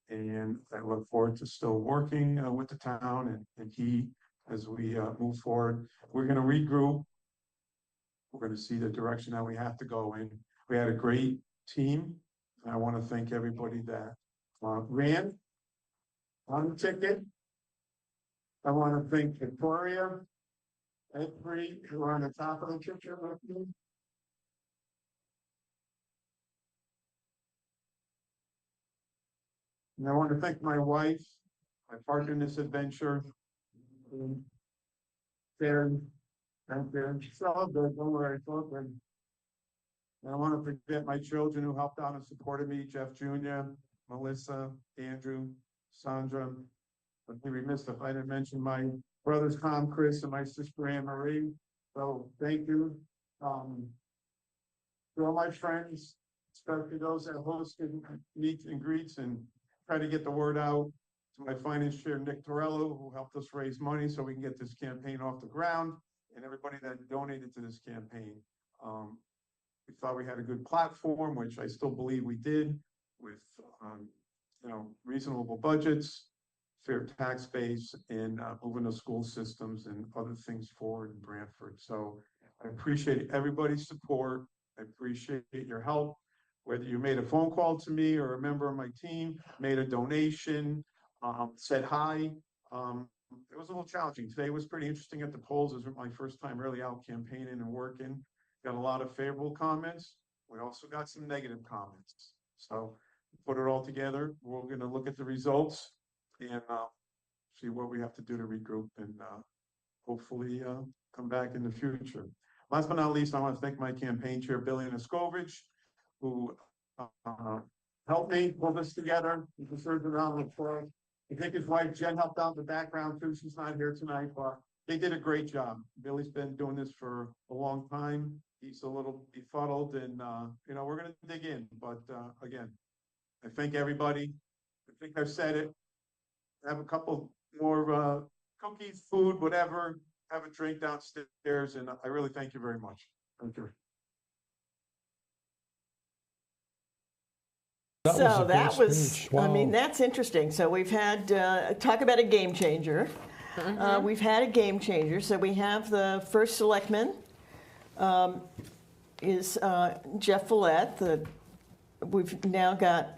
[SPEAKER 4] and I look forward to still working with the town and he as we move forward. We're going to regroup. We're going to see the direction that we have to go in. We had a great team. I want to thank everybody that ran on the ticket. I want to thank Victoria, Edbury, who are on the top of the picture with me. And I want to thank my wife, my partner in this adventure. Karen, thank you. It's all good, don't worry, it's all good. And I want to forget my children who helped out and supported me, Jeff Jr., Melissa, Andrew, Sandra. I'd be remiss if I didn't mention my brothers, Tom, Chris, and my sister, Anne Marie. So thank you. To all my friends, especially those that hosted meets and greets and try to get the word out. To my finance chair, Nick Torello, who helped us raise money so we can get this campaign off the ground, and everybody that donated to this campaign. We thought we had a good platform, which I still believe we did, with reasonable budgets, fair tax base, and moving the school systems and other things forward in Branford. So I appreciate everybody's support. I appreciate your help, whether you made a phone call to me or a member of my team made a donation, said hi. It was a little challenging. Today was pretty interesting at the polls. It was my first time really out campaigning and working. Got a lot of favorable comments. We also got some negative comments. So put it all together. We're going to look at the results and see what we have to do to regroup and hopefully come back in the future. Last but not least, I want to thank my campaign chair, Billy Niskovich, who helped me pull this together. He deserves a round of applause. I think his wife, Jen, helped out in the background too. She's not here tonight, but they did a great job. Billy's been doing this for a long time. He's a little befuddled and, we're going to dig in. But again, I thank everybody. I think I've said it. I have a couple more cookies, food, whatever. have a drink downstairs, and I really thank you very much. Thank you.
[SPEAKER 1] That was
[SPEAKER 2] speech.
[SPEAKER 1] I
[SPEAKER 2] Wow.
[SPEAKER 1] mean, that's interesting. So we've had, talk about a game changer. We've had a game changer. So we have the first selectman is Jeff Follett. We've now got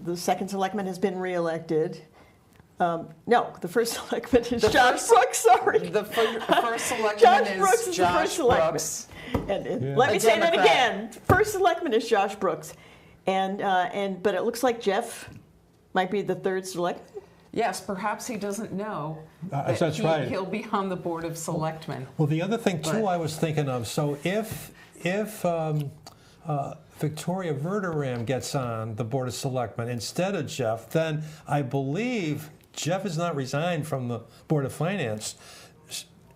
[SPEAKER 1] the second selectman has been reelected. No, the first selectman is Josh Brooks. Sorry,
[SPEAKER 3] The first selectman
[SPEAKER 1] Josh
[SPEAKER 3] is
[SPEAKER 1] Brooks is the
[SPEAKER 3] Josh
[SPEAKER 1] first selectman.
[SPEAKER 3] Brooks.
[SPEAKER 1] And let
[SPEAKER 3] A
[SPEAKER 1] me say that
[SPEAKER 3] Democrat.
[SPEAKER 1] again. First selectman is Josh Brooks, but it looks like Jeff might be the third selectman.
[SPEAKER 3] Yes, perhaps he doesn't know
[SPEAKER 2] that's right.
[SPEAKER 3] he'll be on the Board of Selectmen.
[SPEAKER 2] Well, the other thing too,
[SPEAKER 3] But-
[SPEAKER 2] I was thinking of. So if Victoria Verderam gets on the Board of Selectmen instead of Jeff, then I believe Jeff is not resigned from the Board of Finance,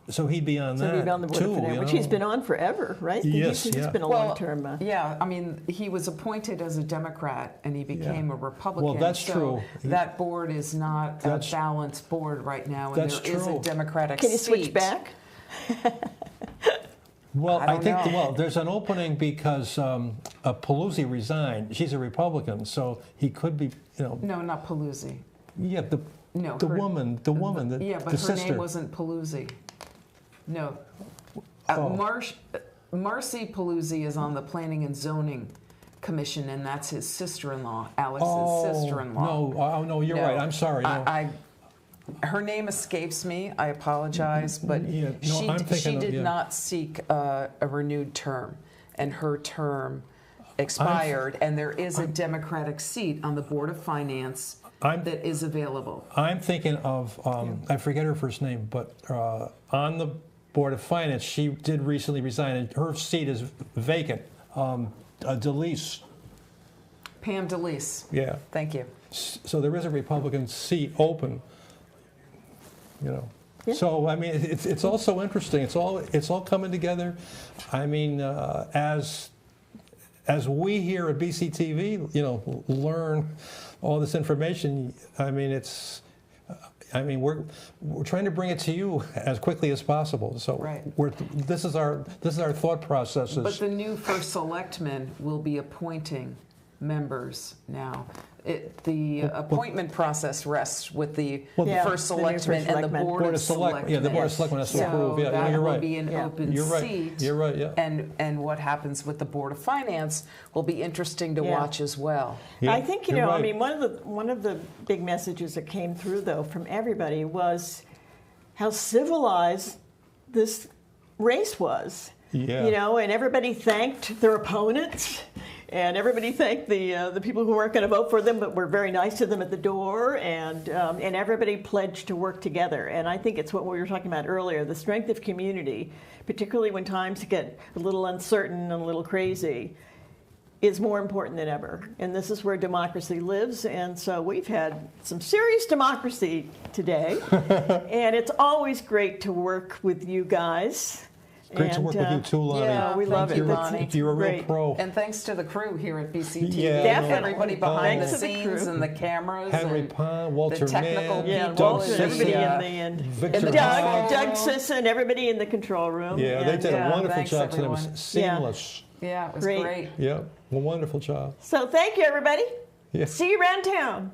[SPEAKER 2] so he'd be on
[SPEAKER 1] So
[SPEAKER 2] that
[SPEAKER 1] he'd be on the board
[SPEAKER 2] too.
[SPEAKER 1] of finance,
[SPEAKER 2] you
[SPEAKER 1] which
[SPEAKER 2] know?
[SPEAKER 1] he's been on forever, right?
[SPEAKER 2] Yes,
[SPEAKER 1] he's
[SPEAKER 2] yeah.
[SPEAKER 1] been a long-term.
[SPEAKER 3] Yeah, I mean, he was appointed as a Democrat and he became a Republican.
[SPEAKER 2] Well, that's
[SPEAKER 3] so
[SPEAKER 2] true.
[SPEAKER 3] That board is not a
[SPEAKER 2] That's-
[SPEAKER 3] balanced board right now, and
[SPEAKER 2] That's
[SPEAKER 3] there is
[SPEAKER 2] true.
[SPEAKER 3] a Democratic
[SPEAKER 1] Can you switch
[SPEAKER 3] seat.
[SPEAKER 1] back?
[SPEAKER 2] Well,
[SPEAKER 3] I
[SPEAKER 2] I
[SPEAKER 3] don't
[SPEAKER 2] think
[SPEAKER 3] know.
[SPEAKER 2] well, there's an opening because Pelosi resigned. She's a Republican, so he could be.
[SPEAKER 3] No, not Pelosi.
[SPEAKER 2] Yeah, the
[SPEAKER 3] No,
[SPEAKER 2] the
[SPEAKER 3] her-
[SPEAKER 2] woman,
[SPEAKER 3] Yeah, but
[SPEAKER 2] the
[SPEAKER 3] her
[SPEAKER 2] sister.
[SPEAKER 3] name wasn't Pelosi. No.
[SPEAKER 2] Oh.
[SPEAKER 3] Marcy Pelosi is on the Planning and Zoning Commission, and that's his sister-in-law, Alex's sister-in-law.
[SPEAKER 2] No, you're right. I'm sorry. No.
[SPEAKER 3] Her name escapes me. I apologize, but
[SPEAKER 2] Yeah, no, I'm thinking
[SPEAKER 3] she
[SPEAKER 2] of-
[SPEAKER 3] did
[SPEAKER 2] yeah.
[SPEAKER 3] not seek a renewed term, and her term expired. And there is a Democratic seat on the Board of Finance that is available.
[SPEAKER 2] I'm thinking of I forget her first name, but on the Board of Finance, she did recently resign, and her seat is vacant. DeLeese.
[SPEAKER 3] Pam DeLeese.
[SPEAKER 2] Yeah.
[SPEAKER 3] Thank you.
[SPEAKER 2] So there is a Republican seat open.
[SPEAKER 1] Yeah.
[SPEAKER 2] So I mean, it's also interesting. It's all coming together. I mean, as we here at BCTV, learn all this information. I mean, we're trying to bring it to you as quickly as possible. So
[SPEAKER 3] Right.
[SPEAKER 2] this is our thought processes.
[SPEAKER 3] But the new first selectman will be appointing members now. The appointment process rests with the
[SPEAKER 1] Yeah,
[SPEAKER 3] first
[SPEAKER 1] the new first
[SPEAKER 3] selectman and the
[SPEAKER 1] selectman.
[SPEAKER 3] Board of Selectmen.
[SPEAKER 2] Yeah, the Board of Selectmen has to
[SPEAKER 3] So
[SPEAKER 2] approve. Yeah,
[SPEAKER 3] that
[SPEAKER 2] you're
[SPEAKER 3] will
[SPEAKER 2] right.
[SPEAKER 3] be an open
[SPEAKER 2] You're right.
[SPEAKER 3] seat.
[SPEAKER 2] You're right. Yeah.
[SPEAKER 3] And what happens with the Board of Finance will be interesting to
[SPEAKER 1] Yeah.
[SPEAKER 3] watch as well.
[SPEAKER 2] Yeah,
[SPEAKER 1] I think
[SPEAKER 2] you're
[SPEAKER 1] I
[SPEAKER 2] right.
[SPEAKER 1] mean, one of the big messages that came through though from everybody was how civilized this race was.
[SPEAKER 2] Yeah.
[SPEAKER 1] And everybody thanked their opponents, and everybody thanked the people who weren't going to vote for them, but were very nice to them at the door, and everybody pledged to work together. And I think it's what we were talking about earlier: the strength of community, particularly when times get a little uncertain and a little crazy, is more important than ever. And this is where democracy lives. And so we've had some serious democracy today, and it's always great to work with you guys.
[SPEAKER 2] Great to work with you too, Lonnie.
[SPEAKER 1] Yeah, we love
[SPEAKER 3] thank
[SPEAKER 1] it.
[SPEAKER 3] you,
[SPEAKER 1] It's-
[SPEAKER 3] Lonnie.
[SPEAKER 1] it's
[SPEAKER 2] You're a real
[SPEAKER 1] great.
[SPEAKER 2] pro.
[SPEAKER 3] And thanks to the crew here at BCTV.
[SPEAKER 2] Yeah,
[SPEAKER 1] Definitely.
[SPEAKER 3] Everybody behind
[SPEAKER 1] Thanks
[SPEAKER 3] the
[SPEAKER 1] to the
[SPEAKER 3] scenes
[SPEAKER 1] crew.
[SPEAKER 3] and the cameras.
[SPEAKER 2] Henry
[SPEAKER 3] and
[SPEAKER 2] Pond, Walter
[SPEAKER 3] the technical
[SPEAKER 2] Mann,
[SPEAKER 1] Yeah,
[SPEAKER 3] people.
[SPEAKER 1] Walter,
[SPEAKER 2] Doug
[SPEAKER 1] everybody
[SPEAKER 2] Sisson,
[SPEAKER 1] in the end.
[SPEAKER 2] Victor
[SPEAKER 3] in the
[SPEAKER 2] Hall.
[SPEAKER 1] Doug Sisson, everybody in the control room.
[SPEAKER 2] Yeah, they did a wonderful
[SPEAKER 3] thanks,
[SPEAKER 2] job today. It was
[SPEAKER 3] everyone.
[SPEAKER 2] seamless.
[SPEAKER 3] Yeah, it was
[SPEAKER 1] Great.
[SPEAKER 3] great.
[SPEAKER 2] Yeah, a wonderful job.
[SPEAKER 1] So thank you, everybody.
[SPEAKER 2] Yeah.
[SPEAKER 1] See you around town.